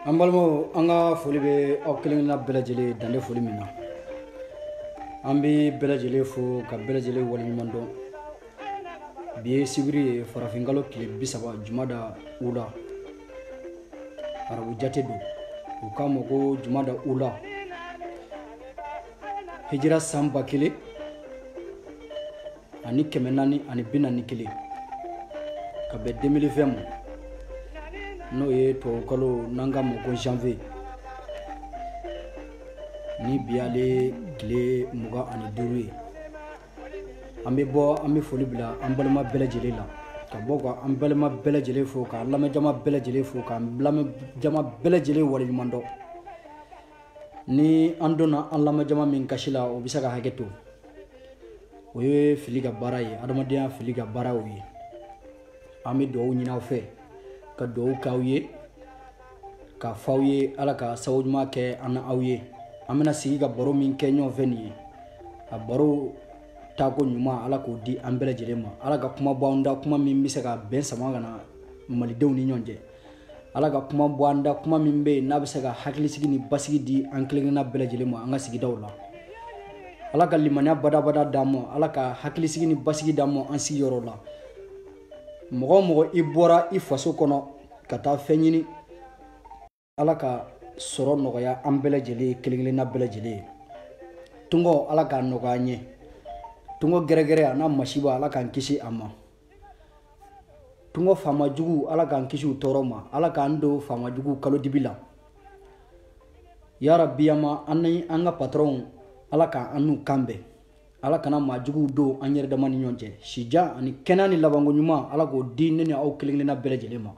An balimo an ka foli bɛ aw kelen na bɛɛ lajɛlen dande foli min na. An bɛ bɛɛ lajɛlen fo ka bɛɛ lajɛlen waleɲuman dɔn. Bi ye sibiri ye farafinkalo tile 30 Jumada Ula. Arabu jate don. U k'a ma ko Jumada Ula. Hijira san 1000 ani 441 ka bɛn 2020 ma. N'o ye tubabukalo n'an k'a ma ko janvier ni bi ale tile 25 ye. An bɛ foli bila an balima bɛɛ lajɛlen la ka bɔ ka an balima bɛɛ lajɛlen fo ka lamɛnjama bɛɛ lajɛlen fo ka lamɛnjama bɛɛ lajɛlen waleɲuman dɔn. Ni an donna an lamɛnjama min kasi la o bɛ se ka hakɛ to. O ye fili ka baara ye, adamadenya fili ka baara o ye. An bɛ dugawu ɲini aw fɛ ka dugawu k'aw ye ka f'aw ye Ala ka sababu ɲuman kɛ an na aw ye. An bɛna sigi ka baro min kɛ ɲɔgɔn fɛ nin ye, a baro taako ɲuman Ala k'o di an bɛɛ lajɛlen ma. Ala ka kuma bɔ an da, kuma min bɛ se ka bɛn sama ka na malidenw ni ɲɔgɔn cɛ. Ala ka kuma bɔ an da, kuma min bɛ yen n'a bɛ se ka hakilisigi ni basigi di an kelenkelenna bɛɛ lajɛlen ma an ka sigidaw la. Ala ka limaniya badabada d'an ma, Ala ka hakilisigi ni basigi d'an ma an sigiyɔrɔ la. Mɔgɔ o mɔgɔ i bɔra i faso kɔnɔ ka taa fɛn ɲini, Ala ka sɔrɔ nɔgɔya an bɛɛ lajɛlen kelenkelenna bɛɛ lajɛlen ye. Tungo Ala k'a nɔgɔya an ye. Tungo gɛrɛgɛrɛ a n'a masiba Ala k'an kisi a ma. Tungo faama jugu Ala k'an kisi u tɔɔrɔ ma. Ala k'an don faama jugu kalo dibi la. Ya Rabbi an ni an ka patron Ala k'an n'u kan bɛn. Ala kana maa juguw don an yɛrɛ dama ni ɲɔgɔn cɛ. Sija ani kɛnɛya ni labanko ɲuman Ala k'o di ne ni aw kelenkelenna bɛɛ lajɛlen ma.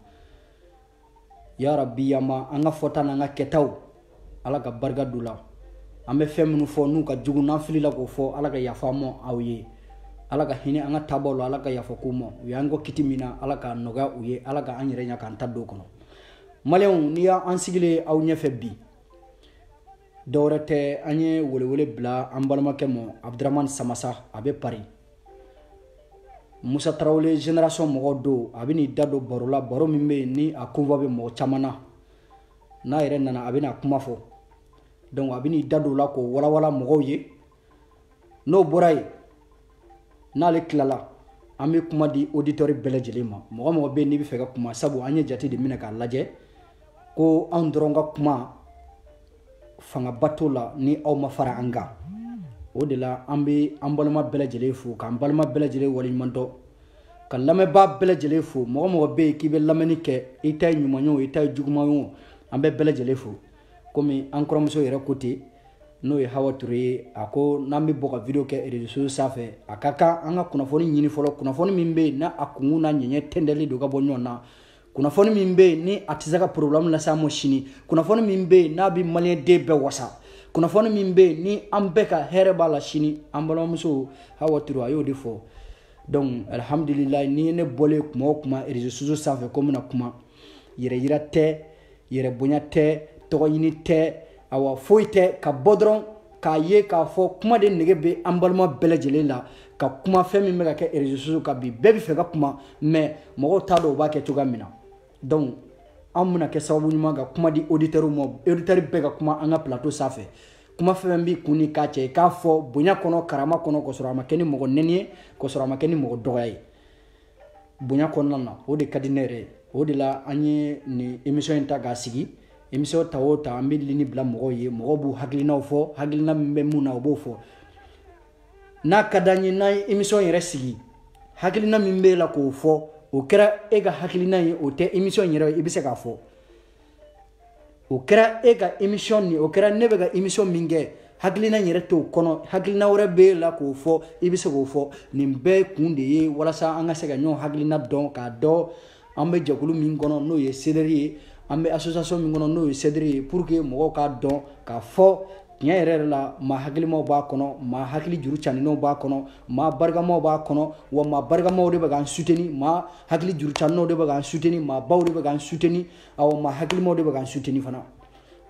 Ya Rabbi an ka fɔta n'an ka kɛtaw Ala ka barika d'u la. An bɛ fɛn minnu fɔ n'u ka jugu n'an filila k'o fɔ Ala ka yafa an ma aw ye. Ala ka hinɛ an ka taabolo la, Ala ka yafa k'u ma. U y'an kɔ kiti min na Ala ka nɔgɔya u ye, Ala ka an yɛrɛ ɲa k'an ta don o kɔnɔ. Maliyɛnw n'i y'an sigilen aw ɲɛfɛ bi, dɔwɛrɛ tɛ an ye welewele bila an balimakɛ ma Abdramane Samassa a bɛ Paris. Musa Tarawele génération mɔgɔw don a bɛ n'i da don baro la, baro min bɛ yen ni a kunfa bɛ mɔgɔ caman na. N'a yɛrɛ nana a bɛ na kuma fɔ. Donc a bɛ n'i da don la k'o walawala mɔgɔw ye. N'o bɔra yen, n'ale tilala an bɛ kuma di auditeur bɛɛ lajɛlen ma. Mɔgɔ mɔgɔ bɛ yen n'i bɛ fɛ ka kuma, sabu an ye jate de minɛ k'a lajɛ ko anw dɔrɔn ka kuma fangaba t'o la ni aw ma fara an kan. O de la an bɛ an balima bɛɛ lajɛlen fo k'an balima bɛɛ lajɛlen waleɲuman dɔn, ka lamɛnbaa bɛɛ lajɛlen fo. Mɔgɔ mɔgɔ bɛ yen k'i bɛ lamɛnni kɛ, i ta ye ɲuman ye o i ta ye juguman ye o, an bɛ bɛɛ lajɛlen fo. Komi an kɔrɔmuso yɛrɛ ko ten, n'o ye Hawa Ture ye, a ko n'an bɛ bɔ ka video kɛ réseaux sanfɛ a ka kan an ka kunnafoni ɲini fɔlɔ, kunnafoni min bɛ yen n'a kunkun n'a ɲɛɲɛ tɛndɛlen don ka bɔ ɲɔgɔn na, kunnafoni min bɛ yen ni a tɛ se ka problème lase an ma sini, kunnafoni min bɛ yen n'a bɛ maliyɛn den bɛɛ wasa, kunnafoni min bɛ yen ni an bɛɛ ka hɛrɛ b'a la sini. An balimamuso Hawa Ture a y'o de fɔ. Donc alhamdulilayi ni ne bɔlen kuma o kuma réseaux sanfɛ ko n bɛna kuma, yɛrɛ yira tɛ, yɛrɛ bonya tɛ, tɔgɔ ɲini tɛ, awa foyi tɛ, ka bɔ dɔrɔn k'a ye k'a fɔ kuma de nege bɛ an balima bɛɛ lajɛlen la, ka kuma fɛn min bɛ ka kɛ réseaux kan bi, bɛɛ bɛ fɛ ka kuma mais mɔgɔw t'a dɔn u b'a kɛ cogoya min na. Donc an bɛna kɛ sababu ɲuman ka kuma di auditeurs ma, auditeurs bɛɛ ka kuma an ka plateau sanfɛ. Kuma fɛn b'i kun ni k'a cɛ i k'a fɔ bonya kɔnɔ karama kɔnɔ k'a sɔrɔ a ma kɛ ni mɔgɔ nɛni ye, k'a sɔrɔ a ma kɛ ni mɔgɔ dɔgɔya ye. Bonya kɔnɔna na o de ka di ne yɛrɛ ye. O de la an ye nin émission in ta k'a sigi. Émission ta o ta an bɛ lini bila mɔgɔw ye, mɔgɔw b'u hakilinaw fɔ, hakilina min bɛ mun na o b'o fɔ. N'a ka d'an ye n'an ye émission yɛrɛ sigi, hakilina min b'e la k'o fɔ, o kɛra e ka hakilina ye, o tɛ émission yɛrɛ ye, i bɛ se k'a fɔ. O kɛra e ka émission ni, o kɛra ne bɛ ka émission min kɛ, hakilina yɛrɛ t'o kɔnɔ, hakilina wɛrɛ b'e la k'o fɔ, i bɛ se k'o fɔ. Nin bɛɛ kun de ye walasa an ka se ka ɲɔgɔn hakilina dɔn, k'a dɔn an bɛ jɛkulu min kɔnɔ n'o ye CDR ye, an bɛ association min kɔnɔ n'o ye CDR ye, pour que mɔgɔw k'a dɔn k'a fɔ tiɲɛ yɛrɛ yɛrɛ la maa hakilimaw b'a kɔnɔ, maa hakili juru caninenw b'a kɔnɔ, maa barikamaw b'a kɔnɔ, wa maa barikamaw de bɛ k'an soutenir, maa hakili juru caninenw de bɛ k'an soutenir, maa baw de bɛ k'an soutenir, awɔ maa hakilimaw de bɛ k'an soutenir fana.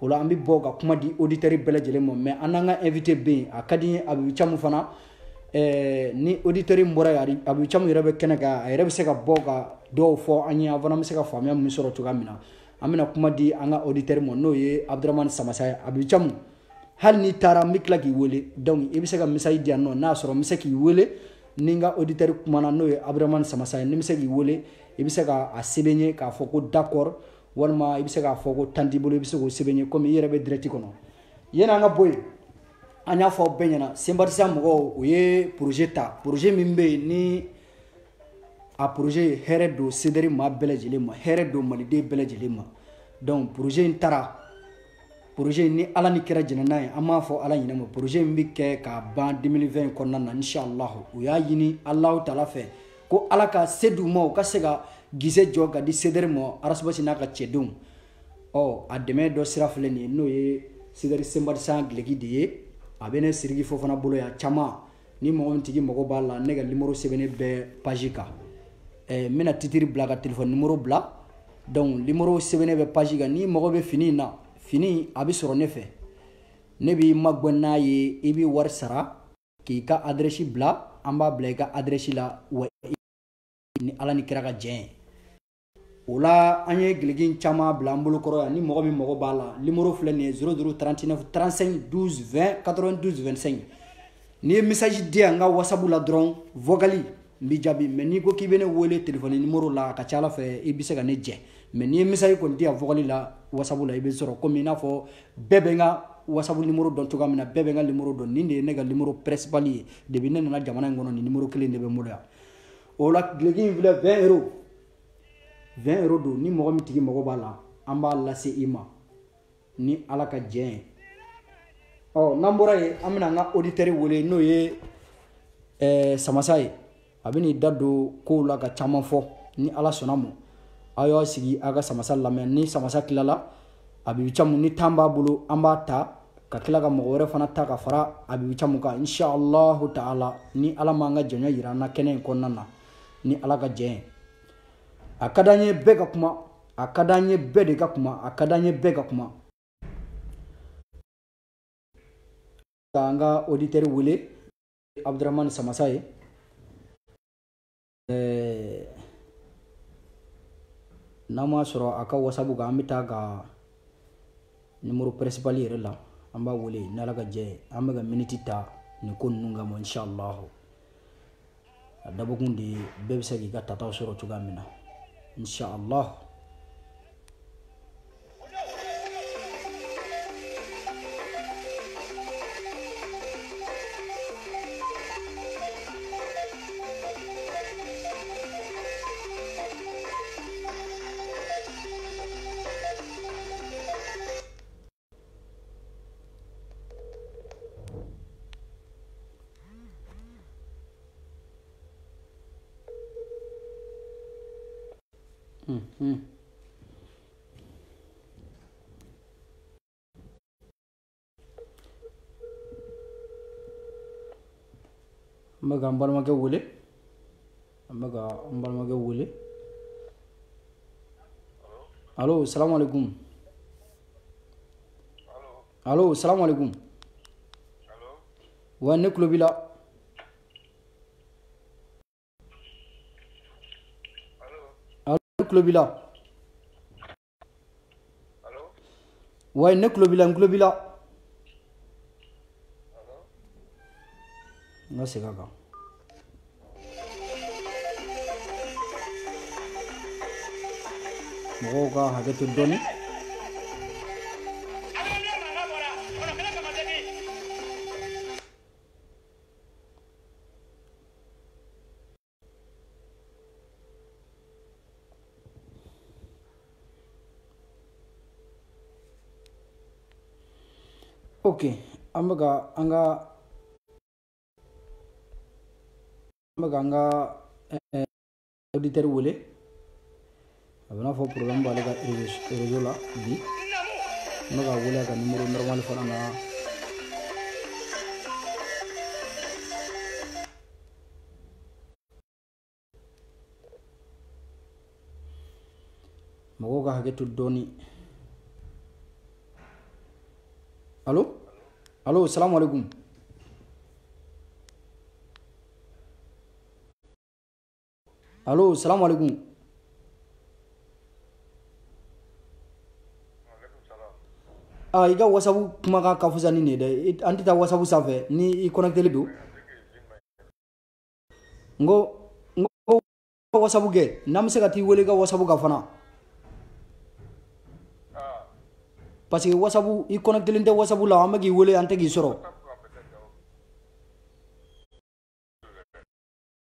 O la an bɛ bɔ ka kuma di auditeurs bɛɛ lajɛlen ma, mais an n'an ka invité bɛ yen, a ka di n ye Abibu Camu fana, ni auditeurs bɔra yen, Abibu Camu yɛrɛ bɛ kɛnɛ kan, a yɛrɛ bɛ se ka bɔ ka dɔw fɔ an ye, an fana bɛ se ka faamuya min sɔrɔ cogoya min na. an bɛna kuma di an ka auditeur ma n'o ye Abdramane Samassa ye Abibu Camu hali n'i taara n bɛ tila k'i wele donc i bɛ se ka message di yan nɔ n'a sɔrɔ n bɛ se k'i wele ni n ka auditeur kumana n'o ye Abdramane Samassa ye ni n bɛ se k'i wele i bɛ se ka a sɛbɛn n ye k'a fɔ ko d'accord walima i bɛ se k'a fɔ ko temps t'i bolo i bɛ se k'o sɛbɛn n ye komi i yɛrɛ bɛ direct kɔnɔ yanni an ka bɔ yen an y'a fɔ aw bɛɛ ɲɛna Senbadisa mɔgɔw o ye projet ta projet min bɛ yen ni a projet ye hɛrɛ don CDR maa bɛɛ lajɛlen ma hɛrɛ don maliden bɛɛ lajɛlen ma donc projet in taara projet in ni ala ni kɛra jɛnɛ n'a ye an b'a fɔ ala ɲinɛ ma projet in bɛ kɛ k'a ban 2020 kɔnɔna na inshallah u y'a ɲini Alahu taala fɛ ko ala ka se d'u ma u ka se ka gisɛ jɔ ka di CDR ma arasibasi n'a ka cɛdenw a dɛmɛ dɔ sira filɛ nin ye n'o ye CDR Senbadisa Gileki de ye a bɛ ne Siriki Fofana bolo yan caman ni mɔgɔ min tigi mago b'a la ne ka numéro sɛbɛnnen bɛ page kan n bɛna titre bila ka téléphone numéro bila donc numéro sɛbɛnnen bɛ page kan ni mɔgɔ bɛ fini in na fini a bɛ sɔrɔ ne fɛ ne b'i magɛn n'a ye i bɛ wari sara k'i ka adresse bila an b'a bila i ka adresse la wa ni ala ni kira ka jɛn ye o la an ye Gileki caman bila an bolo kɔrɔ yan ni mɔgɔ min mago b'a la numéro filɛ nin ye 0039 35 12 20 92 25 n'i ye message di yan n ka whatsapp la dɔrɔn vocali n b'i jaabi mais n'i ko k'i bɛ ne wele téléphone numéro la a ka ca ala fɛ i bɛ se ka ne jɛ mais n'i ye message kɔni di yan vocali la whatsapp la i bɛ sɔrɔ komi i n'a fɔ bɛɛ bɛ n ka whatsapp numéro dɔn cogoya min na bɛɛ bɛ n ka numéro dɔn nin de ye ne ka numéro principal ye depuis ne nana jamana in kɔnɔ nin numéro kelen de bɛ n bolo yan o la Gileki in filɛ 20 euros 20 euros don ni mɔgɔ min tigi mago b'a la an b'a lase i ma ni ala ka jɛn ye n'an bɔra yen an bɛna an ka auditeur wele n'o ye Samassa ye a bɛ n'i da don kow la ka caman fɔ ni ala sɔnna ma aw y'aw sigi aw ka Samassa lamɛn ni Samassa tilala Abibu Camu ni temps b'a bolo an b'a ta ka tila ka mɔgɔ wɛrɛ fana ta ka fara Abibu Camu kan inshallahu ta'ala ni ala m'an ka jɔnya jira an na kɛnɛ in kɔnɔna na ni ala ka jɛn ye a ka d'an ye bɛɛ ka kuma a ka d'an ye bɛɛ de ka kuma a ka d'an ye bɛɛ ka kuma k'an ka auditeur wele Abdramane Samassa ye n'an m'a sɔrɔ a ka whatsapp kan an bɛ taa ka numéro principal yɛrɛ la an b'a wele ni ala ka jɛ ye an bɛ ka minute ta nin ko ninnu kama inshallah a dabɔkun de ye bɛɛ bɛ se k'i ka tataw sɔrɔ cogoya min na inshallah. An bɛ ka an balimakɛ wele allo salamu alaikum allo salamu alaikum wa ne tulo b'i la allo ne tulo b'i la wa ne tulo b'i la n tulo b'i la n ka segin a kan mɔgɔw ka hakɛ to dɔɔni ok an bɛ ka an ka auditeur wele a bɛ n'a fɔ problème b'ale ka réseau la bi n bɛ ka wele a ka numéro normal fana na mɔgɔw ka hakɛ to dɔɔni allo salamu alaikum allo salamu alaikum i ka WhatsApp kumakan ka fusa ni nin ye dɛ an tɛ taa WhatsApp sanfɛ ni i connecteli don n ko WhatsApp kɛ n'an bɛ se ka t'i wele i ka WhatsApp kan fana parce que WhatsApp i connectelen tɛ WhatsApp la an bɛ k'i wele an tɛ k'i sɔrɔ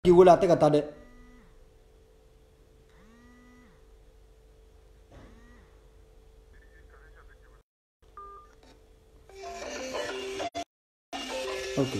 k'i wele a tɛ ka taa dɛ ok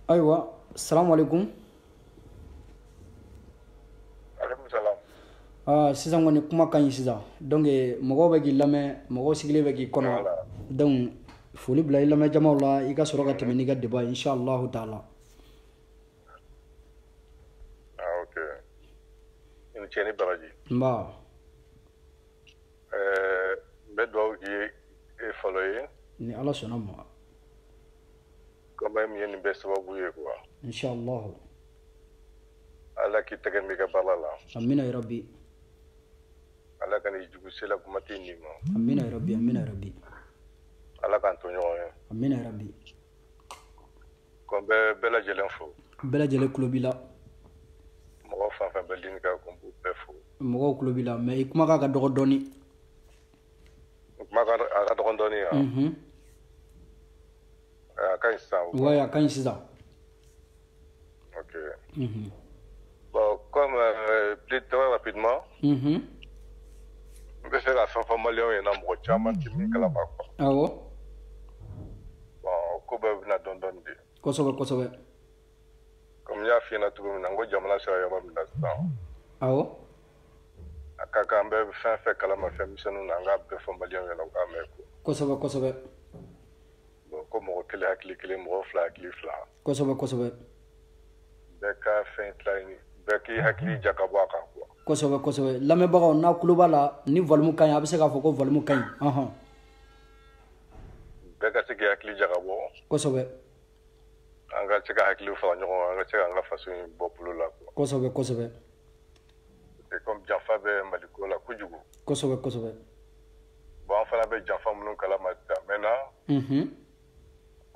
ayiwa salamu alaikum sisan kɔni kuma ka ɲi sisan donc mɔgɔw bɛ k'i lamɛn mɔgɔw sigilen bɛ k'i kɔnɔ donc foli bila i lamɛn jamaw la i ka sɔrɔ ka tɛmɛ n'i ka débat ye inshallah taala ok i ni ce ni baraji nba n bɛ dugawu k'i ye fɔlɔ ye ni ala sɔnna ma comme min ye nin bɛɛ sababu ye quoi inshallah ala k'i tɛgɛ min ka baara la amina ya rabbi ala ka ni jugu sela kuma tɛ nin ma amina ya rabbi amina ya rabbi ala k'an to ɲɔgɔn ye amina ya rabbi ko n bɛ bɛɛ lajɛlen fo bɛɛ lajɛlen tulo b'i la mɔgɔ fan fɛn bɛ dini ka ko n b'u bɛɛ fo mɔgɔw tulo b'i la mais i kumakan ka dɔgɔ dɔɔni kuma a ka dɔgɔn dɔɔni yan a ka ɲi sisan ouais a ka ɲi sisan ok bon comme plus très rapidement n bɛ se ka fɛn fɔ maliyɛnw ɲɛna mɔgɔ caman tɛ min kalama quoi awɔ bon ko bɛɛ bɛna dɔɔni dɔɔni de kosɛbɛ kosɛbɛ comme n y'a f'i ɲɛna cogo min na n ko jamana sera yɔrɔ min na sisan awɔ a ka kan an bɛ fɛn fɛn kalama fɛn misɛnninw na an k'a bɛɛ fɔ maliyɛnw ɲɛna u k'a mɛn quoi kosɛbɛ kosɛbɛ bon ko mɔgɔ kelen hakili kelen mɔgɔ fila hakili fila kosɛbɛ kosɛbɛ bɛɛ ka fɛn tila ɲini bɛɛ k'i hakili ja ka bɔ a kan quoi kosɛbɛ kosɛbɛ lamɛnbagaw n'a kulo b'a la ni volume ka ɲi a bɛ se k'a fɔ ko volume ka ɲi bɛɛ ka se k'i hakili ja ka bɔ kosɛbɛ an ka se ka hakili fara ɲɔgɔn kan an ka se k'an ka faso in bɔ bolo la quoi kosɛbɛ kosɛbɛ c'est comme janfa bɛ maliko la kojugu kosɛbɛ kosɛbɛ bon an fana bɛ janfa minnu kalama sisan maintenant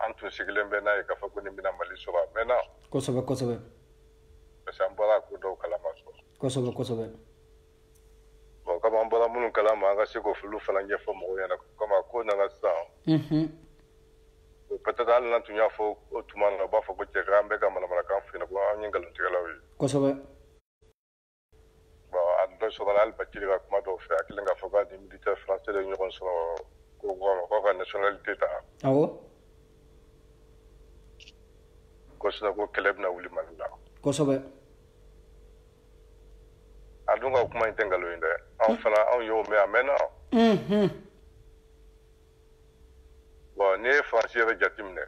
an tun sigilen bɛ n'a ye k'a fɔ ko nin bɛna mali sɔrɔ a mɛnna kosɛbɛ kosɛbɛ parce que an bɔra ko dɔw kalama quoi kosɛbɛ kosɛbɛ bon comme an bɔra minnu kalama an ka se k'olu fana ɲɛfɔ mɔgɔw ɲɛna comme a ko nana sisan peut-être hali n'an tun y'a fɔ o tuma na u b'a fɔ ko cɛ k'an bɛ ka manamanakan f'i ɲɛna ko an ye nkalontigɛlaw ye kosɛbɛ bon a dɔ sɔrɔla hali Bacili ka kuma dɔw fɛ a kɛlen k'a fɔ k'a ni militaire français de ɲɔgɔn sɔrɔ ko ka nationalité ta awɔ ko sisan ko kɛlɛ bɛna wuli Mali la kosɛbɛ a dun ka kuma in tɛ nkalon ye dɛ anw fana anw y'o mɛn a mɛnna bon n'i ye faransi yɛrɛ jateminɛ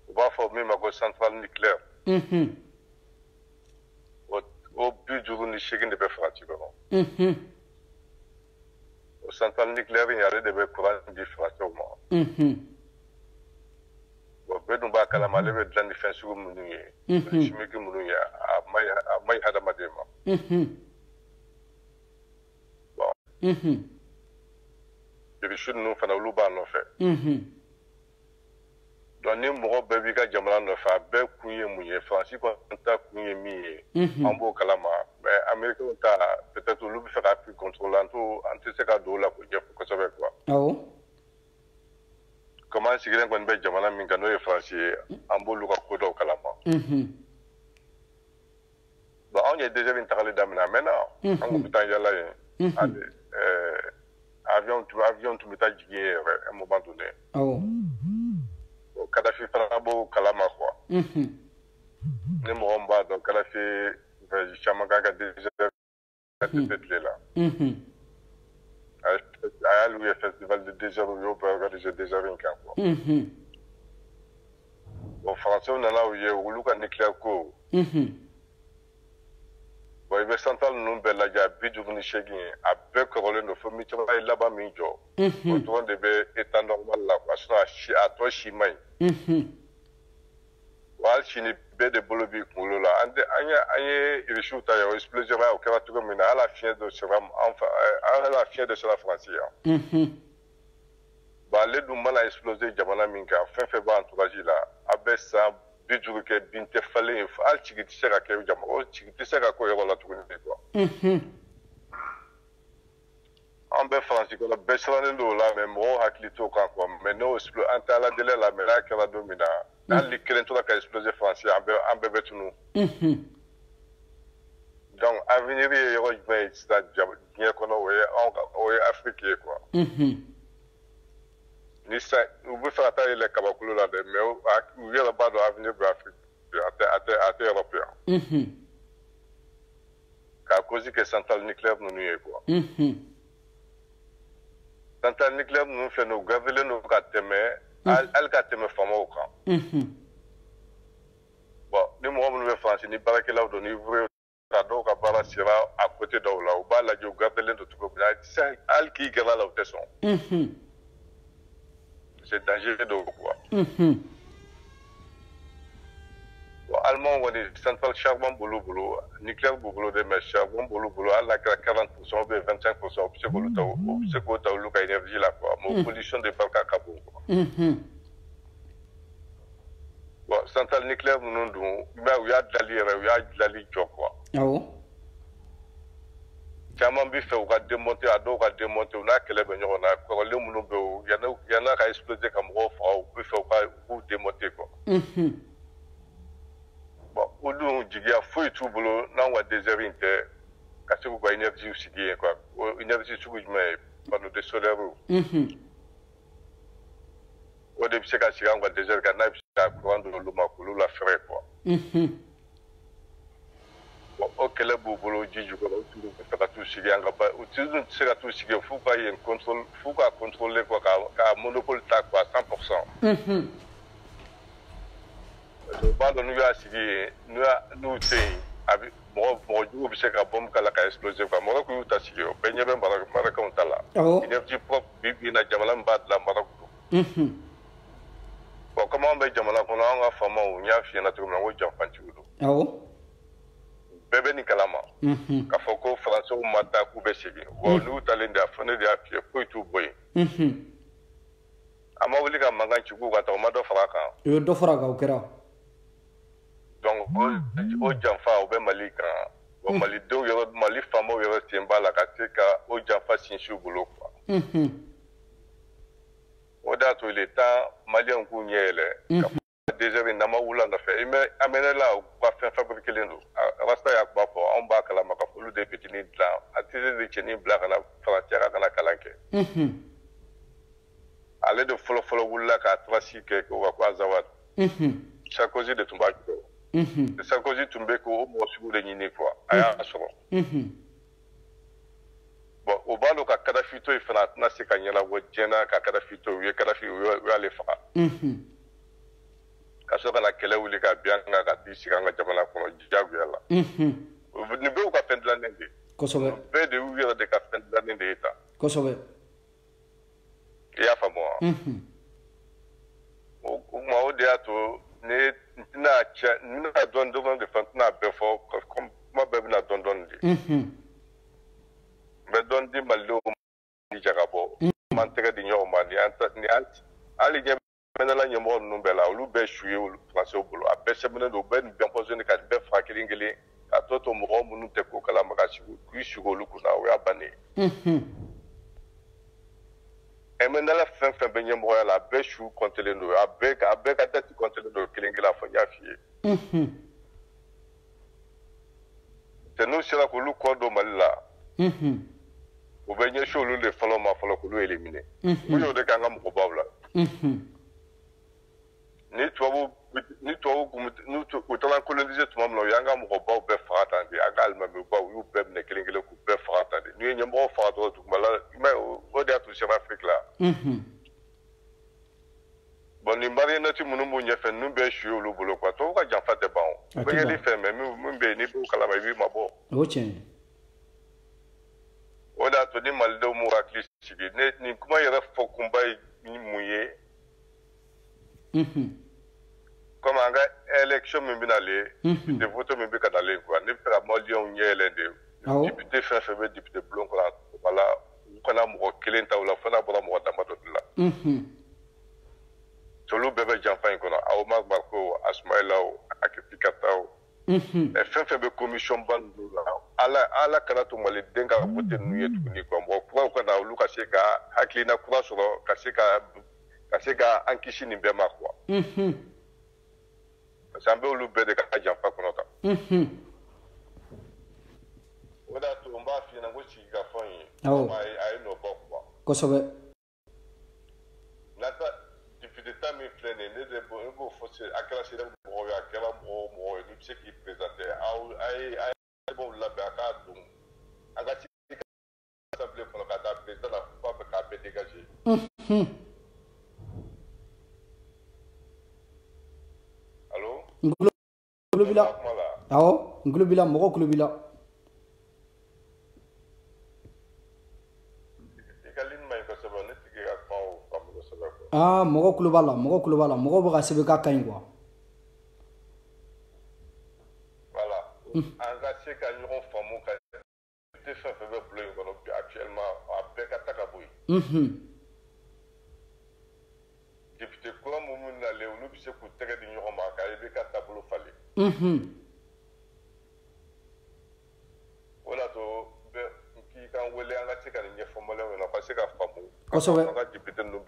u b'a fɔ min ma ko centrale nucléaire o 58 de bɛ faransi kɔnɔ o centrale nucléaire in ale de bɛ courant di faransɛw ma bon bɛɛ dun b'a kalama ale bɛ dilan ni fɛn sugu minnu ye chimique minnu ye a maɲi hadamaden ma bon jirisu ninnu fana olu b'a nɔfɛ donc ni mɔgɔ bɛɛ b'i ka jamana nɔfɛ a bɛɛ kun ye mun ye faransi kɔni ta kun ye min ye an b'o kalama mais américains ta peut-être olu bɛ fɛ k'a pris contrôle an tɛ se ka don o la k'o ɲɛfɔ kosɛbɛ quoi awɔ comme an sigilen kɔni bɛ jamana min kan n'o ye faransi ye an b'olu ka ko dɔw kalama bon anw ye désert in tagali daminɛ a mɛnna an kun bɛ taa yala yen avion tun bɛ taa jigin yen yɛrɛ un moment donné awɔ Kadhafi fana b'o kalama quoi ni mɔgɔ min b'a dɔn Kadhafi caman kan ka désert tile la a y'ale ye festival de désert u y'o bɛɛ organiser désert in kan quoi Bon, Français nana u ye olu ka nucléaire ko. Bon, i bɛ centrale ninnu bɛɛ lajɛ a 58 ye a bɛɛ kɔrɔlen don fo Mitterrand ye laban min jɔ. O dɔrɔn de bɛ état normal la quoi sinon a tɔ si man ɲi. Wa hali sini bɛɛ de bolo b'i kunkolo la an ye Irisiw ta yan o explosion o kɛra cogo min na hali a fiɲɛ dɔ sera hali a fiɲɛ dɔ sera Faransi yan. Bon, ale dun mana exploser jamana min kan fɛn fɛn b'a entourage la a bɛ san 50 kɛ bin tɛ falen ye hali cigi tɛ se ka kɛ jama o cigi tɛ se ka k'o yɔrɔ la tuguni de quoi. An bɛ Faransi kɔnɔ bɛɛ sirannen don o la mais mɔgɔw hakili t'o kan quoi mais n'o an tɛ Ala deli la mais n'a kɛra don min na hali ni kelen tora ka exploser Faransi an bɛɛ bɛ tunu. Donc avenir ye yɔrɔ jumɛn ye sisan diɲɛ kɔnɔ o ye Afrique ye quoi. Ni sa u bɛ fɛ ka taa yɛlɛ kabakolo la dɛ mais u yɛrɛ b'a dɔn avenir bɛ Afrique a tɛ Europe yan. K'a cause kɛ centrale nucléaire ninnu ye quoi. Centrale nucléaire ninnu filɛ nin ye u gaveelen don ka tɛmɛ hali ka tɛmɛ faamaw kan. Bon ni mɔgɔ minnu bɛ Faransi ni baarakɛlaw don ni ouvrier a dɔw ka baara sera a côté dɔw la u b'a lajɛ u gaveelen don cogo min na hali k'i gɛrɛ a la u tɛ sɔn. C'est dangereux de quoi. Bon, allemand kɔni centrale charbon bolo nucléaire bolo de mais charbon bolo hali n'a kɛra 40% ou bien 25% u bɛ se k'o ta olu ka énergie la quoi mais pollution de barika ka bon quoi. Bon centrale nucléaire ninnu dun mais u y'a dilali jɔ quoi. Awɔ. Caman bɛ fɛ u ka démonter a dɔw ka démonter u n'a kɛlɛ bɛ ɲɔgɔn na kɔrɔlen minnu bɛ yen yan'a ka exploser ka mɔgɔw faga u bɛ fɛ u k'u démonter quoi. Bon o dun jigiya foyi t'u bolo n'anw ka désert in tɛ ka se k'u ka énergie sigi yen quoi o énergie sugu jumɛn ye panneau de solaire o de bɛ se ka sigi anw ka désert kan n'a bɛ se ka courant don olu ma k'olu lafɛrɛ quoi. O kɛlɛ b'u bolo ji jukɔrɔ u tun bɛ fɛ ka t'u sigi an ka u tun tɛ se ka t'u sigi f'u ka yen f'u ka contrôler quoi ka monopole ta quoi 100%. U b'a dɔn n'u y'a sigi yen n'u tɛ yen a bɛ mɔgɔ jugu bɛ se ka bombe k'a la ka exploser quoi Maroc y'u ta sigi o bɛɛ ɲɛ bɛ Marocains ta la. Énergie propre bi na jamana min b'a dilan Maroc don. Bon comme anw bɛ jamana kɔnɔ an ka faamaw n y'a f'i ɲɛna cogo min na n ko janfantigiw don. Bɛɛ bɛ nin kalama k'a fɔ ko Faransɛw ma taa k'u bɛ segin wa n'u talen de a fɔ ne de y'a f'i ye foyi t'u bɔ yen. A ma wuli ka mankan ci k'u ka taa o ma dɔ fara a kan. U ye dɔ fara a kan o kɛra. Donc o janfa o bɛ Mali kan wa Malidenw Mali faamaw yɛrɛ sen b'a la ka se ka o janfa sinsin u bolo quoi. O de y'a to il est temps Maliens k'u ɲɛ yɛlɛ. Désert in nama wula nɔfɛ a mɛnɛ la u ka fɛn fabriquelen don Rasta y'a kuma fɔ anw b'a kalama ka fɔ olu de fitinin dilan a tɛ de cɛnin bila ka na Faransi ka kana kalan kɛ. Ale de fɔlɔ wulila k'a traci kɛ k'o ka ko Azawad. Sarkozy de tun b'a jukɔrɔ. Sarkozy tun bɛ k'o mɔgɔ sugu de ɲini quoi a y'a sɔrɔ. Bon o b'a dɔn ka Kadafi to yen fana a tɛna se ka ɲɛnabɔ diɲɛ ka Kadafi to u ye Kadafi u y'ale faga. Ka sɔrɔ ka na kɛlɛ wuli ka bin an kan ka t'i sigi an ka jamana kɔnɔ diyagoya la. Nin bɛɛ y'u ka fɛn dilannen de ye. Kosɛbɛ. Bɛɛ de y'u yɛrɛ de ka fɛn dilannen de ye tan. Kosɛbɛ. I y'a faamu wa. O kuma o de y'a to ne tɛna cɛ n bɛna dɔɔnin de fɔ n tɛna bɛɛ fɔ kuma bɛɛ bɛna dɔɔnin de. N bɛ dɔɔnin di Malidenw ma ni jagabɔ. N m'an tɛgɛ di ɲɔgɔn ma ni hali ɲɛ mɛnɛla ɲɛmɔgɔ ninnu bɛɛ la olu bɛɛ su ye Faransɛw bolo a bɛɛ sɛbɛnnen don u bɛɛ nin bɛɛ posé ka bɛɛ faga kelen kelen ka tɔ to mɔgɔ minnu tɛ ko kalama ka k'i sigi olu kunna o y'a bannen ye. Mɛnɛla fɛn fɛn bɛ ɲɛmɔgɔya la a bɛɛ su kɔntelen don a bɛɛ ka date kɔntelen don kelen kelen a fɔ n y'a f'i ye. Cɛ n'u sera k'olu kɔ don Mali la u bɛ ɲɛsin olu de fɔlɔ ma fɔlɔ k'olu éliminer. U y'o de k'an ka mɔgɔbaw la. Ni tubabu u taara coloniser tuma min na u y'an ka mɔgɔbaw bɛɛ faga tan de an ka alimamibaw u y'u bɛɛ minɛ kelen kelen k'u bɛɛ faga tan de n'u ye ɲɛmɔgɔw faga dɔrɔn dugumala o de y'a to Centrafrique la. Bon nin marionnette minnu b'u ɲɛfɛ ninnu bɛɛ su ye olu bolo quoi tubabu ka janfa tɛ ban o u bɛ yeli fɛ mais min bɛ yen n'i b'o kalama i b'i mabɔ o tiɲɛ o de y'a to ni malidenw m'u hakili sigi nin kuma yɛrɛ fɔ kunba ye mun ye comme an ka élection min bɛ nalen député vote min bɛ ka nalen quoi ne bɛ fɛ ka maliyɛnw ɲɛ yɛlɛn de député fɛn fɛn bɛ député bulon kɔnɔ wala u kana mɔgɔ kelen ta o la fo n'a bɔra mɔgɔ damadɔ de la olu bɛɛ bɛ janfa in kɔnɔ aw ma gba ko Asumayila o Akipikata o fɛn fɛn bɛ commission ba ninnu la ala kana to maliden ka vote ninnu ye tuguni quoi mɔgɔ kuraw ka na olu ka se ka hakilina kura sɔrɔ ka se ka an kisi nin bɛɛ ma quoi parce que an bɛ olu bɛɛ de ka janfa kɔnɔ tan o de y'a to n b'a f'i ɲɛna ko sigikafɔ in a ye nɔ bɔ quoi kosɛbɛ nata député ta min filɛ nin ye ne b'o fɔ a kɛra sera mɔgɔw ye a kɛra mɔgɔ ye n'i bɛ se k'i présenter a ye b'o labɛn a k'a don an ka sigi assemblée kɔnɔ ka taa président la fɔ a fɛ k'a bɛɛ dégager allo ngulo bila awɔ ngulo bila mɔgɔ kulo bila mɔgɔ kulo b'a la mɔgɔ bɛ ka sɛbɛn k'a ka ɲi quoi voilà an ka se ka ɲɔgɔn faamu ka député fɛn fɛn bɛ bulon in kɔnɔ bi actuellement a bɛɛ ka ta ka bɔ yen député kura minnu nalen olu bɛ se k'u tɛgɛ di ɲɔgɔn ma ka i bɛ ka taabolo falen o de y'a to k'i kan wele an ka se ka nin ɲɛfɔ maliyɛnw ɲɛna u ka se ka faamu kosɛbɛ an ka député ninnu u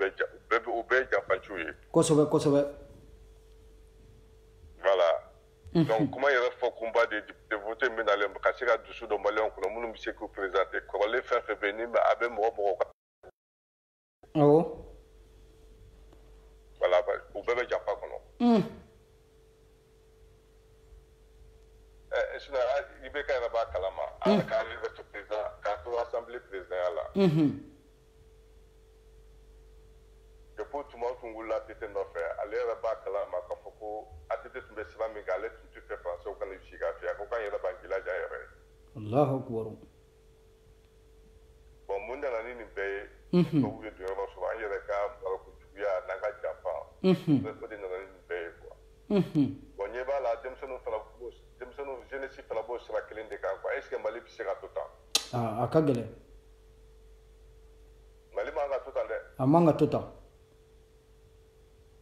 bɛɛ ye janfaciw ye kosɛbɛ voilà donc kuma yɛrɛ fɔ kunba de député vote min nalen ka se ka dusu dɔ maliyɛnw kɔnɔ minnu bɛ se k'u présenter kɔrɔlen fɛn fɛn bɛ yen ni a bɛ mɔgɔ kan awɔ voilà u bɛɛ bɛ janfa kɔnɔ sinon IBK yɛrɛ b'a kalama ala k'ale bɛ to président k'a to assemblée présidentielle la depuis tuma tun wulila ATT nɔfɛ ale yɛrɛ b'a kalama k'a fɔ ko ATT tun bɛ sira min kan ale tun tɛ fɛ français ka sigi k'a fiyɛ a ko k'an yɛrɛ b'an jilaja yɛrɛ Allahu akbar bon mun nana ni nin bɛɛ ye tubabuw ye donyɔrɔ sɔrɔ an yɛrɛ ka barakojuguya n'an ka janfa o de nana ni nin bɛɛ ye quoi bon ɲɛ b'a la denmisɛnninw jeunesse fana b'o sira kelen de kan quoi est ce que Mali bɛ se ka to tan a ka gɛlɛn Mali man ka to tan dɛ a man ka to tan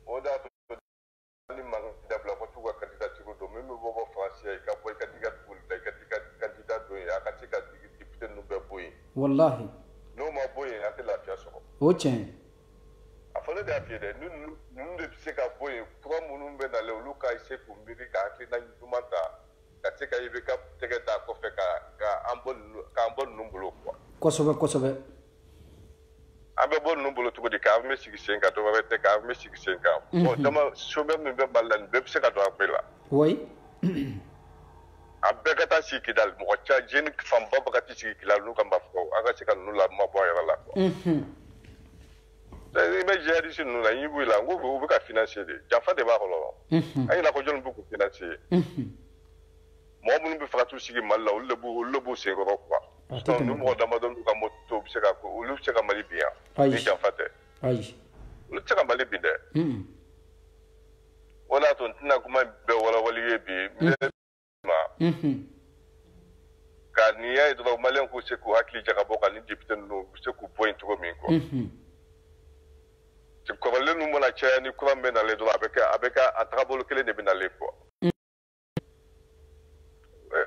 o de y'a to ni mankan dabila ko t'u ka candidature don min bɛ bɔ France i ka bɔ i ka t'i ka dugu la i ka t'i ka candidat don yen a ka se ka député ninnu bɛɛ bɔ yen wallahi n'o ma bɔ yen an tɛ lafiya sɔrɔ o tiɲɛ a fɔ ne de y'a f'i ye dɛ ninnu de bɛ se ka bɔ yen kura minnu bɛ nalen olu ka se k'u miiri ka hakilina ɲuman ta ka se ka IBK tɛgɛ da kɔfɛ k'an bɔ ninnu bolo quoi kosɛbɛ an bɛ bɔ ninnu bolo cogo di k'an bɛ sigi sen kan dɔ wɛrɛ tɛ k'an bɛ sigi sen kan bon dama chômeur min bɛ Mali la nin bɛɛ bɛ se ka don a bɛɛ la oui a bɛɛ ka taa sigi Kidali mɔgɔ ca jeune fanba bɛ ka t'i sigi Kidali n'u ka mafɛnw an ka se ka ninnu mabɔ a yɛrɛ la quoi i bɛ jihadiste ninnu la n y'i bɔ i la n ko u bɛ ka financer de janfa de b'a kɔnɔ an ɲɛna ko jɔnni bɛ k'u financer mɔgɔ minnu bɛ fɛ ka t'u sigi Mali la olu de b'u senkɔrɔ quoi sinon ni mɔgɔ damadɔ n'u ka moto bɛ se ka olu bɛ se ka Mali bin yan ni janfa tɛ olu tɛ se ka Mali bin dɛ o de y'a to n tɛna kuma bɛɛ walawali ye bi ka nin y'a ye dɔrɔn maliyɛnw k'u se k'u hakili jagabɔ ka ni député ninnu u bɛ se k'u bɔ yen cogo min quoi kɔrɔlen ninnu mana caya ni kura min bɛ nalen dɔrɔn a bɛ kɛ a tagabolo kelen de bɛ nalen quoi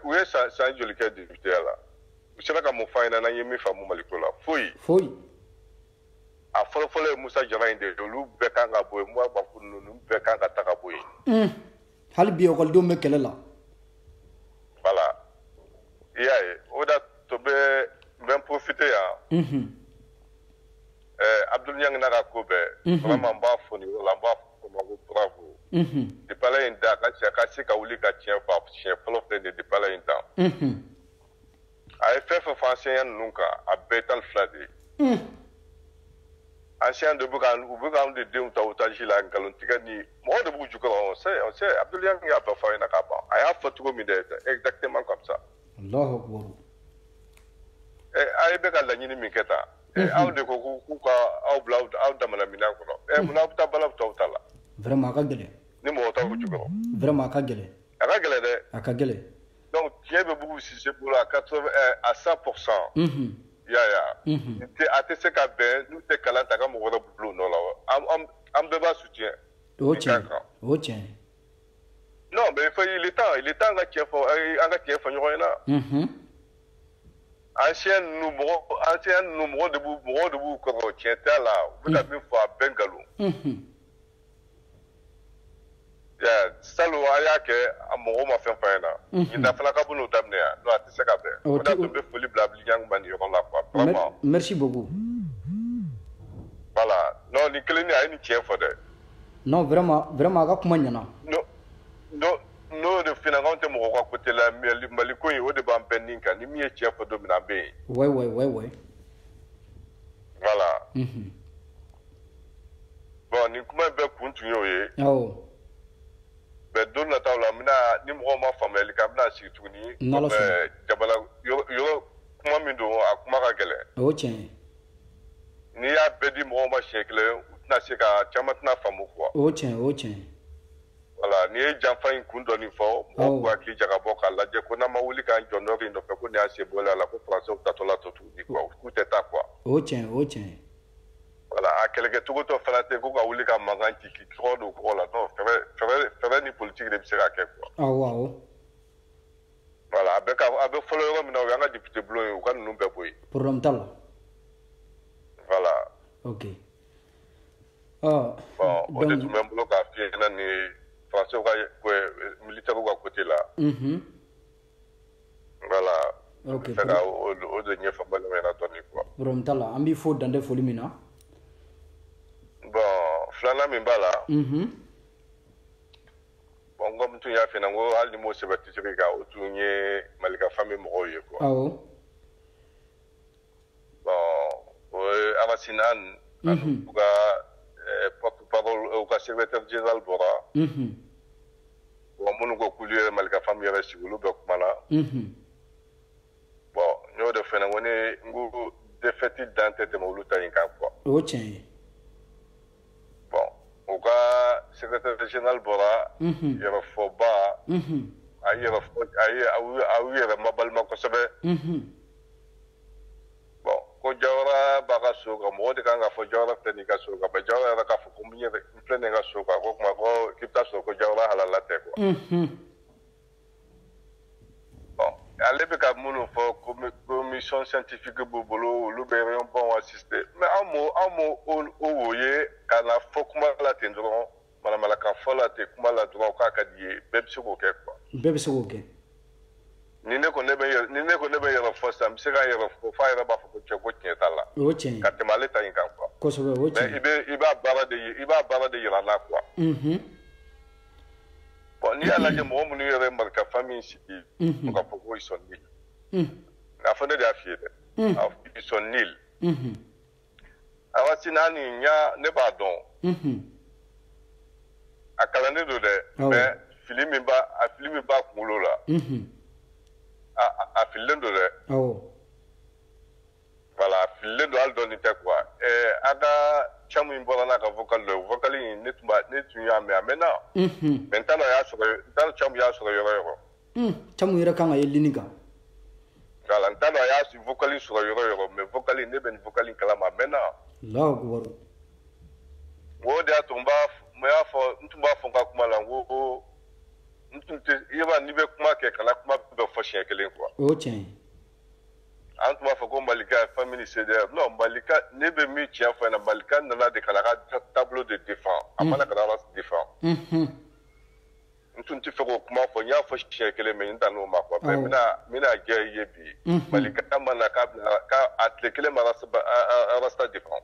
u ye san joli kɛ député ya la u sera ka mun f'an ɲɛna n'an ye min faamu Maliko la foyi a fɔlɔfɔlɔ ye Musa Jara in de ye olu bɛɛ kan ka bɔ yen Musa Bafu ninnu bɛɛ kan ka ta ka bɔ yen hali bi ekɔlidenw bɛ kɛlɛ la voilà i y'a ye o de y'a to n bɛ profiter yan Abdul Niang n'a ka ko bɛɛ vraiment n b'a fɔ nin yɔrɔ la n b'a fɔ ma ko bravo depuis Ala ye n da a ka se ka wuli ka tiɲɛ fɔ siɲɛ fɔlɔ filɛ nin ye depuis Ala ye n da a ye fɛn fɛn fɔ enseignant ninnu kan a bɛɛ ye 12 de ye ancien de Bougan de Déoutaji la Galontigani, moi de Boujouka, on sait, Abdoulian y a pas fait un accord. I have for 2 minutes, exactement comme ça. Allahu Akbar. Et Aïbeka la Nini Miketa, et out de Kuka, out blood, out de Malamina, et Mounata Balabtala. Vraiment, Kagele. Nimota Boujouko. Vraiment, Kagele. Akagele. Donc, tu es beaucoup si c'est pour la 80 à 100%. Ya. Ate ka ben nous te kala ta ka mo wala blue no la. Am de ba soutien. O tien. Non, mais il est temps nga qui faut anga qui faut nyoina. Ancien numéro de vous ko tien ta là. Vous avez fait Bengalou. Ya, salo aya ke amogo ma fen fa na. Inda fala ka bunu damne ya. No ate se ka ben. On a tombé folie blabli yang bani yo la quoi. Vraiment. Merci beaucoup. Voilà. Non, ni keleni ay ni tien fo de. Non, vraiment ga kuma nyana. No de finalement mo ko côté la maliko yi o de ban peninka ni mi tien fo do mina be. Ouais. Voilà. Bon, ni kuma be kuntu yo ye. Oh. Mais don na taw la mina ni mo ma famel ka mina si tuni jabala yo kuma min do akuma ka gele o tien ni ya bedi mo ma shekle na se ka chamatna famu quoi o tien voilà ni janfa in kundo ni fo mo ko ki jaga boka la je ko na ma wuli kan jono ri no fe ko ni ase bola la ko français ta to la to ni quoi ku teta quoi o tien voilà a quelqu'un tout to frate ko ka wuli ka maganti ki trop do ko la non faire ni politique de bisera ke quoi ah wow voilà avec follow mi no nga député blanc ou kan numbe boy pour tal voilà OK bon on est tout même bloc à fier na ni français ko militaire ko côté là voilà OK ça ga o de ñe fa bal na toni quoi pour tal ambi fo dande folimina bon flana mi bala bon ngom tu ya fina ngo hal ni mo se batti ga o tu ñe malika famille mo koy quoi awo bon Arasinan ga porte-parole au secrétaire général Bora bon mon go coulier malika famille ya sigulu be kumana bon ñoo de fena woni ngu defeti dante mo luta yin kan quoi o tien bon au cas secrétaire général Bora yero foba ayero ayero mabal mako sabe bon ko jawra baga soga mo de kanga fo jawra tani ka soga ba jawra ka fo kumye plene ga soga ko ma ko kipta so ko jawra halala te ko bon ale be ka munu fo commission scientifique bobolo lu be yon bon assister mais amo o woye kana fo kuma la tendron mana mala ka fo la te kuma la dron ka die bebse ko ke quoi bebse ko ke ni ne ko ne be yero fo sam se ga yero fo fa yero ba fo ko tala o tien ka te male ta yin kan quoi ko so o tien mais iba bara de yira la quoi bon ni ala je mo mu ni yere marka famille si ko ka fo ko ison ni na fo ne da fie de ison nil awa sinani nya ne ba don akala ne do de mais filimi ba kumulo la a filen do de voilà filen do al do ni te quoi aga chamu imbola na ka vocal ne tu ya me amena mentalo ya so dal chamu ya so yoro chamu ira kanga yelinika voilà ntalo ya si vocal so yoro mais vocal ne ben vocal kala ma mena la gwaru wo de atumba me afo ntumba fo ka kuma la wo ntumte iba ni be kuma ke kala kuma be fo shen kelen quoi o tien antuma fo ko malika famille cdr non malika ne be mi tia fo na malika na la de kala tableau de défense amana kala la défense ntumte fo ko kuma fo nya fo shen kelen me nda no ma quoi mais mina ge yebi malika amana ka atle kelen ma rasta défense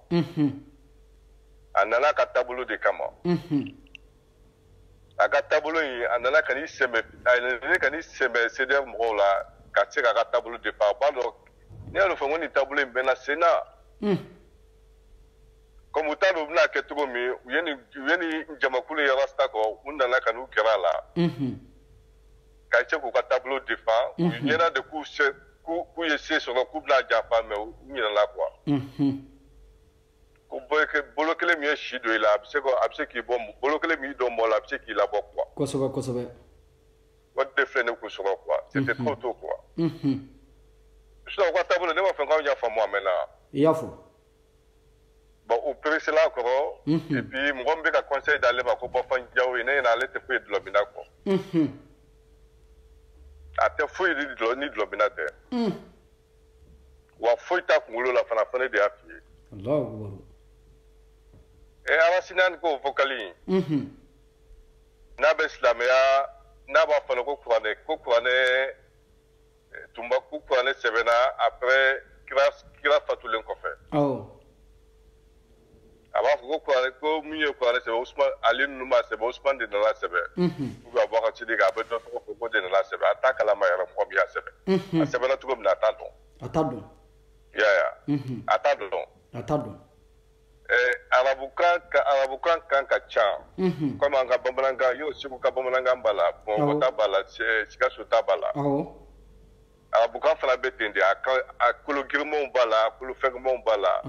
anana ka tableau de kama aga tableau yi anana kani seme cdr mo la ka se ka tableau de pa ba do ni alo fo ngoni tableau mbena sena ko comme ta do bna ke to mi yeni jamakulu ya rasta ko unda na kanu kirala ka che ko ka tableau défend yena de coup ku yese sur le couple la japa mais ni la quoi ko bolo kele mi shi do ila abse ki bom bolo kele mi do mo la abse ki la bok quoi kosobe what de frene ko sur quoi c'était trop tôt quoi je dois quoi tableau ne ma fait quand ya fa moi maintenant yafo bon au presse là ko et puis mo gombe ka conseil d'aller ba ko bo fan jaw ina na lete pe de lobina ko ate foi de lobina te wa foi ta kungulo la fana fana de afi Allahu akbar e ala sinan ko vocali na be islamia na ba fana ko kurane tumba ko kurane sebena après kira fatulen ko fe aba ko kurane ko miye kurane sebe Ousmane Ali Numa sebe Ousmane de la sebe ko ba ba ci diga be to ko de la sebe ataka la mayara ko biya sebe sebe na tugo na atado ya atado arabukan kan ka ca comme an ka bamanankan yo siku ka bamanankan bala bon ta bala sikaso ta bala arabukan fana bɛ ten de a kolo girimanw b'a la a kolo fɛngɛmanw b'a la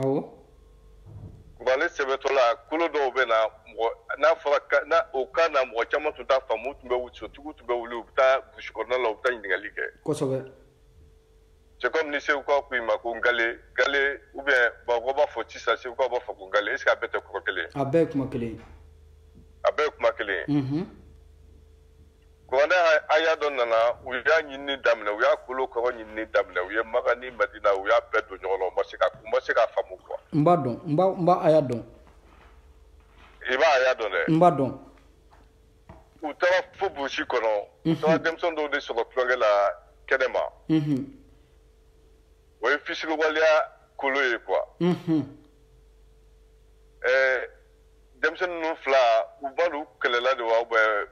kuranɛ sɛbɛtɔ la kolo dɔw bɛ na n'a fɔra o kan na mɔgɔ caman tun t'a faamu tun bɛ sotigiw tun bɛ wuli u bɛ taa burusi kɔnɔna la u bɛ taa ɲininkali kɛ kosɛbɛ c'est comme ni Seguka ko ma ko gale ou bien ko b'a fɔ sisan Seguka b'a fɔ ko gale est ce que a bɛɛ tɛ kuma kelen a bɛɛ ye kuma kelen a bɛɛ ye kuma kelen kuranɛ aya dɔ nana u y'a ɲinini daminɛ u y'a kolo kɔrɔ ɲinini daminɛ u ye Maka ni Madina u y'a bɛɛ don ɲɔgɔn na u ma se ka faamu quoi n b'a dɔn n b'a aya dɔn i b'a aya dɔn dɛ n b'a dɔn u taara fo burusi kɔnɔ u taara denmisɛn dɔw de sɔrɔ tulonkɛ la kɛnɛma o ye fisiriwaleya kolo ye quoi denmisɛnnin ninnu fila u b'a dɔn u kɛlɛla de wa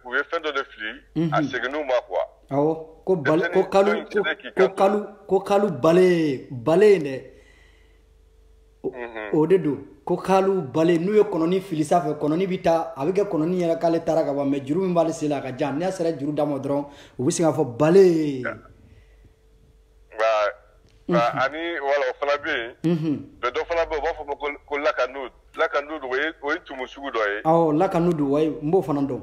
u ye fɛn dɔ de fili a seginn'u ma quoi awɔ ko kalu bale dɛ o de don ko kalu bale n'u ye kɔnɔni fili sanfɛ kɔnɔni bɛ taa a bɛ kɛ kɔnɔni yɛrɛ k'ale taara ka ban mais juru min b'ale sen la a ka jan n'a sera juru d'a ma dɔrɔn u bɛ sin k'a fɔ bale ani wala o fana bɛ yen bɛ dɔ fana bɛ yen u b'a fɔ ko lakanud o ye tumu sugu dɔ ye awɔ lakanud wa n b'o fana dɔn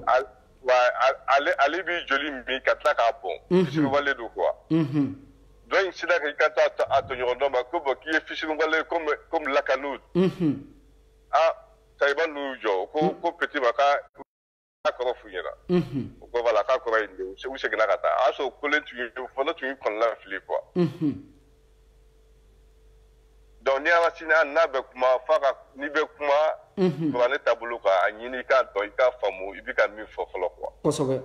ale b'i joli min ka tila k'a bɔn fisiriwale don quoi dɔ in sera k'i kan to a tɔɲɔgɔn dɔ ma ko bɔn k'i ye fisiriwale comme lakanud Tayiba n'u jɔ ko petit ma k'a kɔrɔ f'u ɲɛna o ko voilà k'a kɔrɔ ye nin ye u seginna ka taa a y'a sɔrɔ kolen fɔlɔ tun y'i kɔnɔna fili quoi donc ni ala sini n'a bɛ kuma f'a ka n'i bɛ kuma kuranɛ taabolo kan a ɲini i k'a dɔn i k'a faamu i bɛ ka min fɔ fɔlɔ quoi kosɛbɛ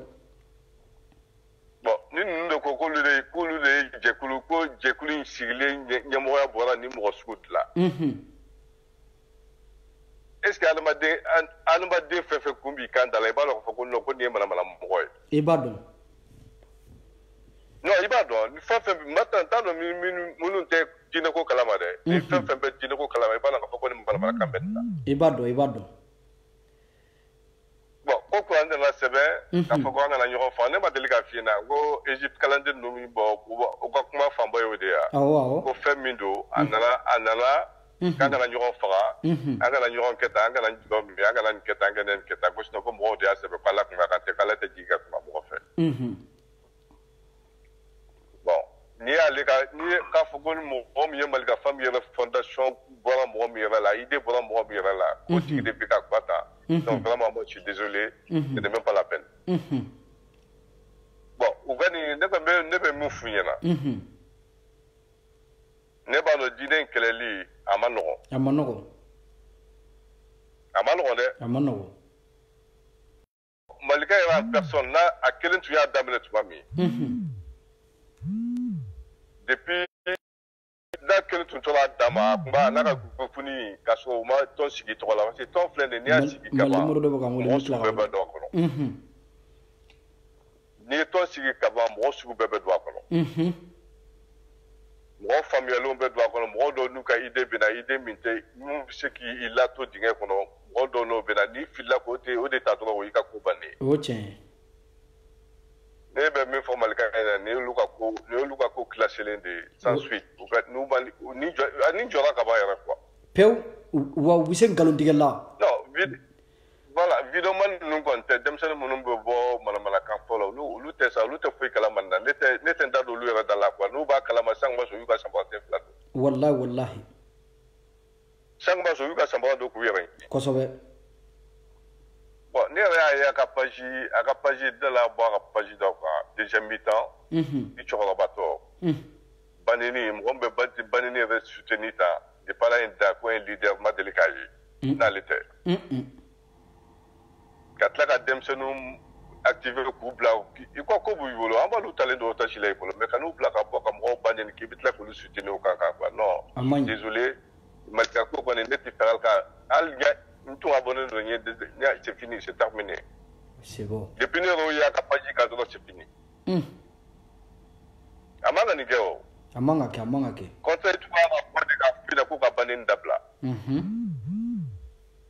bon ni ninnu de ko k'olu de ye jɛkulu ko jɛkulu in sigilen ɲɛmɔgɔya bɔra ni mɔgɔ sugu de la est ce que adamaden fɛn fɛn kun b'i kan da la i b'a dɔn k'a fɔ ko non ko nin ye manamana mɔgɔ ye i b'a dɔn non i b'a dɔn fɛn fɛn maintenant t'a dɔn minnu tɛ jinɛko kalama dɛ ni fɛn fɛn bɛ jinɛko kalama i b'a dɔn k'a fɔ ko nin manamanakan bɛ nin na i b'a dɔn bon ko kuran nana sɛbɛn k'a fɔ ko an kana ɲɔgɔn faga ne ma deli k'a f'i ɲɛna ko Egypte kalanden ninnu bɔ u ka kuma fanba y'o de ye ko fɛn min don a nana k'an kana ɲɔgɔn faga an kana ɲɔgɔn kɛ tan an kana jɔ min an kana nin kɛ tan an kana nin kɛ tan ko sinon ko mɔgɔw de y'a sɛbɛn k'ala kun kan tɛ k'ala tɛ jigin ka kuma mɔgɔ fɛ bon n'i k'a fɔ ko ni mɔgɔ min ye Malikafan min yɛrɛ fondation bɔra mɔgɔ min yɛrɛ la idée bɔra mɔgɔ min yɛrɛ la k'o tigi de bɛ ka kuma tan donc vraiment moi je suis désolé ce n'est même pas la peine bon u ka nin ne bɛ min f'u ɲɛna ne b'a dɔn diinɛ in kɛlɛli a ma nɔgɔn dɛ Malika yɛrɛ personne n'a a kelen tun y'a daminɛ tuma min depuis n'a kelen tun tora a dan ma a tun b'a n'a ka kunnafoni k'a sɔrɔ u ma tɔn sigi tɔgɔ la parce que tɔn filɛ nin ye n'i y'a sigi ka ban mɔgɔ sugu bɛɛ bɛ don a kɔnɔ n'i ye tɔn sigi ka ban mɔgɔ sugu bɛɛ bɛ don a kɔnɔ mɔgɔ faamuyaliw bɛ don a kɔnɔ mɔgɔ dɔw n'u ka idée bɛ na idée min tɛ mun bɛ se k'i lato dingɛ kɔnɔ mɔgɔ dɔw n'o bɛ na n'i filila k'o o de ta dɔrɔn o y'i ka ko bannen. o tiɲɛ ye. ne bɛ min fɔ malika ɲɛna ni y'olu ka ko classelen de ye sans suite ni jɔra ka ban yɛrɛ quoi. pewu wa u bɛ se nkalontigɛ la. non voilà vidéoman ninnu kɔni tɛ denmisɛnnin minnu bɛ bɔ manamanakan fɔ la olu tɛ sa olu tɛ foyi kalama nin na ne tɛ n da don olu yɛrɛ da la quoi n'u b'a kalama sangba so y'u ka sanbaga fila don. wallahi. sangba so y'u ka sanbaga don k'u yɛrɛ ye. kosɛbɛ. bon ne yɛrɛ y'a ye a ka page da la bɔ a ka page da quoi deuxième mi-temps. i cɛkɔrɔbatɔ. banini mɔgɔ min bɛ banini yɛrɛ soutenir ta depuis ala ye da ko ye leader ma deli k'a ye. n'ale tɛ. ka tila ka denmisɛnninw activer k'u bila i ko b'u bolo an b'olu talen don tâche la i bolo mais ka n'u bila ka bɔ ka mɔgɔw banni k'i bɛ tila k'olu soutenir o kan quoi non. désolé malika ko kɔni ne tɛ fɛ hali ka hali n tun abonné don c'est fini c'est terminé. c'est bon. depuis ne yɛrɛ y'a ka page kan dɔrɔn c'est fini. a man ka nin kɛ o. a man ka kɛ. conseil tun b'a ka fɔ de ka f'i la k'u ka banni dabila.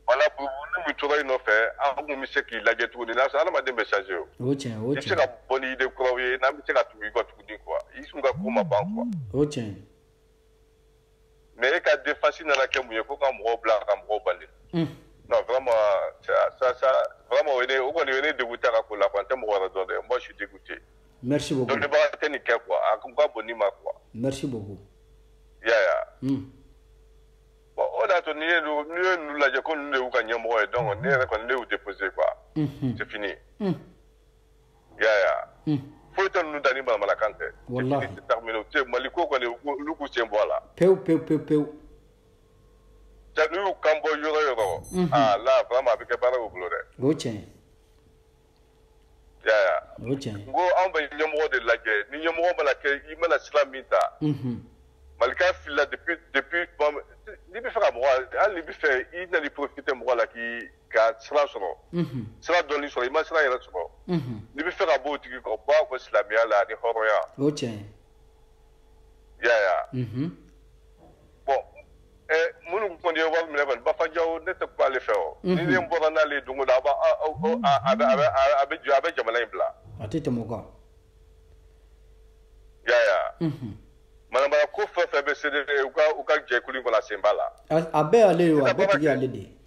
wala ni min tora i nɔfɛ an kun bɛ se k'i lajɛ tuguni n'a sɔrɔ adamaden bɛ changer o. o tiɲɛ. i bɛ se ka bɔ ni idée kuraw ye n'an bɛ se ka tugu i kɔ tuguni quoi i sun ka ko ma ban quoi. o tiɲɛ. mais e ka défense nana kɛ mun ye ko ka mɔgɔw bila ka mɔgɔw bali. non vraiment ça vraiment o kɔni o ye ne dégoûté a ka ko la quoi n tɛ mɔgɔ wɛrɛ dɔn dɛ moi je suis dégoûté. merci beaucoup. dɔnnibaga tɛ nin kɛ quoi a kun ka bon ni ma quoi. merci beaucoup. yaya. bon o de y'a to n'i ye ninnu lajɛ ko ninnu de y'u ka ɲɛmɔgɔ ye donc ne yɛrɛ kɔni ne y'u déposé quoi. c'est fini. yaya. foyi tɛ ninnu da ni manamanakan tɛ. wallahi. c'est terminé o tɛ mali ko kɔni olu k'u sen bɔ a la. pewu. ja n'u y'u kan bɔ yɔrɔ yɔrɔ. là vraiment a bɛ kɛ baara y'u bolo dɛ. o tiɲɛ. yaya. o tiɲɛ. n ko anw bɛ ɲɛmɔgɔ de lajɛ ni ɲɛmɔgɔ mana kɛ i mana sira min ta. malika filila depuis n'i bɛ fɛ ka mɔgɔ hali n'i bɛ fɛ i na ni profiter mɔgɔ la ka sira sɔrɔ. sira dɔɔni sɔrɔ i ma sira yɛrɛ sɔrɔ. n'i bɛ fɛ ka bɔ o tigi kɔ bɔ a kɔ silamɛya la ani hɔrɔnya. o tiɲɛ. yaya. bon minnu kɔni ye wari minɛ kɔni Bafanjaw ne tɛ kuma ale fɛ o. ni ne bɔra n'ale ye don o don a bɛ jamana in bila. a tɛ tɛmɛ o kan. yaya. manamana ko fɛn fɛn bɛ CDD u ka jɛkulu in kɔnɔ a sen b'a la. a bɛɛ y'ale ye o a bɛɛ tigi y'ale de ye.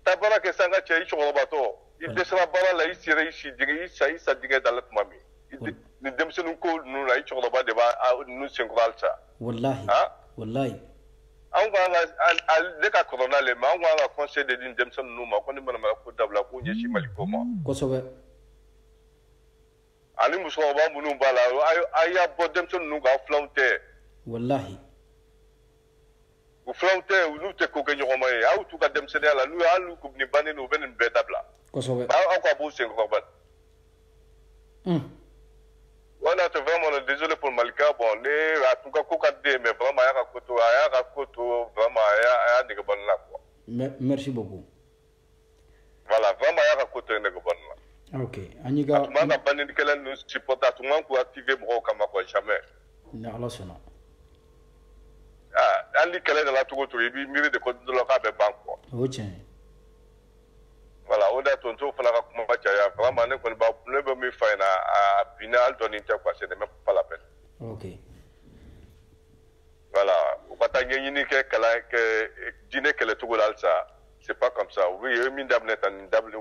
ta baara kɛ san ka cɛ i cɛkɔrɔbatɔ i dɛsɛra baara la i sera i si dingɛ i sa dingɛ da la tuma min ni denmisɛnnin ko ninnu na i cɛkɔrɔba de b'a ninnu senkɔrɔ halisa. wallahi. anw ko ne ka kɔrɔ n'ale mais anw ko an ka conseil de di nin denmisɛnnin ninnu ma ko ni manamana ko dabila k'u ɲɛsin Mali ko ma. kosɛbɛ. ani musokɔrɔba minnu b'a la a y'a bɔ denmisɛnnin ninnu kan filanw tɛ. wallahi. u filanw tɛ olu tɛ ko kɛ ɲɔgɔnma ye aw t'u ka denmisɛnninya la hali n'u nin bannen u bɛ nin bɛɛ dabila. kosɛbɛ. aw ka b'u senkɔrɔ bani. Voilà, c'est vraiment désolé pour Malika. Bon, en tout cas, mais vraiment, il y a vraiment, il y a là, quoi. Merci beaucoup. Voilà, vraiment, il y a côté de là. Ok. Aniga. Tu m'as pas dit qu'elle nous supporte, tu m'as activé mon comme quoi jamais. Non, là, c'est non. Ah, elle dit qu'elle est dans la tour, il y a mille de côté de la banque, quoi. Oh, tiens. Voilà, on a tonton Falaka Kumachaya, vraiment, ne peut me faire un binal dans l'interface, ce n'est même pas la peine. Ok. Voilà, on va t'engager que dîner que le Togo d'Alsa, c'est pas comme ça. Oui, il y a une dame net, une dame,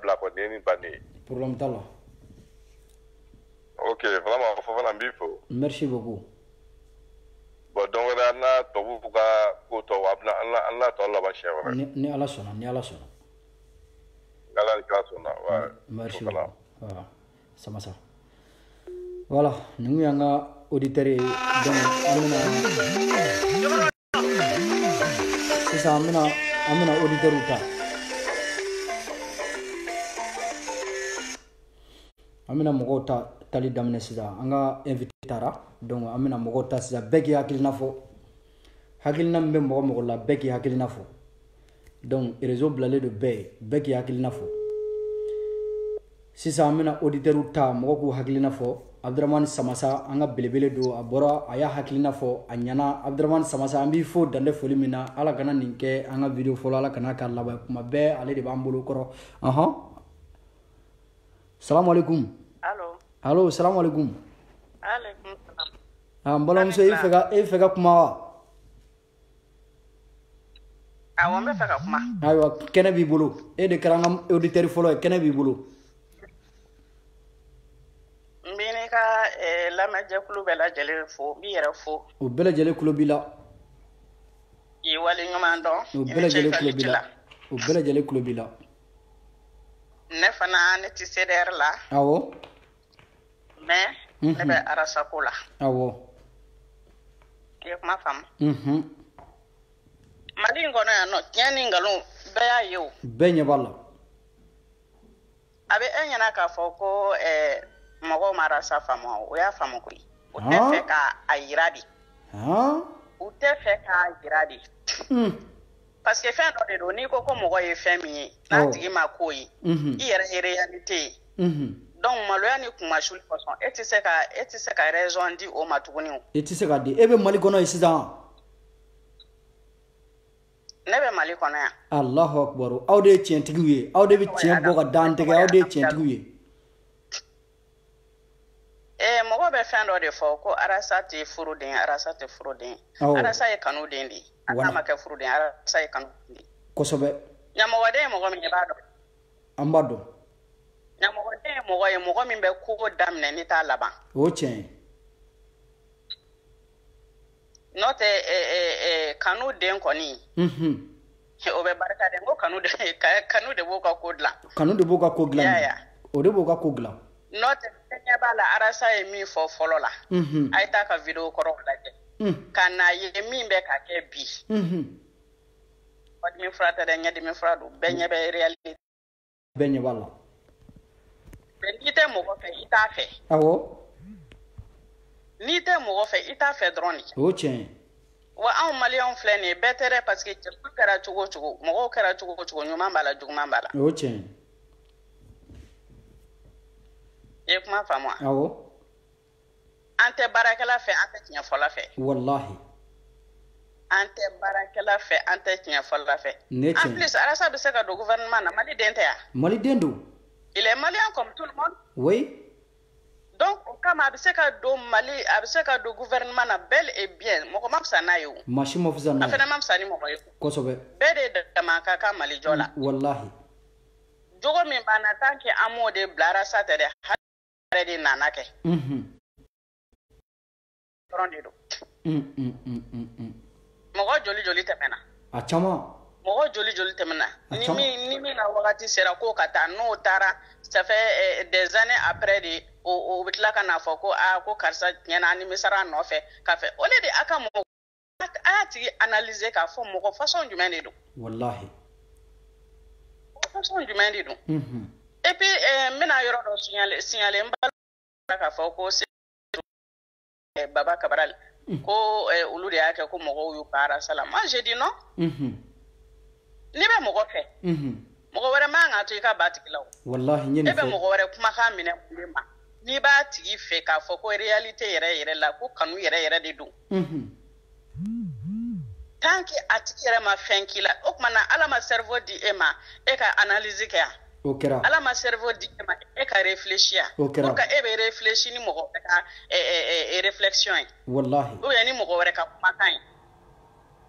à côté, une bannie. Pour longtemps. Ok, vraiment, il faut faire un bifo. Merci beaucoup. Bon, donc, on a tout pour que on a tout là-bas chez vous. Ni à la sonne, ni à la sonne. Merci beaucoup. Voilà, sama sa. Voilà, nous avons un auditeur donc c'est ça, amena auditeur uta. Amena mogota tali damne sida, anga invité tara, donc amena mogota sida beki hakilina fo. Hakilina mbe mogo la beki hakilina fo. Donc réseau blalé de beki hakilina fo. Si ça amena auditeur ta mogo hakilina fo Abdurrahman Samassa an ka belebele do a bɔra a y'a hakilina fɔ a ɲana Abdurrahman Samassa an b'i fo dande foli min na ala kana nin kɛ an ka video fɔlɔ ala kana k'a laban kuma bɛɛ ale de b'an bolo kɔrɔ salamu alaikum allo salamu alaikum alaikum salam n balimamuso e fɛ ka kuma wa awɔ n bɛ fɛ ka kuma ayiwa kɛnɛ b'i bolo e de kɛra an ka auditeur fɔlɔ ye kɛnɛ b'i bolo n b'i n'i ka lamɛnjɛkulu bɛɛ lajɛlen fo n b'i yɛrɛ fo o bɛɛ lajɛlen tulo b'i la k'i waleɲuman dɔn o bɛɛ lajɛlen tulo b'i la o bɛɛ lajɛlen tulo b'i la ne fana ne tɛ CDR la awɔ mais ne bɛ arasako la awɔ i ye kuma faamu Mali in kɔnɔ yan nɔ tiɲɛ ni nkalon bɛɛ y'a ye o bɛɛ ɲɛ b'a la a bɛ e ɲɛna k'a fɔ ko mɔgɔw ma arasa faamu o y'a faamu koyi u tɛ fɛ k'a yira de u tɛ fɛ k'a yira de parce que fɛn dɔ de don n'i ko mɔgɔ ye fɛn min ye n'a tigi ma k'o ye i yɛrɛ ye réalité ye donc maloya ni kumasuli kɔsɔn e tɛ se ka raison di o ma tuguni o e tɛ se ka di e bɛ Mali kɔnɔ ye sisan ne bɛ Mali kɔnɔ yan Allahu akbar aw de ye tiɲɛtigiw ye aw de bɛ tiɲɛ bɔ ka dan tigɛ aw de ye tiɲɛtigiw ye mɔgɔ bɛ fɛn dɔ de fɔ ko arasa tɛ furuden arasa tɛ furuden arasa ye kanuden de ye a n'a ma kɛ furuden arasa ye kanuden de kosɛbɛ ɲamɔgɔden ye mɔgɔ min ye b'a dɔn an b'a dɔn ɲamɔgɔden ye mɔgɔ min bɛ ko daminɛ ni t'a laban o tiɲɛ ye n'o tɛ kanuden kɔni o bɛ barika de ko kanu de b'o ka ko dilan kanu de b'o ka ko dilan o de b'o ka ko dilan n'o tɛ ɲɛ b'a la arasa ye min fɔ fɔlɔ la a ye taa ka video kɔrɔ lajɛ ka n'a ye min bɛ ka kɛ bi kɔdimi fura tɛ dɛ ɲɛdimi fura don bɛɛ ɲɛ bɛ réalité bɛɛ ɲɛ b'a la mais n'i tɛ mɔgɔ fɛ i t'a fɛ awɔ n'i tɛ mɔgɔ fɛ i t'a fɛ dɔrɔn de o tiɲɛ ye wa anw maliyɛnw filɛ nin ye bɛɛ tɛ dɛ parce que cɛfuru kɛra cogo o cogo mɔgɔw kɛra cogo o cogo ɲuman b'a la juguman b'a la o tiɲɛ ye i ye kuma faamu wa awɔ an tɛ baarakɛla fɛ an tɛ tiɲɛfɔla fɛ wallahi an tɛ baarakɛla fɛ an tɛ tiɲɛfɔla fɛ en plus arasa bɛ se ka don gouvernement na Mali den tɛ yan Mali den don il est malien comme tout le monde oui donc o kama a bɛ se ka don Mali a bɛ se ka don gouvernement na bel et bien mɔgɔ ma fisa n'a ye o maa si ma fisa n'a ye a fana ma fisa ni mɔgɔ ye kosɛbɛ bɛɛ de dama ka kan Mali jɔ la wallahi jogo min b'an na tant que an m'o de bila arasa tɛ dɛ hali yɛrɛ de nana kɛ dɔrɔn de don mɔgɔ joli tɛmɛna a caman mɔgɔ joli tɛmɛna ni min na wagati sera ko ka taa n'o taara ça fait des années après de o bɛ tila ka n'a fɔ ko ko karisa tiɲɛna nimisara nɔfɛ k'a fɛ o de a ka mɔgɔ a y'a tigi analyser k'a fɔ mɔgɔ façon jumɛn de don wallahi façon jumɛn de don et puis n bɛna yɔrɔ dɔ signaler n b'a k'a fɔ ko Baba Cabral ko olu de y'a kɛ ko mɔgɔw y'u ka arasa la moi j'ai dit non n'i bɛ mɔgɔ fɛ mɔgɔ wɛrɛ man kan ka to i ka ba tigi la o wallahi ɲɛ nin fɔ e bɛ mɔgɔ wɛrɛ kumakan minɛ mun ma n'i b'a tigi fɛ k'a fɔ ko réalité yɛrɛ la ko kanu yɛrɛ de don tant que a tigi yɛrɛ ma fɛn k'i la o tuma na ala ma cerveau di e ma e ka analyse kɛ yan o kɛra ala ma cerveau di e ma e ka réfléchir yan pour que e bɛ réfléchir ni mɔgɔ wɛrɛ ka réflexion ye wallahi ou bien ni mɔgɔ wɛrɛ ka kumakan ye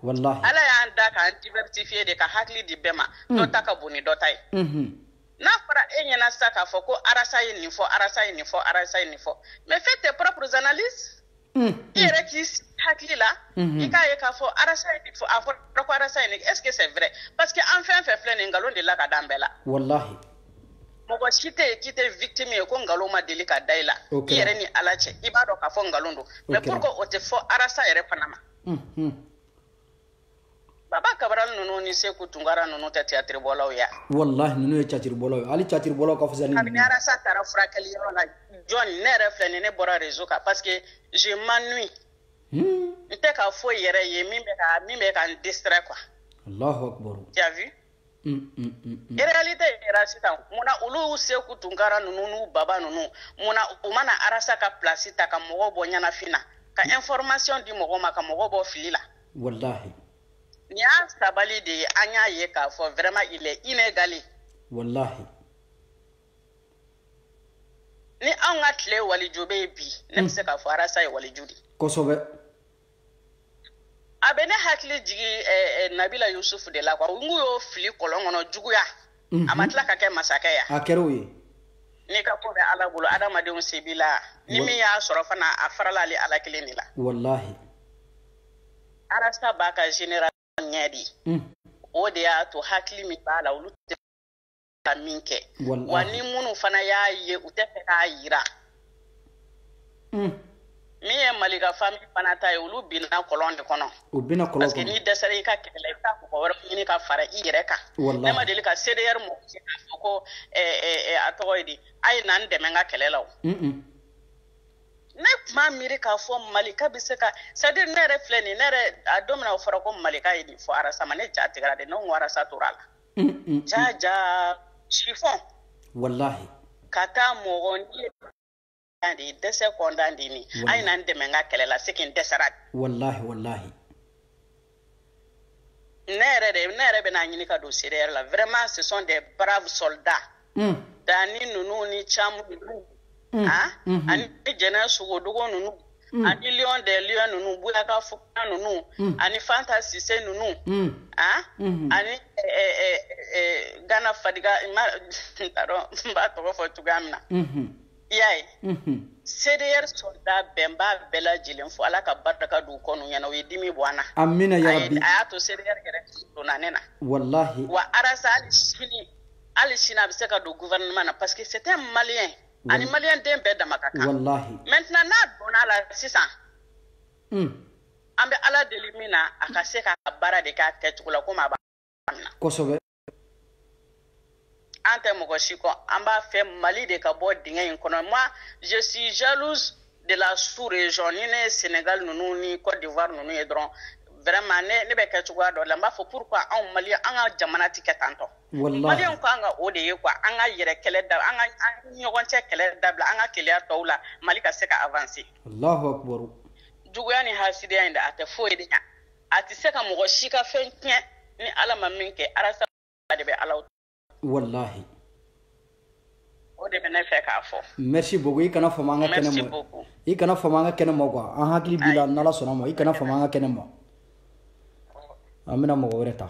wallahi ala y'an da k'an diversifier de ka hakili di bɛɛ ma dɔ ta ka bon ni dɔ ta ye n'a fɔra e ɲɛna sisan k'a fɔ ko arasa ye nin fɔ arasa ye nin fɔ arasa ye nin fɔ mais fais tes propres analyses i yɛrɛ k'i hakili la i k'a ye k'a fɔ arasa ye nin fɔ a fɔra ko arasa ye nin est ce que c'est vrai parce que an fɛn fɛn filɛ nin nkalon de la ka d'an bɛɛ la wallahi mɔgɔ si tɛ yen k'i tɛ victime ye ko nkalon ma deli ka da i la i yɛrɛ ni ala cɛ i b'a dɔn k'a fɔ nkalon don mais pourquoi o tɛ fɔ arasa yɛrɛ fana ma Baba Cabral ninnu ni Seku Tunkara ninnu tɛ théâtre bɔlaw ye wallahi ninnu ye théâtre bɔlaw ye hali théâtre bɔlaw ka fisa ni ninnu arasa taara furakɛli yɔrɔ la jɔn ne yɛrɛ filɛ nin ne bɔra réseau kan parce que je m'ennuie n tɛ ka foyi yɛrɛ ye min bɛ ka n distraire quoi Allahu akbar tu as vu réalité era sisan muna olu seku tunkara nunu baba nunu muna umana arasa ka place ta ka mogo bo nyana fina ka information di mogo ma ka mogo bo filila wallahi ni a sabali de anya ye ka fo vraiment il est inégalé wallahi ni an ka tile wali jobe bi ne bɛ se ka fɔ arasa ye wali judi kosɛbɛ a bɛ ne hakili jigi Nabila Yusufu de la quoi n y'o fili kɔlɔn kɔnɔ juguya a ma tila ka kɛ masakɛ ya a kɛra o ye ni ka ko bɛ Ala bolo adamadenw se b'i la ni min y'a sɔrɔ fana a farala ale Ala kelen de la wallahi arasa b'a ka général ɲɛ de o de y'a to hakili min b'a la olu tɛ ka min kɛ wa ni minnu fana y'a ye u tɛ fɛ k'a yira min ye Malika famille fana ta ye olu binna kɔlɔn de kɔnɔ u bina kɔlɔn parce que ni dɛsɛra i ka kɛlɛ la i bɛ taa mɔgɔ wɛrɛ ɲini ka fara i yɛrɛ kan ne ma deli ka CDR mɔgɔ si k'a fɔ ko a tɔgɔ ye di a ye na n dɛmɛ n ka kɛlɛ la o ne tun b'a miiri k'a fɔ Malika bɛ se ka c'est à dire ne yɛrɛ filɛ nin ne yɛrɛ a don min na o fɔra ko Malika ye nin fɔ Arasa ma ne ja tigɛra de ne ko Arasa tora a la ja chiffon wallahi ka taa mɔgɔ ni de dɛsɛ kɔndan de ni a ye na n dɛmɛ n ka kɛlɛ la c'est que n dɛsɛra wallahi wallahi ne yɛrɛ bɛ n'a ɲini ka don CDR la vraiment ce sont des braves soldats dani ninnu ni camu ninnu ani jɛnɛ sogodogo ninnu ani lion des lions ninnu buyaka fukana ninnu ani Fanta Sise ninnu ani Gana Fadiga n b'a tɔgɔ fɔ cogoya min na i y'a ye CDR soldat bɛn b'a bɛɛ lajɛlen fo Ala ka barika d'u kɔnɔ ɲɛna u ye dimi bɔ an na amina ya rabbi a y'a to CDR yɛrɛ donna ne na wallahi wa Arasa hali sini a bɛ se ka don gouvernement na parce que c'est un malien ani malien den bɛɛ dama ka kan wallahi maintenant n'a donna la sisan an bɛ Ala deli min na a ka se ka baara de k'a kɛcogo la komi a b'a minɛ kosɛbɛ an tɛ mɔgɔ si kɔ an b'a fɛ Mali de ka bɔ dingɛ in kɔnɔ moi je suis jalouse de la sous-région ni ne ye Sénégal ninnu ni Côte d'Ivoire ninnu ye dɔrɔn vraiment ne bɛ kɛ cogoya dɔ la n b'a fɔ pourquoi anw Malien an ka jamana tɛ kɛ tantɔ Malien ko an ka o de ye quoi an ka yɛrɛ kɛlɛ da an ka ɲɔgɔn cɛ kɛlɛ dabila an ka keleya tɔw la Mali ka se ka avancer Allahu akbar juguya ni hasidiya in de a tɛ foyi de ɲa a tɛ se ka mɔgɔ si ka fɛn tiɲɛ ni Ala ma min kɛ Arasa de bɛ Ala wallahi o de bɛ ne fɛ k'a fɔ merci beaucoup i kana fama an ka kɛnɛ ma i kana fama an ka kɛnɛ ma quoi an hakili b'i la n'Ala sɔnna ma i kana fama an ka kɛnɛ ma an bɛna mɔgɔ wɛrɛ ta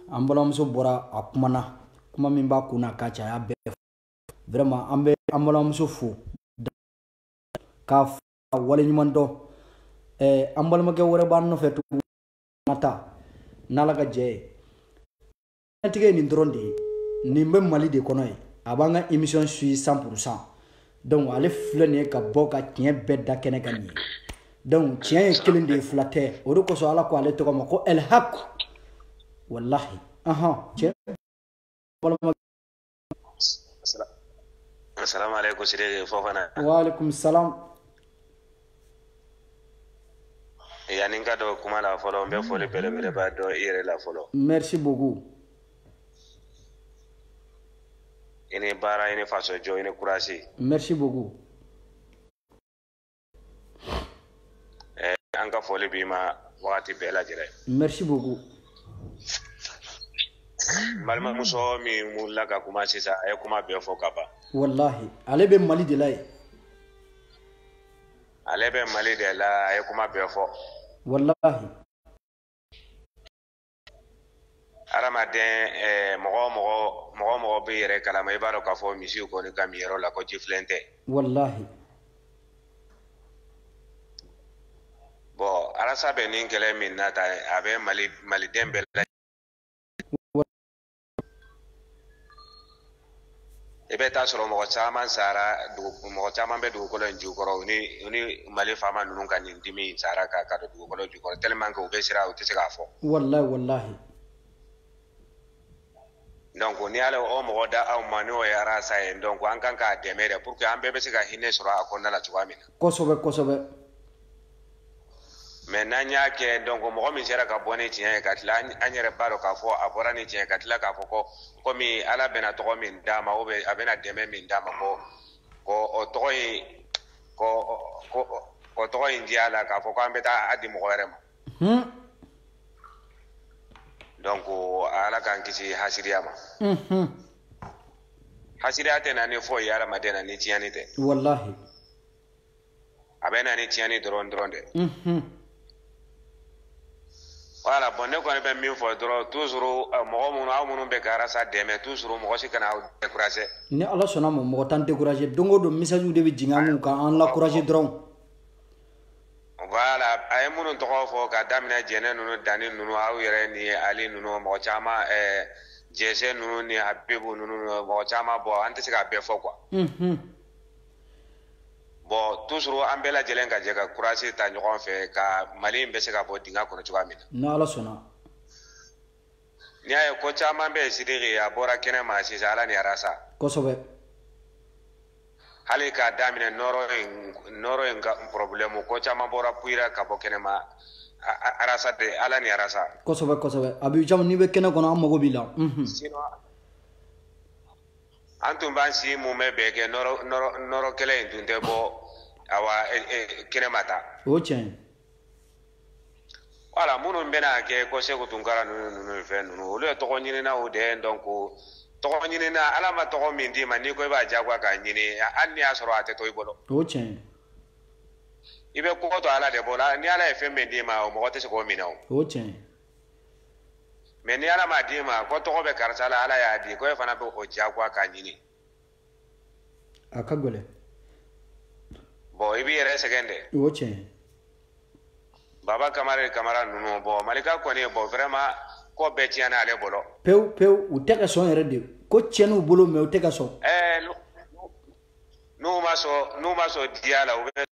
an balimamuso bɔra a kumana kuma min b'a kun na k'a caya bɛɛ vraiment an bɛ an balimamuso fo k'a waleɲuman dɔn an balimakɛ wɛrɛ b'an nɔfɛ tugun ma ta n'Ala ka jɛ ye tigɛ ye nin dɔrɔn de ye nin bɛ Mali de kɔnɔ ye a b'an ka émission suit 100% donc ale filɛ nin ye ka bɔ ka tiɲɛ bɛɛ da kɛnɛ kan nin ye donc tiɲɛ ye kelen de ye fila tɛ o de kosɔn Ala ko ale tɔgɔ ma ko El Haq wallahi tiɲɛ assalamu alaikum Sidi Fofana wa alaikum salam yani ka dɔ kuma la fɔlɔ n bɛ foli belebeleba dɔ i yɛrɛ la fɔlɔ merci beaucoup i ni baara i ni faso jɔ i ni kurasi merci beaucoup an ka foli b'i ma wagati bɛɛ lajɛlen merci beaucoup balimamuso min wulila ka kuma sisan a ye kuma bɛɛ fɔ ka ban wallahi ale bɛ Mali de la ye ale bɛ Mali de la a ye kuma bɛɛ fɔ wallahi adamaden mɔgɔ bɛ yɛrɛ kalama i b'a dɔn k'a fɔ misiw kɔni ka min yɔrɔ la ko jifilen tɛ wallahi bon Arasa bɛ nin kɛlɛ min nata a bɛ maliden bɛɛ la i bɛ taa sɔrɔ mɔgɔ caman sara mɔgɔ caman bɛ dugukolo in jukɔrɔ u ni Mali faama ninnu ka nin dimi in sara ka don dugukolo jukɔrɔ tellement que u bɛ siran u tɛ se k'a fɔ wallahi donc ni y'ale o mɔgɔ da aw ma n'o ye Arasa ye donc an kan k'a dɛmɛ de pour que an bɛɛ bɛ se ka hinɛ sɔrɔ a kɔnɔna la cogoya min na kosɛbɛ mais n'an y'a kɛ donc mɔgɔ min sera ka bɔ ni tiɲɛ ye ka tila an yɛrɛ b'a dɔn k'a fɔ a bɔra ni tiɲɛ ka tila k'a fɔ ko komi ala bɛna tɔgɔ min d'a ma ou bien a bɛna dɛmɛ min d'a ma ko o tɔgɔ in o tɔgɔ in di a la k'a fɔ ko an bɛ taa a di mɔgɔ wɛrɛ ma donc ala k'an kisi hasiriya ma hasiriya tɛ na ni foyi ye adamaden na ni tiɲɛni tɛ wallahi a bɛ na ni tiɲɛni dɔrɔn dɛ voilà bon ne kɔni bɛ min fɔ dɔrɔn toujours mɔgɔ minnu aw minnu bɛ ka arasa dɛmɛ toujours mɔgɔ si kana aw décourager ni ala sɔnna ma mɔgɔ t'an décourager don o don message de bɛ jigin an kun kan an lacourager dɔrɔn voilà a ye minnu tɔgɔ fɔ ka daminɛ jɛnɛ ninnu dani ninnu aw yɛrɛ ni ali ninnu mɔgɔ caman jɛsɛ ninnu ni habibu ninnu mɔgɔ caman bɔ an tɛ se k'a bɛɛ fɔ quoi bon toujours an bɛɛ lajɛlen ka jɛ ka courage ta ɲɔgɔn fɛ ka mali in bɛ se ka bɔ dingɛ kɔnɔ cogoya min na ni ala sɔnna n'i y'a ye ko caman bɛ yen sidiki a bɔra kɛnɛ ma sisan ala ni arasa kosɛbɛ hali k'a daminɛ nɔrɔ in ka problème ko caman bɔra puyira ka bɔ kɛnɛ ma arasa de ala ni arasa kosɛbɛ kosɛbɛ Abidjan n'i bɛ kɛnɛ kɔnɔ an mago b'i la sinon an tun b'an si mun bɛ bɛɛ kɛ nɔrɔ kɛlɛ in tun tɛ bɔ awa kɛnɛ ma ta o tiɲɛ voilà minnu bɛna kɛ ko Seku Tunkara ninnu fɛn ninnu olu ye tɔgɔ ɲininaw de ye donc tɔgɔ ɲinina ala ma tɔgɔ min d'i ma n'i ko i b'a diyagoya k'a ɲini hali n'i y'a sɔrɔ a tɛ to i bolo o tiɲɛ i bɛ kɔgɔ to ala de bolo ni ala ye fɛn min d'i ma o mɔgɔ tɛ se k'o minɛ o tiɲɛ mais ni ala m'a d'i ma ko tɔgɔ bɛ karisa la ala y'a di ko e fana bɛ o diyagoya k'a ɲini a ka gɛlɛn bon i b'i yɛrɛ sɛgɛn dɛ o tiɲɛ baba kamara ninnu bon malika kɔni bon vraiment ko bɛɛ tiɲɛna ale bolo pewu pewu u tɛ ka sɔn yɛrɛ de ko tiɲɛni u bolo mais u tɛ ka sɔn n'u ma sɔn diya la u bɛ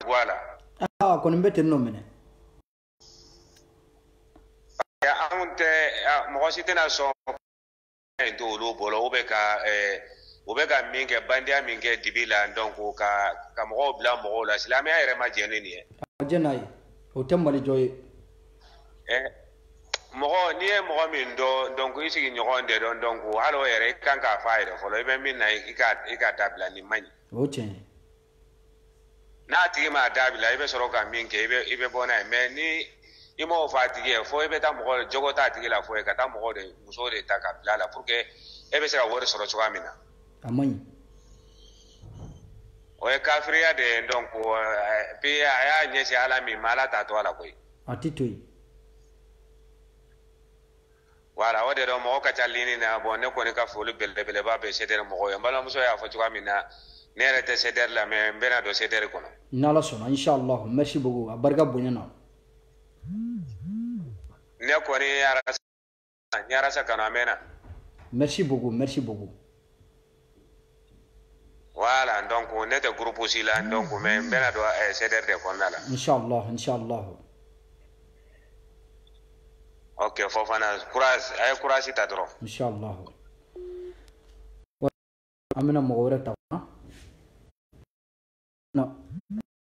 bɔ a la kɔni bɛ ten nɔ minɛ anw tɛ mɔgɔ si tɛna sɔn to olu bolo u bɛ ka min kɛ bandiya min kɛ dibi la donc ka mɔgɔw bila mɔgɔw la silamɛya yɛrɛ ma jɛ ni nin ye a jɛ n'a ye o tɛ mali jɔ ye mɔgɔ n'i ye mɔgɔ min dɔn donc i sigi ɲɔgɔn de dɔn donc hali o yɛrɛ i kan k'a fɔ a yɛrɛ fɔlɔ i bɛ min na i ka dabila nin man ɲi o tiɲɛ n'a tigi m'a dabila i bɛ sɔrɔ ka min kɛ i bɛ bɔ n'a ye mais ni i m'o fɔ a tigi ye fo i bɛ taa mɔgɔ jogo t'a tigi la fɔ ye ka taa muso de ta ka bila a la pour que e bɛ se ka wari sɔrɔ cogoya min na a man ɲi o ye kafiriya de ye donc puis a y'a ɲɛsin ala min ma ala t'a to a la koyi a tɛ to yen voilà o de dɔn mɔgɔ ka ca lini na bon ne kɔni ka foli belebeleba bɛ CDR mɔgɔw ye n balimamuso y'a fɔ cogoya min na ne yɛrɛ tɛ CDR la mais n bɛna don CDR kɔnɔ n'ala sɔnna inchallah merci beaucoup a barika bonya na ne kɔni ye arasa kanu a mɛnna merci beaucoup voilà donc ne tɛ groupe si la donc mais n bɛna don CDR de kɔnɔna la inchallah ok fo fana courage a ye courage ta dɔrɔn inchallah an bɛna mɔgɔ wɛrɛ ta mɔgɔ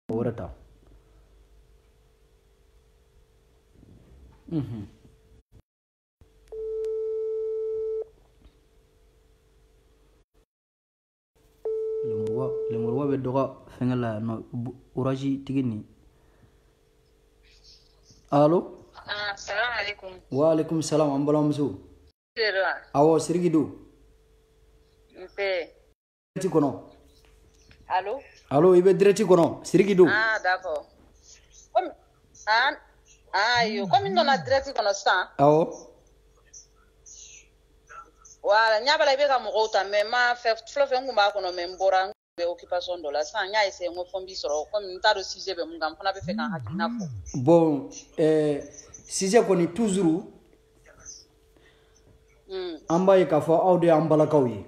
wɛrɛ ta lemuruba bɛ dɔgɔ fɛngɛ la orange tigi ni allo Assalamu alaikum. Wa alaikum salam an balimamuso awɔ Siriki don direct kɔnɔ allo i bɛ direct kɔnɔ Siriki don d'accord ayo komi n donna direct kɔnɔ sisan awɔ wala n y'a bala i bɛ ka mɔgɔw ta mais ma fɛ fɔlɔ n kun b'a kɔnɔ mais n bɔra n bɛ occupation dɔ la sisan n y'a essayer n ko fɔ n b'i sɔrɔ komi n t'a dɔn sujet bɛ mun kan n fana bɛ fɛ k'an hakilina fɔ bon sujet kɔni toujours an b'a ye k'a fɔ aw de y'an balakaw ye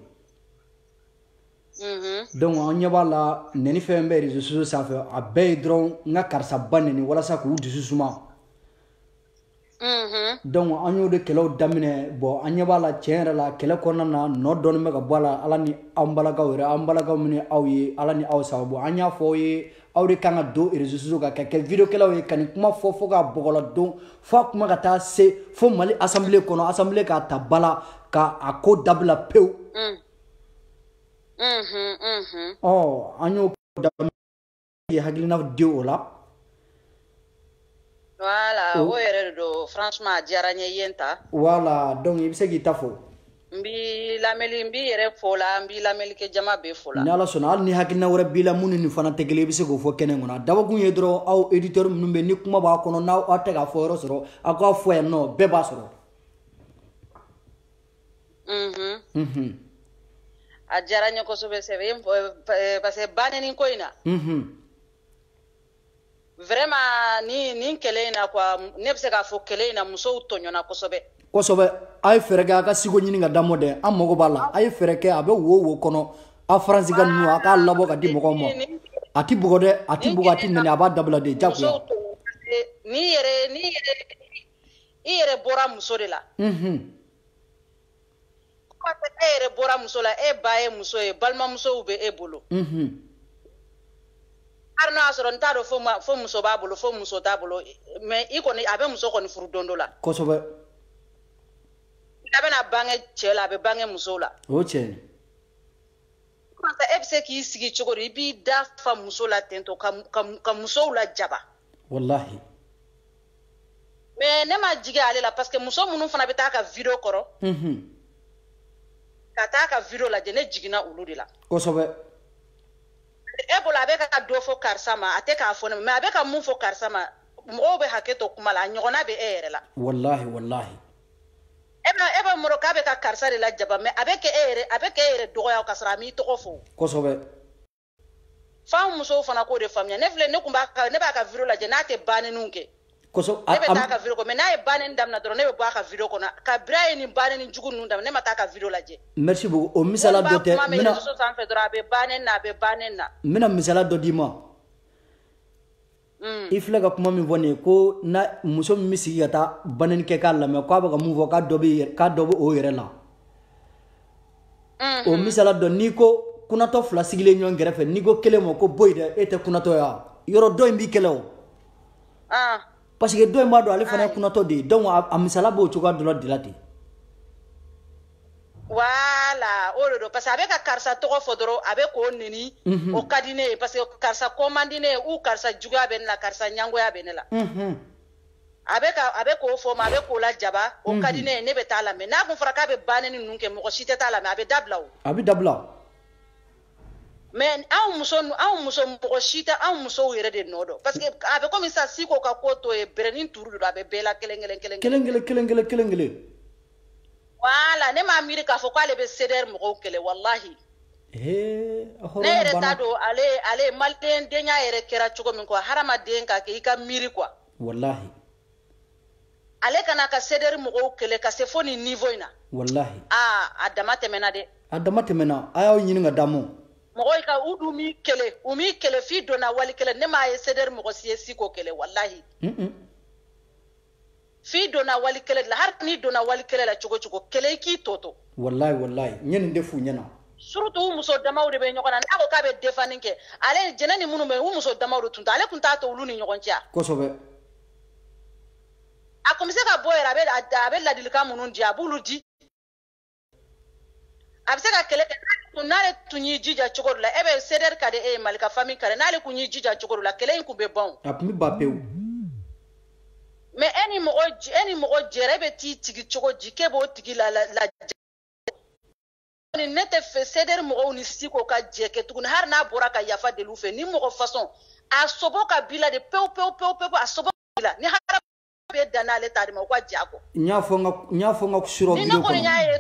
donc an ɲɛ b'a la nɛni fɛn bɛ réseaux sociaux sanfɛ a bɛɛ ye dɔrɔn n ka karisa ba nɛni walasa k'u dusu suma donc an y'o de kɛlɛw daminɛ bon an ɲɛ b'a la tiɲɛ yɛrɛ la kɛlɛ kɔnɔna na nɔ dɔɔni bɛ ka bɔ a la ala ni an balakaw yɛrɛ an balakaw min aw ye ala ni aw sababu an y'a fɔ aw ye aw de kan ka don réseaux sociaux kan ka kɛ vidéo kɛlaw ye ka nin kuma fɔ fo k'a bɔgɔla don fo a kuma ka taa se fo Mali assemblée kɔnɔ assemblée k'a ta bala ka a ko dabila pewu an y'o daminɛ ye hakilina di o la. Voilà, o yɛrɛ do franchement a diyara n ye yen ta. Voilà, donc i bɛ se k'i ta fɔ. N b'i yɛrɛ fo la, n b'i lamɛnnikɛ jama bɛɛ fo la. Ni Ala sɔnna hali ni hakilina wɛrɛ b'i la mun ni nin fana tɛ kelen i bɛ se k'o fɔ kɛnɛ kɔnɔ a dabɔkun ye dɔrɔn aw éditeurs minnu bɛ ni kuma b'a kɔnɔ n'aw tɛ k'a fɔ yɔrɔ sɔrɔ aw k'a fɔ yan nɔ bɛɛ b'a sɔrɔ. A diyara n ye kosɛbɛ sɛbɛ parce que banni ko in na. Vraiment ni kɛlɛ in na quoi ne bɛ se k'a fɔ kɛlɛ in na musow tɔɲɔna kosɛbɛ. Kosɛbɛ a ye fɛrɛ kɛ a ka siko ɲini ka d'an ma dɛ an mago b'a la a ye fɛrɛ kɛ a bɛ wo kɔnɔ a faransi ka ninnu a k'a labɔ ka di mɔgɔw ma a ti bugɔ dɛ a ti bugɔ a ti nɛnɛ a b'a dabila de jagoya. Ni yɛrɛ bɔra muso de la. Parce que e yɛrɛ bɔra muso la e ba ye muso ye balimamusow bɛ e bolo. Hali n'a sɔrɔ n t'a dɔn fo muso b'a bolo fo muso t'a bolo mais i kɔni a bɛ muso kɔni furu don dɔ la. Kosɛbɛ. A bɛna bange cɛ la a bɛ bange muso la. O cɛ. E bɛ se k'i sigi cogo di i b'i da fa muso la ten tɔ ka musow lajaba. Wallahi. Mais ne ma jigin ale la parce que muso minnu fana bɛ taa ka vidéo kɔrɔ. Ka taa ka vidéo lajɛ ne jiginna olu de la. Kosɛbɛ. E bolo a bɛ ka dɔ fɔ karisa ma a tɛ k'a fɔ ne ma mais a bɛ ka mun fɔ karisa ma mɔgɔw bɛ hakɛ to kuma la a ɲɔgɔnna bɛ e yɛrɛ la. Wallahi. E bɛ mɔrɔ k'a bɛ ka karisa de lajaba mais a bɛ kɛ e yɛrɛ dɔgɔya ka sɔrɔ a m'i tɔgɔ fɔ. Kosɛbɛ. F'an musow fana k'o de faamuya ne filɛ ne b'a ka vidéo lajɛ n'a tɛ banniw kɛ. Kosɛbɛ. Ne bɛ taa ka vidéo kɔ mais n'a ye banni daminɛ dɔrɔn ne bɛ bɔ a ka vidéo kɔnɔ ka bira ye nin banni jugu ninnu daminɛ ne ma taa ka vidéo lajɛ. Merci beaucoup o misala dɔ tɛ n bɛna réseau sanfɛ dɔrɔn a bɛ banni na. N bɛna misala dɔ d'i ma. I filɛ ka kuma min fɔ nin ye ko na muso min bɛ sigi ka taa banni kɛ k'a lamɛn k'a bɛ ka mun fɔ k'a dɔ bɛ o yɛrɛ la. O misala dɔ n'i ko kunatɔ fila sigilen ɲɔgɔn kɛrɛfɛ n'i ko kelen ma ko boyi dɛ e tɛ kunatɔ ye yɔrɔ dɔ in b'i kɛlɛ o. Parce que dɔ in b'a dɔn ale fana ye kunatɔ de ye donc a misala b'o cogoya dɔ la de la ten. Voilà o de don parce que a bɛ ka karisa tɔgɔ fɔ dɔrɔn a bɛ k'o nɛni o ka di ne ye parce que karisa ko man di ne ye ou karisa juguya bɛ ne la karisa ɲangoya bɛ ne la. A bɛ k'o fɔ ma a bɛ k'o lajaba o ka di ne ye ne bɛ taa lamɛn n'a kun fɔra k'a bɛ banni ninnu kɛ mɔgɔ si tɛ taa lamɛn a bɛ dabila o. A bɛ dabila. Mais anw muso mɔgɔ si tɛ anw musow yɛrɛ de nɔ dɔn parce que a bɛ komi sisan Siko ka ko to ye bɛrɛni turu de don a bɛ bɛɛ la kelen. Voilà ne m'a miiri k'a fɔ k'ale bɛ CDR mɔgɔw kɛlɛ wallahi. Ne yɛrɛ t'a dɔn ale maliden denya yɛrɛ kɛra cogo min quoi hadamaden ka kɛ i ka miiri quoi. Wallahi. Ale kana ka CDR mɔgɔw kɛlɛ ka se fo nin niveau in na. Wallahi. A dama tɛmɛna dɛ. A dama tɛmɛna a y'aw ɲini ka d'amu. Mɔgɔw ka u m'i kɛlɛ f'i donna wali kɛlɛ ne m'a ye CDR mɔgɔ si ye Siko kɛlɛ wallahi. F'i donna wali kɛlɛ de la hali n'i donna wali kɛlɛ la cogo kɛlɛ i k'i tɔ to. Wallahi n ye nin de f'u ɲɛna. Surtout u muso damaw de bɛ ɲɔgɔn na n'a ko k'a bɛ défendre kɛ ale jɛnɛ ni minnu bɛ u muso damaw de tun tɛ ale tun t'a to olu ni ɲɔgɔn cɛ. Kosɛbɛ. A kun bɛ se ka bɔ yɛrɛ a bɛ ladilikan minnu di a b'olu di. A bɛ se ka kɛlɛ kɛ n'ale tun y'i jija cogo dɔ la e bɛ CDR ka di e ye Mali ka famille ka di n'ale kun y'i jija cogo dɔ la kɛlɛ in kun bɛ ban. A kun bɛ ban pewu. Mais e ni mɔgɔ jɛra e bɛ t'i tigi cogo di k'e b'o tigi la ne tɛ fɛ CDR mɔgɔw ni Siko ka jɛ kɛ tuguni hali n'a bɔra ka yafa deli u fɛ ni mɔgɔ façon a sobo ka bila de pewu a sobo ka bila ni hara bɛ dan n'ale ta de ma u ka jɛ a kɔ. N y'a fɔ n ka sura video kɔnɔ. Ni ne kɔni y'a ye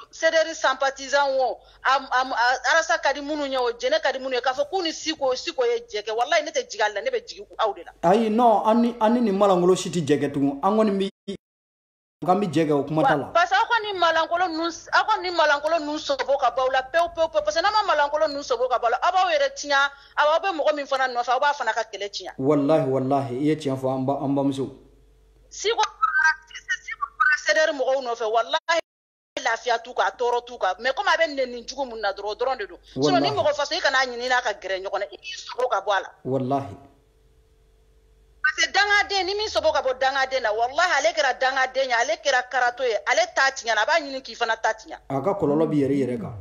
CDR sympathisant wo Arasa ka di minnu ye o jɛnɛ ka di minnu ye k'a fɔ k'u ni Siko ye jɛ kɛ wallahi ne tɛ jigin ale la ne bɛ jigin aw de la. Ayi non an ni nin malangolo si tɛ jɛ kɛ tugun an kɔni bɛ k'an bɛ jɛ kɛ o kuma t'a la. Parce que aw ka ni malankolo ninnu sobo ka bɔ aw la pewu parce que n'a ma malankolo ninnu sobo ka bɔ aw la aw b'aw yɛrɛ tiɲɛ aw bɛ mɔgɔ min fana nɔfɛ aw b'a fana ka kɛlɛ tiɲɛ. Wallahi i ye tiɲɛ fɔ an bamuso. sigo seder mo no fe wallahi lafiya tuka toro tuka mais comme aben nen jugu mun na dro de do so ni mo ko faso kana nyini na ka gere nyoko na so ka boala wallahi parce danga de ni min so boka bo danga de na wallahi ale kira danga de nya ale kira karato ye ale tatinya na ba nyini ki fana tatinya aga kololo bi yere ka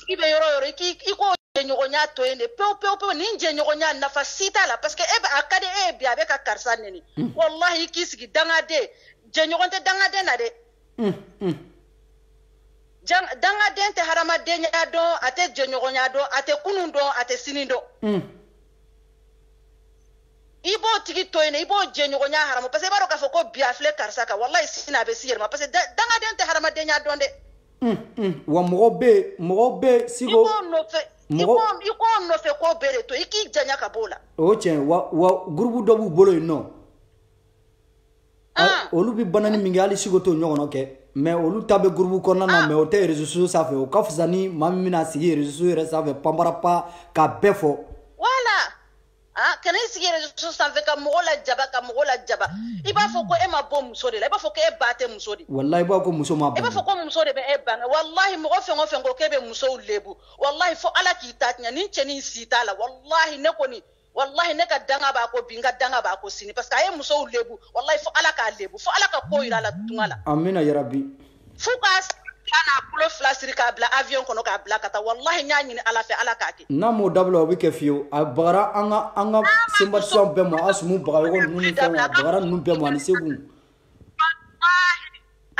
ibe yoro iko nyoko nya to ene pe ni nje nyoko nya na fasita la parce que eba akade e bi abe ka karsa neni wallahi kisigi danga de je nyoko te danga de na de danga den te harama denya do ate jenyogonya do ate kunun do ate sinin do ibo tigi toyne ibo jenyogonya harama parce que baro ka foko biafle karsaka wallahi sina be siyerma parce que danga den te harama denya do de wa mogobe sigo iko no fe ko bere to iki janya ka bola o chen wa groupe do bu bolo no olu bi banani mingi ali sigo to nyogono ke mais olu tabe groupe konna na mais o te réseaux sociaux ça fait o kafzani mami mina sigi réseaux sociaux ça fait pambara pa ka befo voilà kana sigi réseaux sociaux ça fait ka mogola jaba iba foko e ma bom musode la iba foko e bate musode wallahi ba ko muso ma ba iba foko musode be e banga wallahi mo fengo kebe muso lebu wallahi fo ala ki tatnya nin cheni sitala wallahi ne ko ni wallahi ne ka danga ba ko binga danga ba ko sini parce que ay muso lebu wallahi fo ala ka lebu fo ala ka ko ira la tungala amina ya rabbi fuka ana pulo flasiri ka bla avion kono ka bla kata wallahi nyaani ni ala fe ala ka ke namo dablo bi ke fiyo abara anga simbatsion be mo asmu baga ko nuni fe abara nuni be mo ani segun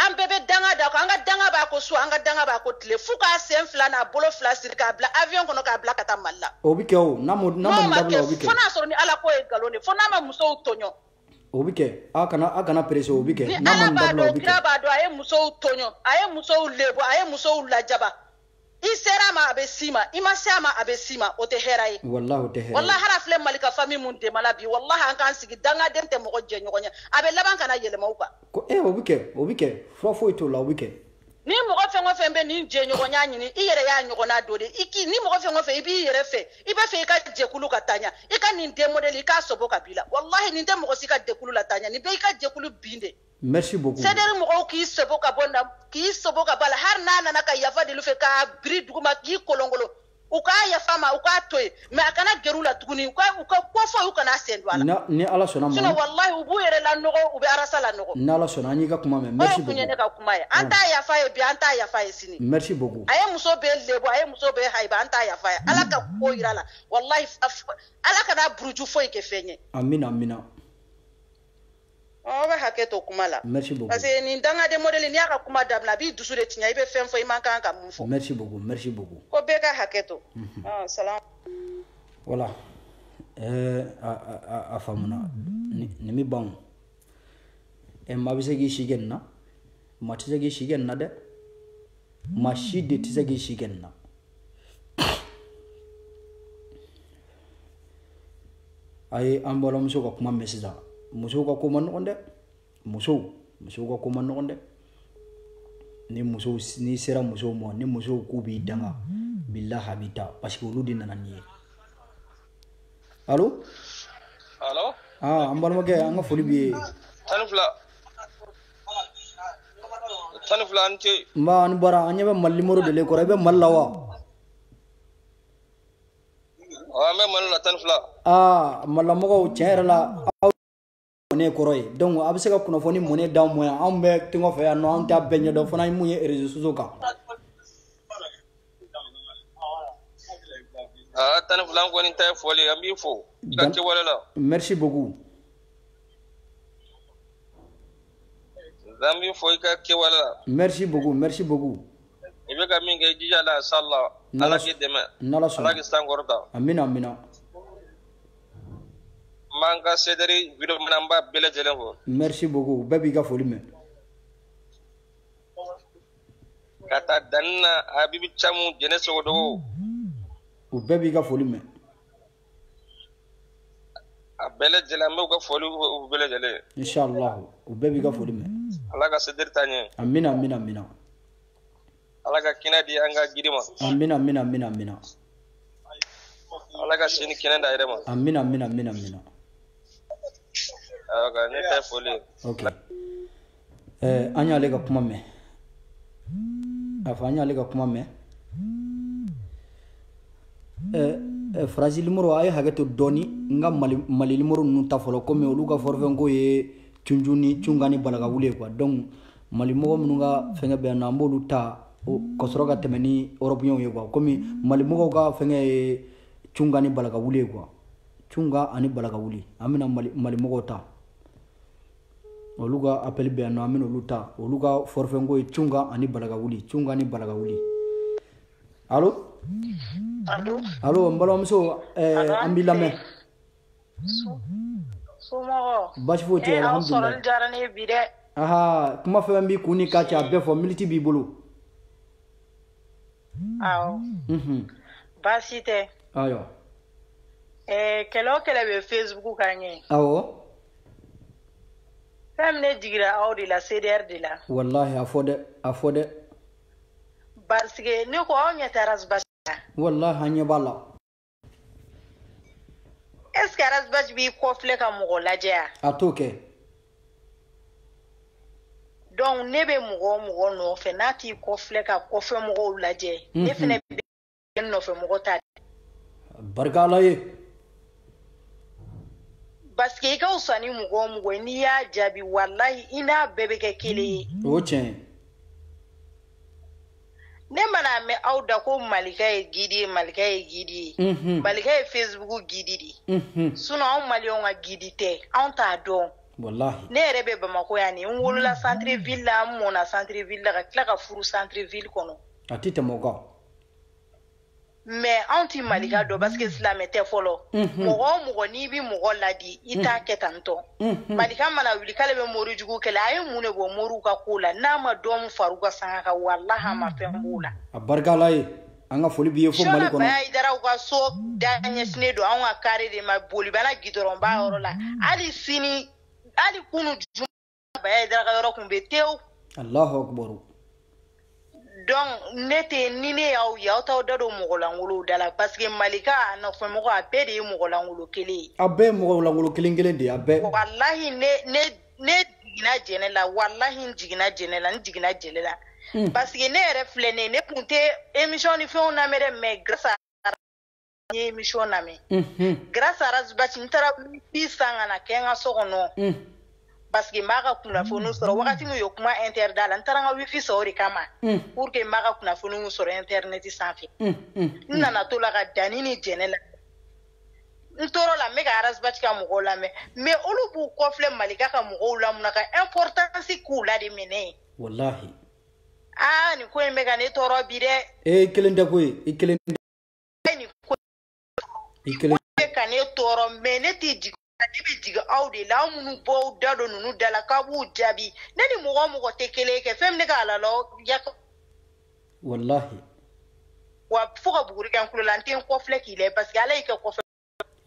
an bebe danga da ko anga danga ba ko su anga danga ba ko tle fuka sen flana bolo flasiri ka bla avion kono ka bla kata malla obike o namo dablo obike fona soro ni ala ko e galone fona ma muso tonyo obike akana preso obike namo dablo obike ba do aye muso tonyo aye muso lebo aye muso lajaba isera ma abesima imasama abesima ote herai wallahi ote herai wallahi harafle malika fami mun de malabi wallahi an kan sigi danga dente mo je nyogonya abe laban kana yele mauka ko obike fo ito la obike ni mo ko fembe ni je nyogonya nyini iyere ya nyogona dode iki ni mo ko fe ibi yere fe iba fe ka je kulu katanya ika ni de modeli ka sobo kabila wallahi ni de mo ko sika de kulu latanya ni be ka je kulu binde merci beaucoup c'est-à-dire mo ko ki sobo ka bonda ki sobo ka bala har na ka yafa de lu fe ka bri duguma ki kolongolo uka yafa ma uka toy me akana gerula tuguni uka ko fo uka na sendwala ni ala sona ma sino wallahi ubu yere la nogo ube arasa la nogo na ala sona ni ka kuma me merci beaucoup kunyene ka kuma ya anta yafa e bi anta yafa e sini merci beaucoup aye muso be lebo aye muso be haiba anta yafa ala ka ko irala wallahi ala ka na bruju fo ke fenye amina on va haketo kuma la merci beaucoup parce que ni danga de modèle ni aka kuma dabla bi dusu de tinya ibe fem fo imanka ka mufo merci beaucoup ko be ka haketo salam voilà a famuna ni mi ban e ma bi segi shigen na ma ti segi shigen na de ma shi de ti segi shigen na ay ambolo muso ko kuma mesida muso ko kuma no onde muso ko kuma no onde ni muso ni sera muso mo ni muso ku bi danga billahi habita parce que olu dinana ni allo ambalo mo ke anga foli bi tanfla anti mba an bara anya be malli moro de le ko rebe mallawa me malla tanfla malla mo ko chere la ne koroy donc abse ka kuno foni mone daw moya ambe tingo fe no anta benye do fona munye réseaux sociaux ka tanfla ko ni tay foli ambi fo ka ke wala la merci beaucoup zambi fo ka ke wala merci beaucoup ibe ka min ga jija la sallah ala ki dema ala ki sangorda amina manga sederi video manamba bele jelengo merci beaucoup baby ga foli me kata danna habibi chamu jene sodo o baby ga foli me bele jelambe ga foli o bele jele inshallah o baby ga foli me ala ga sederi tanye amina ala ga kinadi anga gidima amina ala ga sini kinanda irema amina ne tɛ foli. Ok. An y'ale ka kuma mɛn. A fɔ an y'ale ka kuma mɛn. Faransi limoro a ye hakɛ to dɔɔni n ka Mali limoro ninnu ta fɔlɔ komi olu ka forfait ko ye Cunju ni Cunga ni Balakawuli ye quoi. Donc Mali mɔgɔ minnu ka fɛngɛ bɛ yan nɔ an b'olu ta ka sɔrɔ ka tɛmɛ ni Européens ye quoi. Komi Mali mɔgɔw ka fɛngɛ ye Cunga ni Balakawuli ye quoi. Cunga ani Balakawuli an bɛna Mali mɔgɔw ta. Olu ka appel bɛ yan nɔ an bɛna olu ta. Olu ka forfait ko ye Cunga ani Balakawuli. Cunga ni Balakawuli. Allo? Allo n balimamuso an b'i lamɛn. Baasi foyi tɛ alhamdulilayi. Aw sɔrɔli diyara ne ye bi dɛ. Aha kuma fɛn b'i kun ni ka ca a bɛɛ fɔ miniti b'i bolo. Awɔ. Baasi tɛ. Ayiwa. Kɛlɛ o kɛlɛ bɛ Facebook kan ɲɛ. Awɔ. Fɛn min ne jigira aw de la CDR de la. Wallahi a fɔ dɛ. Parce que ne ko aw ɲɛ tɛ Arasbasi la. Wallahi an ɲɛ b'a la. Est-ce que Arasbasi b'i kɔfilɛ ka mɔgɔ lajɛ ya? A t'o kɛ. Donc ne bɛ mɔgɔ o mɔgɔ nɔfɛ n'a t'i kɔfilɛ ka kɔfɛ mɔgɔw lajɛ. Ne fɛnɛ bɛ nɔfɛ mɔgɔ ta. Barika Ala ye. Parce que i ka fisa ni mɔgɔ o mɔgɔ n'i y'a jaabi wallahi i n'a bɛɛ bɛ kɛ kelen ye. O tiɲɛ. Ne mana mɛn aw da ko Malika ye guide ye Malika ye guide ye. Malika ye Facebook guide de. Sinon anw maliyɛnw ka guide tɛ anw t'a dɔn. Wallahi. Ne yɛrɛ bɛ Bamako yan nin n wolola centre ville la n mɔna centre ville la ka tila ka furu centre ville kɔnɔ. A tɛ tɛmɛ o kan. Mais anw ti Malika dɔn parce que silamɛ tɛ fɔlɔ. Mɔgɔ o mɔgɔ n'i bi mɔgɔ ladi i t'a kɛ tantɔ. Malika mana wuli k'ale bɛ mori jugu kɛlɛ a ye mun de bɔ moriw ka ko la n'a ma dɔ mun far'u ka sanga kan wallahi a ma fɛn b'o la. A barika Ala ye an ka foli b'i ye fo Mali kɔnɔ. Baya Idara ka so da ɲɛsinnen don anw ka carré de ma bolibana gidɔrɔnba yɔrɔ la hali sini hali kunu juma Baya Idara ka yɔrɔ kun bɛ tewu. Allahu akbar. Donc ne tɛ ni ne y'aw ye aw t'aw da don mɔgɔ langolow da la parce que Malika a nɔfɛmɔgɔ a bɛɛ de ye mɔgɔ langolo kelen ye. A bɛɛ ye mɔgɔ langolo kelen de ye a bɛɛ. Wallahi ne jiginna jɛnɛ la wallahi n jiginna jɛnɛ la. Parce que ne yɛrɛ filɛ ne kun tɛ émission ni fɛnw lamɛn dɛ mais grâce à n ye émission lamɛn. Grâce à Arasbasi n taara bi san ka na kɛ n ka so kɔnɔ. Parce que n b'a ka kunnafoniw sɔrɔ wagati min u ye kuma internet la n taara n ka wifi san o de kama pour que n b'a ka kunnafoniw sɔrɔ internet sanfɛ. N nana to la ka danni ni jɛnɛ la. N tor'o la n bɛ ka Arasbasi ka mɔgɔw lamɛn mais olu b'u kɔfilɛ Malika ka mɔgɔw la mun na ka importance k'u la de minɛ. Wallahi. Nin ko in bɛ ka ne tɔɔrɔ bi dɛ. I kelen tɛ ko ye i kelen. Nin ko in bɛ ka ne tɔɔrɔ mais ne tɛ jigin ne bɛ jigin aw de la aw minnu bɔ da don ninnu da la k'a b'u jaabi ne ni mɔgɔ o mɔgɔ tɛ kelen kɛ fɛn min ne ka alalɔ yaka. Wallahi. Wa fo ka buguri kɛ n kulo la n tɛ n kɔfilɛ k'i lajɛ parce que Ala y'i kɛ kɔfɛ.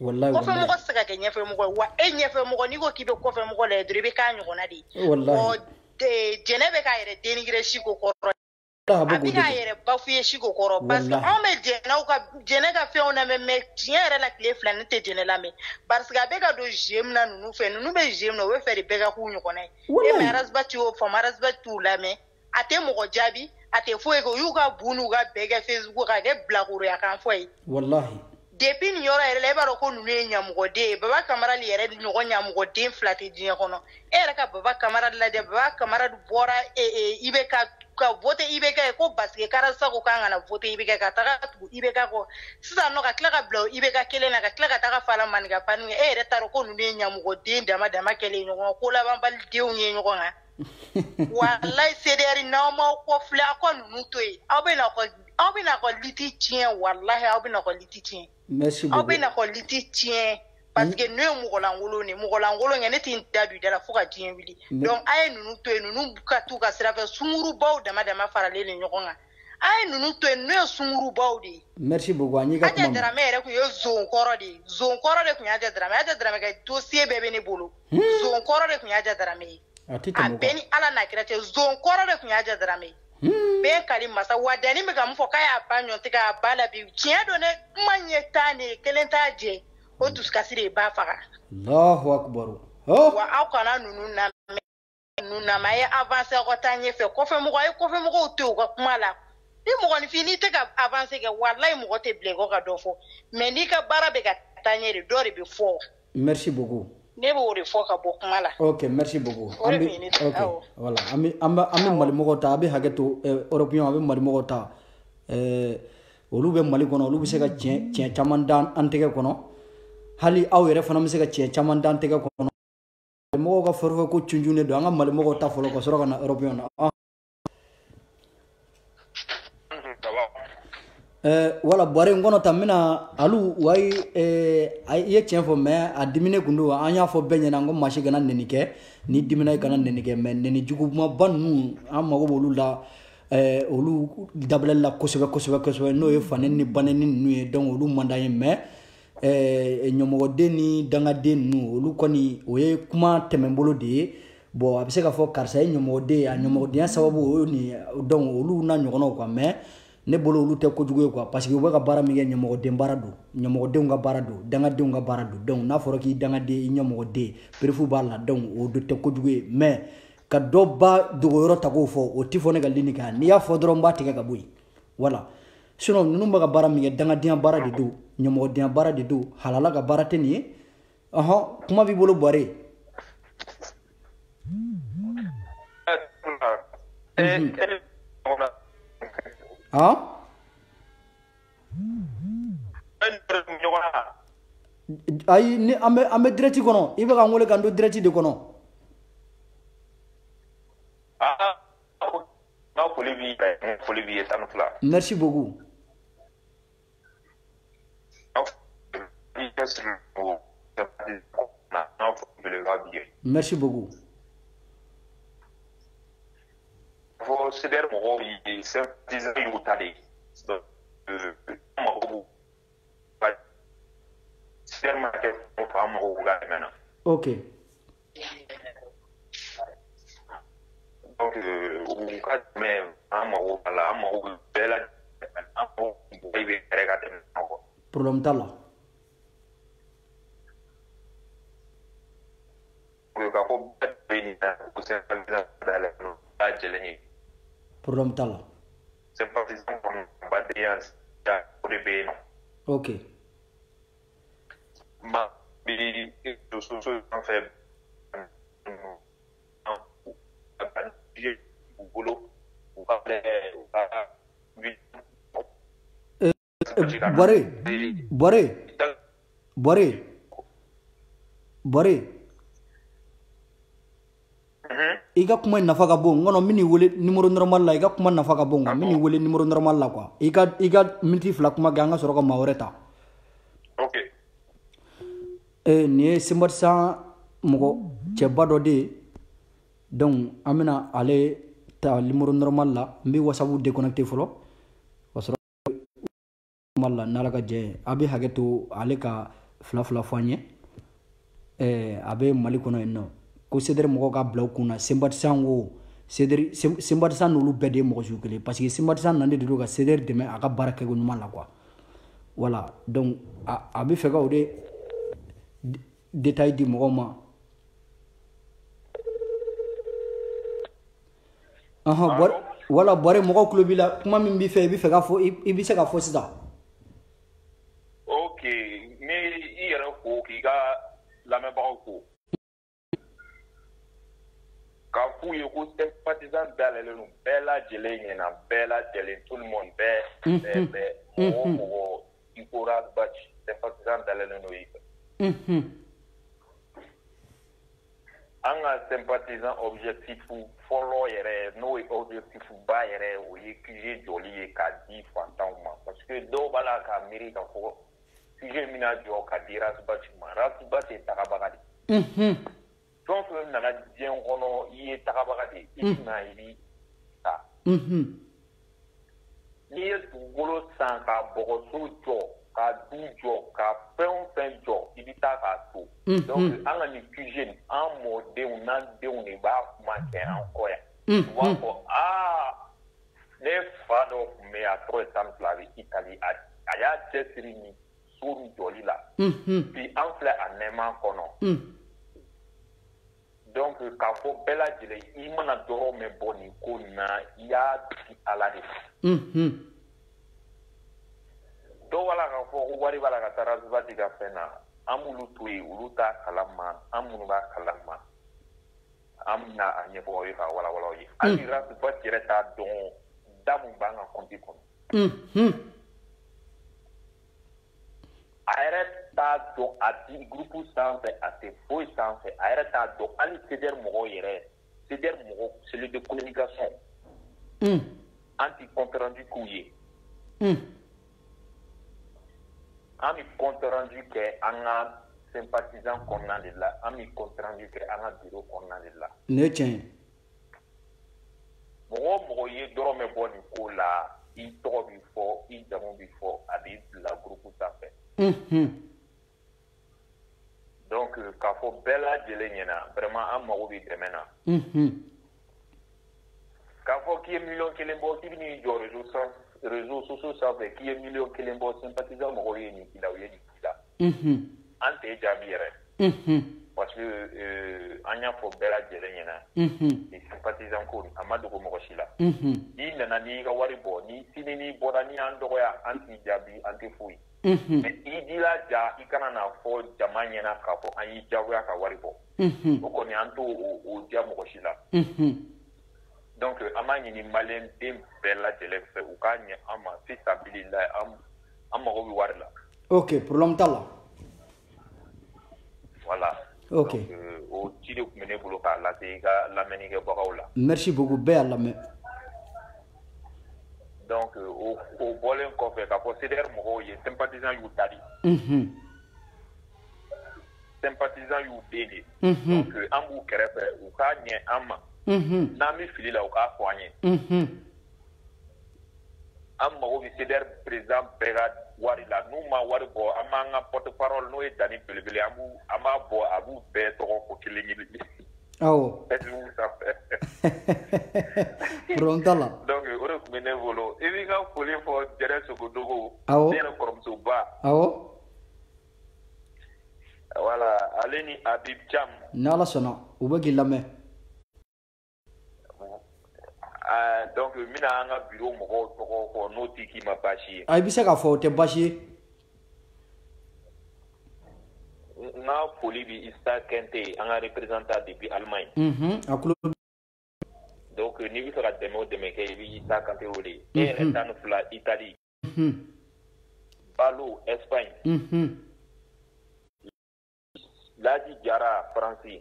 Wallahi. Kɔfɛ mɔgɔ tɛ se ka kɛ ɲɛfɛ mɔgɔ ye wa e ɲɛfɛ mɔgɔ n'i ko k'i bɛ kɔfɛ mɔgɔ lajɛ dɔrɔn i bɛ k'a ɲɔgɔnna de ye. Wallahi. Jɛnɛ bɛ k'a yɛrɛ dénigrer Siko kɔrɔ. A bɛ k'a yɛrɛ bafouer Siko kɔrɔ parce que anw bɛ jɛnɛ ka fɛnw lamɛn mais tiɲɛ yɛrɛ la tile fila ne tɛ jɛnɛ lamɛn parce que a bɛ ka don jeu min na ninnu fɛ ninnu bɛ jeu min na o bɛ fɛ de bɛɛ ka k'u ɲɔgɔnna ye. Mais Arasbasi y'o faamu Arasbasi t'u lamɛn a tɛ mɔgɔ jaabi a tɛ foyi kɛ u y'u ka bu n'u ka bɛɛ kɛ Facebook ka kɛ bilakoroya kan fɔ ye. Wallahi. Depuis nin yɔrɔ yɛrɛ la e b'a dɔn ko ninnu ye ɲamɔgɔden ye Baba Kamara yɛrɛ ɲɔgɔn ɲamɔgɔden fila tɛ diɲɛ kɔnɔ e yɛrɛ ka Baba Kamara lajɛ Baba Kamara bɔra IBK ka vote IBK ye ko parce que Karasa ko k'an kana vote IBK ka taga tugu IBK kɔ sisan nɔ ka tila ka bila IBK kelen na ka tila ka taga Fala Manika Fani e yɛrɛ t'a dɔn ko ninnu ye ɲamɔgɔden dama kɛlen ɲɔgɔn ko labanbalidenw ye ɲɔgɔn kan wallahi CDR n'aw m'aw kɔfilɛ aw ka ninnu to yen aw bɛna ekɔli ti tiɲɛ wallahi aw bɛna ekɔli ti tiɲɛ. Merci beaucoup. Aw bɛna ekɔli ti tiɲɛ parce que ne ye mɔgɔ lankolon de ye mɔgɔ lankolon kɛ ne tɛ n da don i da la fo ka diɲɛ wuli donc a ye ninnu to yen ninnu ka t'u ka sira fɛ sungurubaw dama faralen de ɲɔgɔn kan a ye ninnu to yen ninnu ye sungurubaw de ye. Merci beaucoup an y'i ka kuma mɛn. Aja Darame yɛrɛ tun ye zonkɔrɔ de ye zonkɔrɔ de tun ye Aja Darame ka dossier bɛɛ bɛ ne bolo zonkɔrɔ de tun ye Aja Darame ye a bɛɛ ni Ala n'a kira cɛ zonkɔrɔ de tun ye Aja Darame ye. Bɛɛ kali masa wa dani bɛ ka mun fɔ k'a y'a ba ɲɔnti k'a ba la bi tiɲɛ don dɛ kuma ɲɛ taa ne kelen t'a jɛ o dusukasi de ye ba faga. Allahu akbar wa aw kana nunu na ma ye avancer ko ta ɲɛfɛ kɔfɛ mɔgɔw to ka kuma la ni mɔgɔninfin n'i tɛ ka avancer kɛ wallahi mɔgɔ tɛ bilen ko ka dɔ fɔ mais n'i ka baara bɛ ka taa ɲɛ de dɔ de bɛ fɔ. Merci beaucoup. Ne b'o de fɔ ka bɔ kuma la. Ok, merci beaucoup. Ok, voilà. An bɛ Mali mɔgɔw ta, a bɛ hakɛ to Européen, an bɛ Mali mɔgɔw ta. Olu bɛ Mali kɔnɔ, olu bɛ se ka tiɲɛ caman da an tɛgɛ kɔnɔ. Hali aw yɛrɛ fana bɛ se ka tiɲɛ caman da an tɛgɛ kɔnɔ. Mɔgɔw ka fɛn ko cunjun de don, an ka Mali mɔgɔw ta fɔlɔ ka sɔrɔ ka na Européen na. Wala bɔrɛ in kɔnɔ ta n bɛna alu wayi i ye tiɲɛ fɔ mais a dimine kun don an y'a fɔ bɛɛ ɲɛna n ko maa si kana nɛni kɛ ni dimina i kana nɛni kɛ mais nɛni jugumaba ninnu an mago b'olu la olu dabilali la kosɛbɛ n'o ye fanɛ ni banɛni ninnu ye donc olu man d'an ye mais ɲɛmɔgɔden ni dangaden ninnu olu kɔni o ye kuma tɛmɛbolo de ye bon a bɛ se ka fɔ karisa ye ɲɛmɔgɔden ye a ɲɛmɔgɔdenya sababu o ye nin donc olu n'a ɲɔgɔnnaw quoi mais ne bolo olu tɛ kojugu ye quoi parce que u bɛ ka baara min kɛ ɲɛmɔgɔden baara don ɲɛmɔgɔdenw ka baara don dangadenw ka baara don donc n'a fɔra k'i dangaden i ɲɛmɔgɔden perefu b'a la donc o de tɛ kojugu ye mais ka dɔ ba dogoyɔrɔ ta k'o fɔ o tɛ fɔ ne ka lini kan n'i y'a fɔ dɔrɔn n b'a tigɛ ka bɔ yen voilà sinon ninnu bɛ ka baara min kɛ dangadenya baara de don ɲɛmɔgɔdenya baara de don halala ka baara tɛ nin ye kuma b'i bolo Bɔrɛ. Ayi ni an bɛ direct kɔnɔ i bɛ ka n wele ka n don direct de kɔnɔ. Merci beaucoup. Merci beaucoup. Ok. Problème t'a la. Problème t'a la. Ok. Bɔrɛ i ka kuma nafa ka bon ngono mini wele numéro normal la i ka kuma nafa ka bon mini wele numéro normal la quoi i ka minute fila kuma kɛ an ka sɔrɔ ka maa wɛrɛ ta. Ok. Nin ye Senbatisan mɔgɔ cɛba dɔ de ye donc an bɛna ale ta numéro normal la n bɛ WhatsApp déconnecté fɔlɔ ka sɔrɔ normal la n'Ala ka jɛ ye a bɛ hakɛ to ale ka fila fɔ an ye a bɛ Mali kɔnɔ yen nɔ ko Sedɛri mɔgɔw ka bila u kun na Senbatisan ko Senbatisan n'olu bɛɛ de ye mɔgɔ sugu kelen parce que Senbatisan nalen de don ka Sedɛri dɛmɛ a ka baara kɛko ɲuman la quoi voilà donc a bɛ fɛ ka o de détail di mɔgɔw ma. Voilà Bɔrɛ mɔgɔw tulo b'i la kuma min b'i fɛ i bɛ fɛ ka fɔ i bɛ se ka fɔ sisan. Ok ni i yɛrɛ ko k'i ka lamɛnbagaw ko k'a f'u ye ko Senbatisan dayɛlɛlen don bɛɛ lajɛlen ɲɛna bɛɛ lajɛlen tout le monde bɛɛ mɔgɔ i kora Bac Senbatisan dayɛlɛlen don i fɛ. An ka Senbatisan objectif fɔlɔ yɛrɛ n'o ye objectif ba yɛrɛ o ye QG jɔli ye k'a di fantanw ma parce que dɔw b'a la k'a miiri k'a fɔ QG min na jɔ ka di Rasbac ma Rasbac ye tagabaga de fɛn o fɛn nana diɲɛ kɔnɔ i ye tagabaga de i tɛna i bi ta n'i ye dugukolo san ka bɔgɔso jɔ ka du jɔ ka fɛn o fɛn jɔ i bɛ taa k'a to donc an ka nin QG an mɔdenw n'an denw de b'a kuma kɛ an kɔ yan u b'a fɔ ne fa dɔ tun bɛ yen a tɔgɔ ye Tan Fila a bɛ Itali a y'a cɛsiri nin so jɔli la bi an filɛ a nɛɛma kɔnɔ donc k'a fɔ bɛɛ lajɛlen i mana dɔrɔn mɛn bɔ nin ko na i y'a di ala de ma dɔw b'a la k'a fɔ ko wari b'a la ka taa razubati ka fɛn na an b'olu to yen olu t'a kalama an minnu b'a kalama an bɛna a ɲɛfɔ aw ye k'a walawala aw ye hali razubati yɛrɛ t'a dɔn da mun b'an ka kɔnti kɔnɔ a yɛrɛ t'a dɔn a di gurupu sanfɛ a tɛ foyi sanfɛ a yɛrɛ t'a dɔn hali CDR mɔgɔw yɛrɛ CDR mɔgɔ cellule de communication an ti compte rendu k'u ye an bɛ compte rendu kɛ an ka sympathisant kɔnɔna de la an bɛ compte rendu kɛ an ka bureau kɔnɔna de la. Ne ye tiɲɛ ye. mɔgɔ o mɔgɔ ye dɔrɔn bɛ bɔ nin ko la i tɔgɔ bɛ fɔ i jamu bɛ fɔ a bɛ bila gurupu sanfɛ. donc k'a fɔ bɛɛ lajɛlen ɲɛna vraiment an mago bɛ dɛmɛ na. k'a fɔ k'i ye miliyɔn kelen bɔ k'i bɛ n'i jɔ réseaux sociaux sanfɛ k'i ye miliyɔn kelen bɔ sympathisant mɔgɔw ye nin k'i la u ye nin k'i la. an tɛ jaabi yɛrɛ. parce que an y'a fɔ bɛɛ lajɛlen ɲɛna. ni sympathisant ko a ma dogo mɔgɔ si la. n'i nana n'i ka wari bɔ ni sini n'i bɔra n'i y'an dɔgɔya an t'i jaabi an tɛ foyi. mais i jilaja i kana n'a fɔ jama ɲɛna k'a fɔ an y'i jagoya ka wari bɔ. o kɔni an t'o o diya mɔgɔ si la. donc an b'a ɲini maliyɛn den bɛɛ lajɛlen fɛ u k'a ɲɛ an ma fi sabililayi an mago bɛ wari la. ok problème t'a la. voilà. ok donc o ci de tun bɛ ne bolo k'a lase i ka lamɛnnikɛbagaw la. merci beaucoup bɛɛ y'a lamɛn. donc o bɔlen kɔfɛ k'a fɔ CDR mɔgɔw ye sympathisant y'u ta di. sympathisant y'u den de. donc an b'u kɛrɛfɛ u k'a ɲɛ an ma. n'an bɛ fili la u k'a fɔ an ye. an mago bɛ CDR président bɛɛ ka wari la n'u ma wari bɔ an b'an ka porte parole n'o ye Dani belebele an b'a bɔ a b'u bɛɛ tɔgɔ ko kelen kelen. awɔ. facebook sanfɛ. problème t'a la. donc o de tun bɛ ne bolo i b'i ka foli fɔ Jɛrɛ Sogodogo. awɔ. ne yɛrɛ kɔrɔmusoba. awɔ. voilà ale ni Habib Thiam. n'Ala sɔnna u bɛ k'i lamɛn. donc n bɛna an ka bureau mɔgɔw tɔgɔ fɔ n'o tɛ k'i ma baasi ye. i bɛ se k'a fɔ o tɛ baasi ye. n ka foli bɛ Isa Kɛnte an ka représentant depuis Allemagne. a tulo. donc n'i bɛ fɛ ka dɛmɛ o dɛmɛ kɛ i bɛ Isa Kante wele. e yɛrɛ tan ni fila Italie. Balo Espagne. Laji Jara Faransi.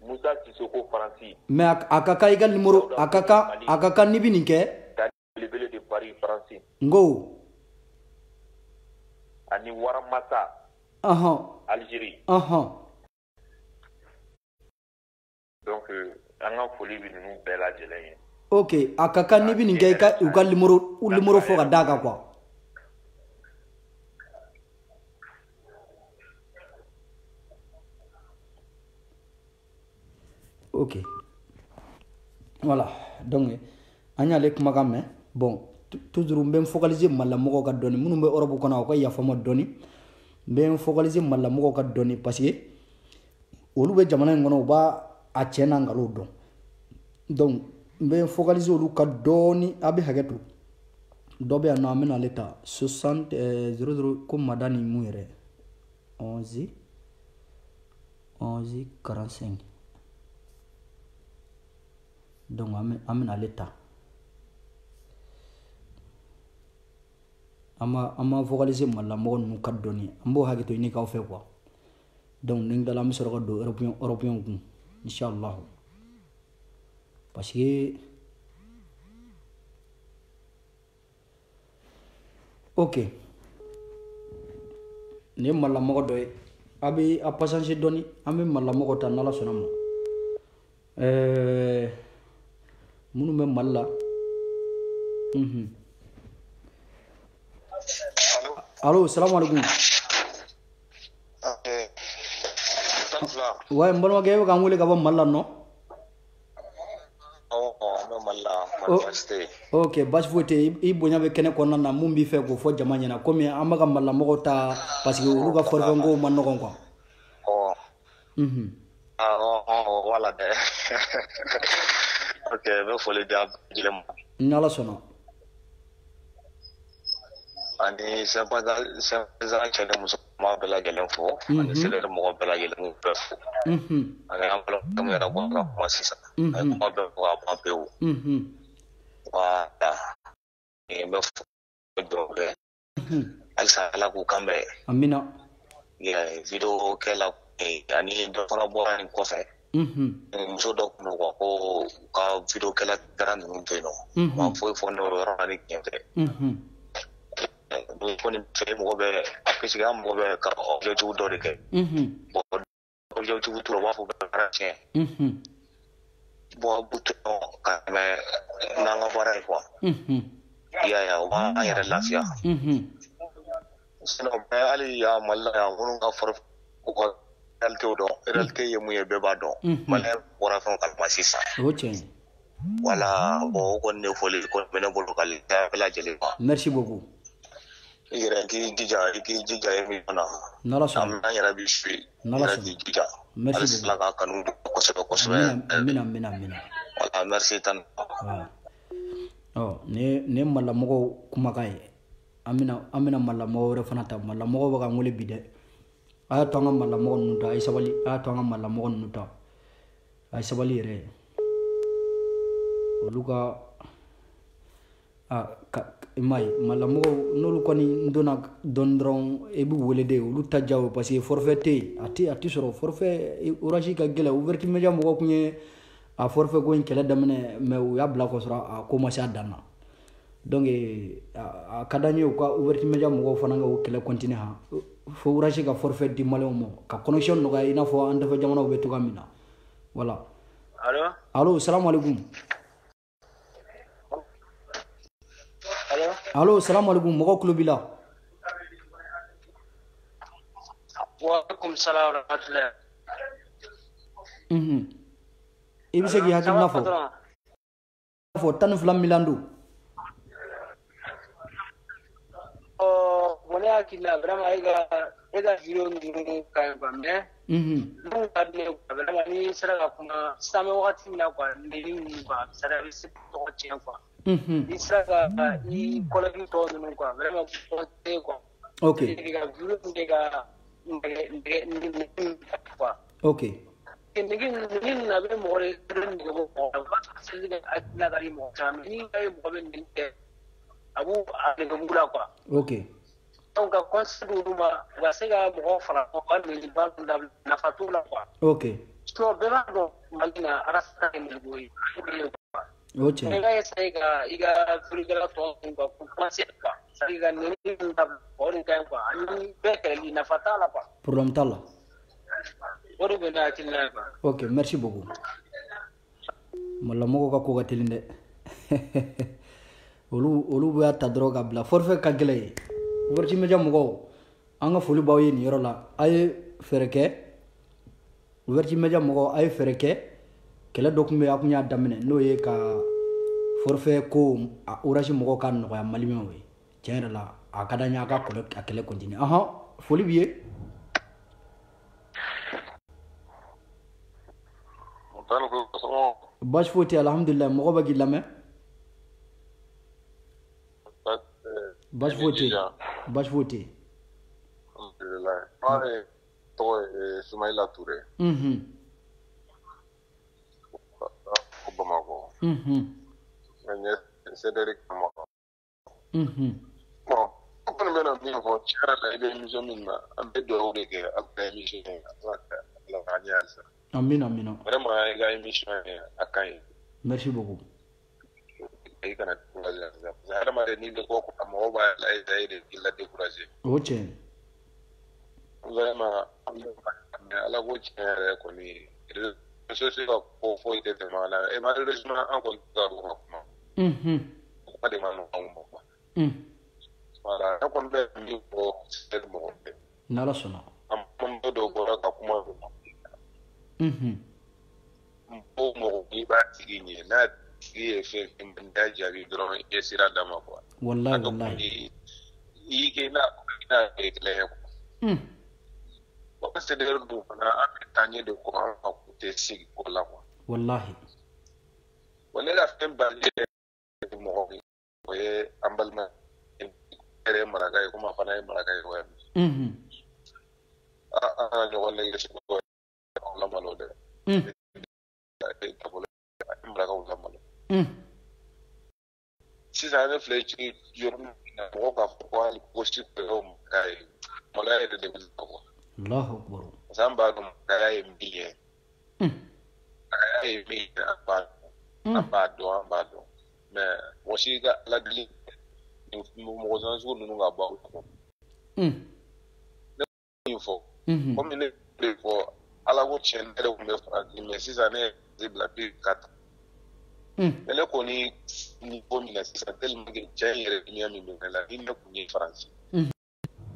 Musa Sissoko Faransi. mais a ka kan i ka numéro a ka kan n'i bɛ nin kɛ. Dani belebele de Paris Faransi. n ko. ani Waramata. Algérie. donc an ka foli bɛ ninnu bɛɛ lajɛlen ye. ok a ka kan n'i bɛ nin kɛ u ka numéro fɔ ka d'a kan quoi. ok voilà donc an y'ale kumakan mɛn bon toujours n bɛ n focaliser malamɔgɔw ka dɔɔni minnu bɛ Europe kɔnɔ u ka yafa n ma dɔɔni n bɛ n focaliser malamɔgɔw ka dɔɔni parce que olu bɛ jamana in kɔnɔ u b'a a cɛ n'a nkalon dɔn donc n bɛ n focaliser olu ka dɔɔni a bɛ hakɛ to dɔ bɛ yan nɔ an bɛ n'ale ta 00 ko Madani mun yɛrɛ 11 45 donc an bɛna ale ta an ma focaliser malamɔgɔ ninnu ka dɔɔni an b'o hakɛ to ɲini k'aw fɛ quoi donc ni n tilala an bɛ sɔrɔ ka don européen kun inchallah parce que ok nin ye malamɔgɔ dɔ ye a bɛ a patience dɔɔni an bɛ malamɔgɔ ta n'Ala sɔnna ma minnu bɛ Mali la allo salamualeykum. ouais n balimakɛ e bɛ k'an wele ka bɔ Mali la nɔ. ok baasi foyi tɛ i bonya bɛ kɛnɛ kɔnɔna na mun b'i fɛ k'o fɔ jama ɲɛna komi an bɛ ka malamɔgɔw ta parce que olu ka fɔlifɛnkow ma nɔgɔn quoi. wala de ok be foli da jilem nala sono ani sempazan chele muso ma bela gelen fo ani sele mo bela gelen fo ani amlo kamera bo la masisa ay mo be ko apa peu wa be fo do be alsa la ku kambe amina ya video kela ani do fana bo ani ko fe muso do ko ka video kela garan no no ma fo no ro ani kente do ko ni fe mo be apesi ga mo be ka objective do de ke bo objective to wa fo be ra che bo buto ka me na nga bara ko ya wa ya lafiya sino be ali ya malla ya wonu ga for ko realte ye mu ye be ba do mala bora fon kal masisa wala bo ko ne foli ko bene bolo kal ta bela jeli ba merci beaucoup ira ki jija mi na nala so am na yara bi shi nala so jija merci beaucoup la kanu ko so amina wala merci tan ne mala mogo kuma kai amina mala mogo re fana ta mala mogo ba ngole bide aya to nga mala mogo nuta ay sabali aya to nga mala mogo nuta ay sabali re oluka imai mala mogo nolu koni ndona dondron e bu wole de olu tajaw parce que forfait te ati soro forfait orange ka gela ouverture media mogo kunye a forfait ko en kala damene me o ya bla ko sora a commencer à dana donc a kadanye ko ouverture media mogo fana nga o kala continuer ha fo orange ka forfait di malon mo ka connexion no ga ina fo anda fa jamana o betu kamina voilà allo assalamu alaikum allo assalamu alaikum mogo klubila wa alaikum salam wa rahmatullah ibise gi hakina fo tan flam milandu wala akila vraiment ega video ni kan ba me ndu kadne vraiment ni sara kuma same wakati mina kwa ndini ba sara bisi to chen kwa ni sara i kolegi to no kwa vraiment ko te kwa okay ega video ndega kwa okay nigin na be mo re tren go ko ba se ga akila gari mo cham ni ga mo be ni abu ale go ngula kwa okay donc consider uma wasega mo fara ko kan ni ba na fatula kwa okay so be ba do magina arasta ni boy okay ega sega iga frigala to ko consider kwa sega ni da ori kan kwa ni be kali na fatala kwa problem tala ori be na kinna kwa okay merci beaucoup mala mogo ka ko gatelinde olu bu ya ta droga bla forfait ka gele ouverture media mogo anga foli baw ye ni yoro la ay fereke ouverture media mogo ay fereke kala dokumbe akunya damene no ye ka forfait ko orange mogo kan no ya malimi we tiens la akadanya ka ko akele continue aha foli biye bash foti alhamdulillah mogo bagi lame bash foti alhamdulillah pare to Sumaila Touré Bamako mais Cédric Kamara bon on peut même bien voir chara la émission minna ambe do de que après émission la gagnal ça amina vraiment la émission akai merci beaucoup ay kana vraiment ni de ko mo ba la ay de la décourager okay vraiment ala ko chere ko ni so se ko fo ite de mala e malheureusement encore ka ko ma pas de mano mo voilà ko be ni ko c'est mo nala sona am do ko ka kuma mo ni ba tigi na tigi fe mbanda jari dron e sira dama ko wallahi yi ke na e kle c'est d'ailleurs nous on a tanye de quoi on côté sig pour la quoi wallahi on est la fin balé de mo ouais ambalma ere maraga ko ma fana maraga ko ah no wala yesi ko la malo de maraga ko la malo si ça ne fléchi yorum na ko ka ko al posti ko kai mala de de ko Allahu akbar samba dum kai mbiye ai mi ambado mais aussi la dili mo zan su nunu ga ba ko ne fo comme ne fo ala go chen ele ko me fra mais si ça ne zibla bi kat ele ko ni ko mi la si ça tellement que jaire ni ami mi la ni ko ni france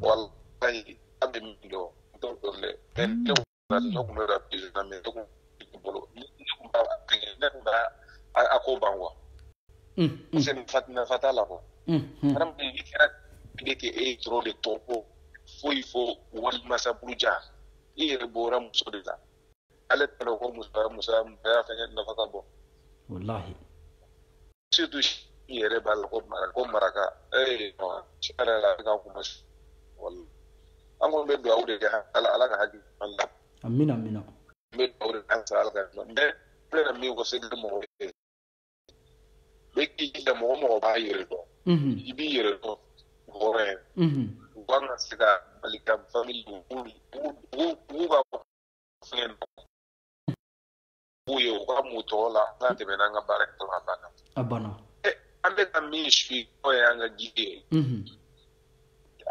wallahi abe mi do to le en to na ko me ra bi na me to ko bolo ni ko ba ako bangwa c'est fatina fatala ko madame bi kera bi ke e trop de topo il faut wal masa bruja ire bora muso de la ale tano ko musa ya fanya na fata bo wallahi surtout ire bal ko maraka no chara la ka ko mas wallahi ango be do awde ala ka haji Allah amina amina be do awde an sa ala ka be plena mi ko segde mo be ki da mo ba yire do ibi yire do gore wanga sika malika family buga fen buyo kwa mutola ngate benanga barek to abana ambe kami shi ko yanga gide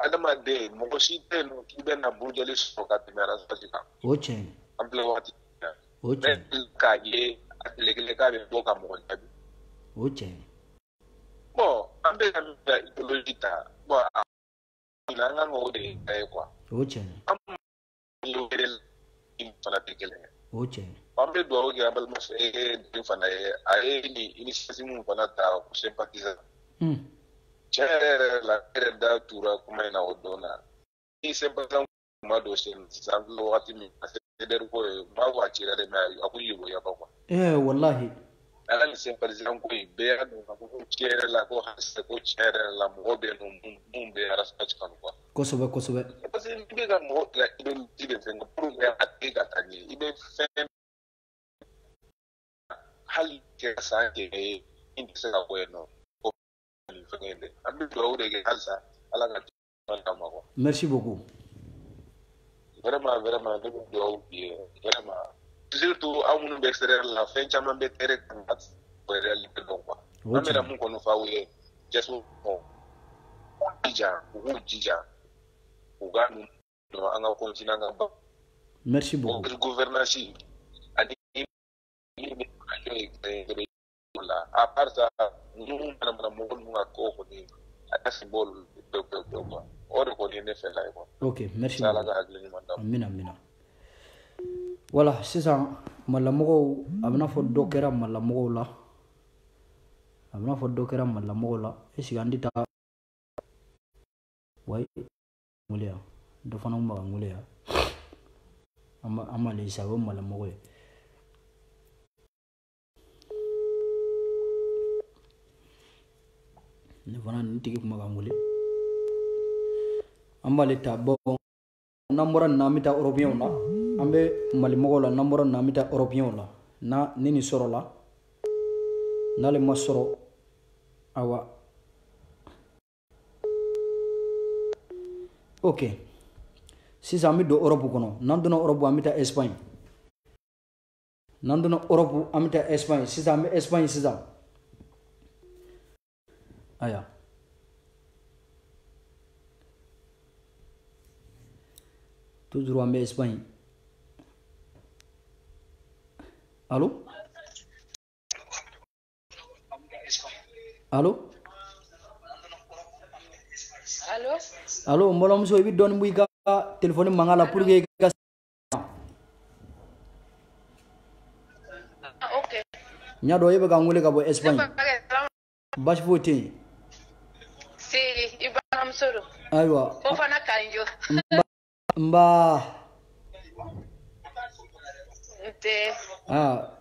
adama de mo shi te no kibe na bujali so ka timera sika oche ample wati oche ka ye atlegele ka be boka mo tabi oche bo ambe kami da ideologita bo nanga ngode kwa oche lugel infanatikele oche ambe do oge abal mas infana ni initiative mun fana ta ko sympathiser chere la da tura kuma na odona ni sympathiser ma do sen sanlo wati mi der ko ma wa chira de ma akuyi ya ba kwa wallahi ala ni sympathiser ko be ado ko chere la ko hasa ko chere la mo be no mumbe ara sa kan kwa kosobe parce que ibe ga mo la ibe tibe fengo pour ya atiga tani ibe fen hal ke sa ke indi se ga bueno ko ni fengende ambi do de ke halsa ala ga ta ma ko merci beaucoup vraiment de do bien vraiment surtout amun be extérieur la fin chama be tere kan pour réalité donc quoi amera mun ko no fawe jesu ko jija uganu do anga kontina nga merci beaucoup gouvernance ani la a part ça nous madame mo ko ko ni ata symbole do quoi ore ko ni ne fait là quoi OK merci ça la ga agli madame amina voilà c'est ça malamogo abna fo dokera malamogo la abna fo dokera malamogo la esigandita way ngulia do fana ma ngulia ama le sawo malamogo ne fana ntigi kuma ngule ambale tabo namora namita européen la ambe malimogo la namora namita européen la na nini soro la na le masoro awa OK si ami do Europe kono nandono Europe amita Espagne nandono Europe amita Espagne si ami Espagne si aya toujours en Espagne. Allô? Allô? Allô? Allô, mbolam so bi don muy ga téléphone mangala pour que OK. Nyado yebe ga ngule ga bo Espagne. Bash voté. Si, ibanam suru. Aywa. Ko fana kanjo. Mba Nse.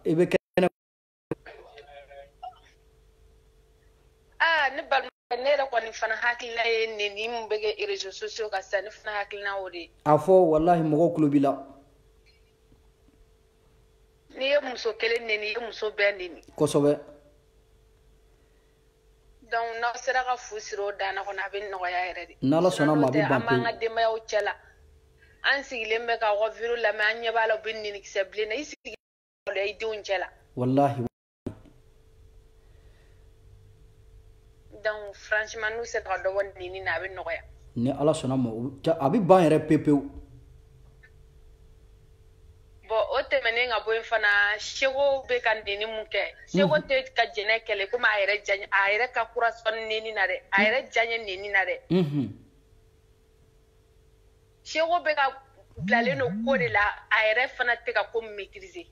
Ibe kene. Ne balma ne yɛrɛ kɔni fana hakilina ye neni mun bɛ kɛ réseaux sociaux kan sisan ne fana hakilina o de ye. A fɔ wallahi mɔgɔ kulo b'i la. N'i ye muso kelen neni i ye muso bɛɛ neni. Kosɛbɛ. Donc n'aw sera ka fu siri o danna kɔnɔ a bɛ nɔgɔya yɛrɛ de. N'Ala sɔnna ma a bɛ ban pewu. An b'an ka denbayaw cɛ la. An sigilen bɛ ka aw ka vidéo lamɛn an ɲɛ b'a la u bɛ nenikisɛ bilen na i sigilen i denw cɛ la. Wallahi. Donc franchement n'u sera ka dɔ bɔ neni na a bɛ nɔgɔya. Ni Ala sɔnna ma a bɛ ban yɛrɛ pewu. Bon o tɛmɛnen ka bɔ yen fana Seko bɛ ka neni mun kɛ Seko tɛ ka jɛnɛ kɛlɛ komi a yɛrɛ ka courage neni na dɛ a yɛrɛ diyaɲɛ neni na dɛ. Seko bɛ ka bilalen don ko de la a yɛrɛ fana tɛ ka ko maîtriser.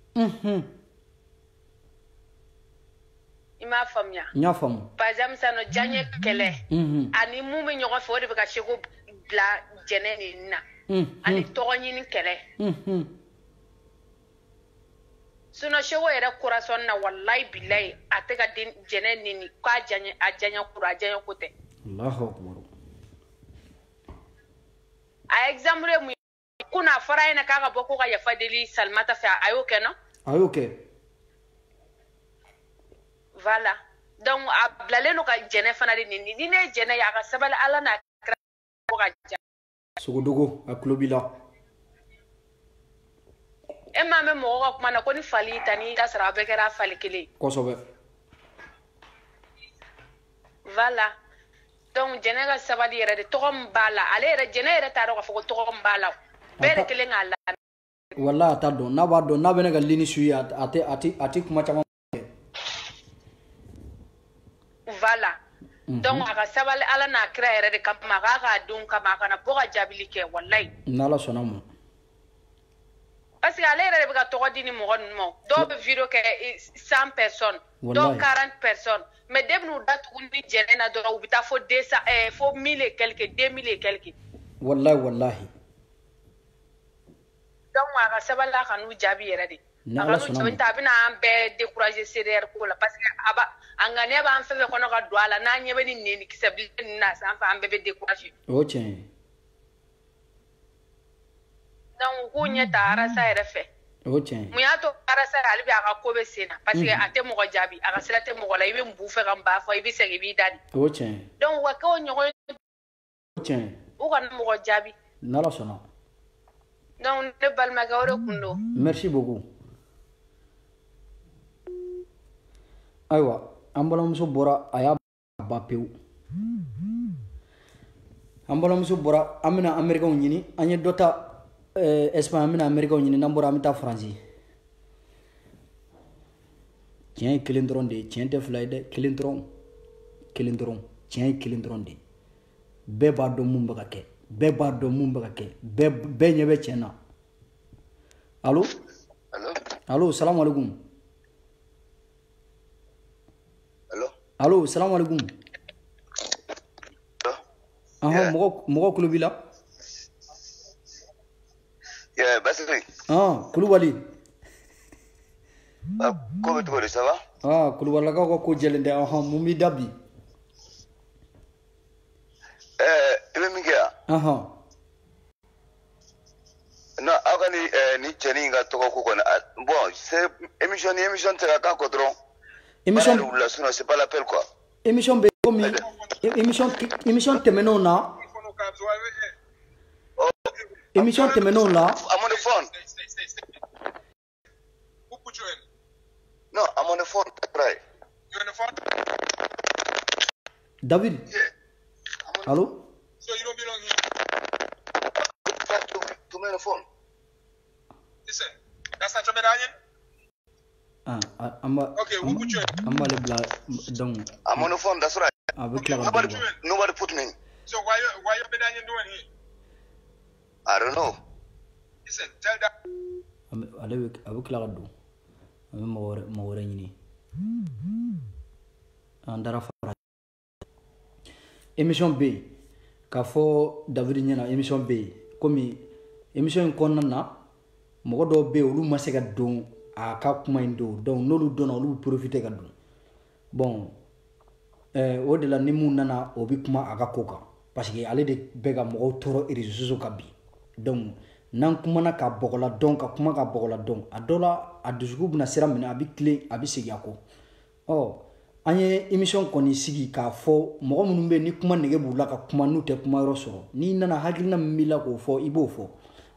I m'a faamuya. N y'a faamu. Par exemple sisan nɔ diyaɲɛ kɛlɛ ani mun bɛ ɲɔgɔn fɛ o de bɛ ka Seko bila jɛnɛ neni na ani tɔgɔ ɲini kɛlɛ. Sinon Seko yɛrɛ courage na wallahi billahi a tɛ ka jɛnɛ neni k'a diyaɲɛ ko tɛ. Allahu akbar. A exemple ye mun ye kunna a fɔra a ɲɛna k'a ka bɔ ko ka yafa deli Salimata fɛ a y'o kɛ no? A y'o kɛ. Voilà. Donc a bilalen don ka jɛnɛ fana de neni ni ne ye jɛnɛ ye a ka sabali Ala n'a kira ko ka diya. Sogodogo a tulo b'i la. E maa mɛn mɔgɔ ka kuma na ko ni fali y'i ta n'i ta sɔrɔ a bɛɛ kɛra fali kelen ye. Kosɛbɛ. Voilà. Donc jɛnɛ ka sabali yɛrɛ de tɔgɔ min b'a la ale yɛrɛ jɛnɛ yɛrɛ t'a dɔn k'a fɔ ko tɔgɔ min b'a la bɛɛ de kelen k'a la. Wallahi a t'a dɔn n'a b'a dɔn n'a bɛ ne ka ligne suit a tɛ kuma caman kɛ. Voilà. Donc a ka sabali Ala n'a kira yɛrɛ de kama a k'a k'a denw kama a kana bɔ ka jaabili kɛ wallahi. N'Ala sɔnna ma. Parce que ale yɛrɛ de bɛ ka tɔgɔ di ni mɔgɔ ninnu ma dɔw bɛ vidéo kɛ 100 personnes dɔw 40 personnes mais depuis n'u datugu ni jɛnɛ na dɔrɔn u bɛ taa fo 200 fo 1000 et quelques 2000 et quelques. Wallahi. Donc a ka sabali a ka n'u jaabi yɛrɛ de. N'Ala sɔnna ma. A bɛna an bɛɛ décourager CDR ko la parce que a ŋaniya b'an fɛn fɛn kɔnɔ ka don a la n'an ɲɛ bɛ ni neni kisɛ bilen ninnu na sanfɛ an bɛɛ bɛ décourager. O tiɲɛ ye. Donc k'u ɲɛ ta arasa yɛrɛ fɛ. O tiɲɛ. Mun y'a to arasa ale bɛ a ka ko bɛ sen na parce que a tɛ mɔgɔ jaabi a ka sira tɛ mɔgɔ la i bɛ mun b'u fɛ ka n ba fɔ i bɛ segin i b'i da di. O tiɲɛ ye. Donc u ka kɛ o ɲɔgɔn ye. O tiɲɛ ye. U kana mɔgɔ jaabi. N'Ala sɔnna. Donc ne balimakɛ o de kun don. Merci beaucoup. Ayiwa an balimamuso bɔra a y'a ba pewu. An balimamuso bɔra an bɛna Américains ɲini an ye dɔ ta Espagne an bɛna Américains ɲini n'an bɔra an bɛ taa Faransi. Tiɲɛ ye kelen dɔrɔn de ye tiɲɛ tɛ fila ye dɛ kelen dɔrɔn tiɲɛ ye kelen dɔrɔn de ye bɛɛ b'a dɔn mun bɛ ka kɛ bɛɛ b'a dɔn mun bɛ ka kɛ bɛɛ ɲɛ bɛ tiɲɛ na. Allo salamu alaikum. Allo salamu alaikum. Mɔgɔ kulo b'i la. Basiri. Kulubali. Ko bɛ cogo di ça va? Kulubalilakaw ka ko jɛlen tɛ mun b'i da bi? I bɛ min kɛ yan? Non aw ka ni cɛnin ka tɔgɔ ko kɔni bon c'est émission tɛ ka k'a kɔ dɔrɔn. Émission wulila sinon c'est pas l'appel quoi. Émission bɛ komi émission tɛmɛnenw na. Émission tɛmɛnenw la. I'm on the phone. Who put you in? No, I'm on the phone. Right. You on the phone? David. Yeah. Allo? So you don't belong here? To me on the phone. Listen, that's not your medallion? Okay, who put you in? I'm on the phone, that's right. Nobody put me in. So why your medallion doing here? I don't know. Listen, tell that. I will clear do. I'm more in Andara émission B. Kafo David Nyana émission B. Comme émission konna na mɔgɔ dɔw bɛ olu ma se ka don a ka kuma in do donc n'olu donna olu profiter ka dun bon o de la ni mun nana o bi kuma a ka ko kan parce que ale de bɛ ka mɔgɔw tɔɔrɔ réseaux sociaux kan bi donc n'an kumana ka bɔgɔla dɔn ka kuma ka bɔgɔla dɔn a dɔ la a dusukun bɛna sira minɛ a bi tilen a bi segin a kɔ an ye émission kɔni sigi k'a fɔ mɔgɔ minnu bɛ ni kuma nege b'u la ka kuma n'u tɛ kuma yɔrɔ sɔrɔ n'i nana hakilina min b'i la k'o fɔ i b'o fɔ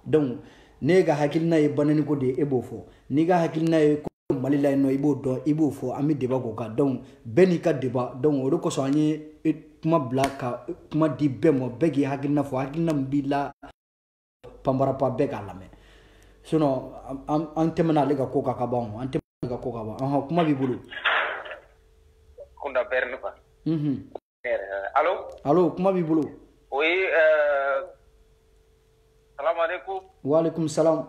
donc ne ka hakilina ye banani ko de ye e b'o fɔ n'i ka hakilina ye ko Mali la yen nɔ i b'o dɔn i b'o fɔ an bɛ débat k'o kan donc bɛɛ n'i ka débat donc o de kosɔn an ye kuma bila ka kuma di bɛɛ ma bɛɛ k'i hakilina fɔ hakilina min b'i la panbarapa bɛɛ k'a lamɛn sinon an tɛmɛna ale ka ko kan ka ban an tɛmɛna ale ka ko kan ka ban kuma b'i bolo. Kunda Berni quoi. Allô? Allô, kuma b'i bolo. Oui, salam alaikum. Wa alaikum salam.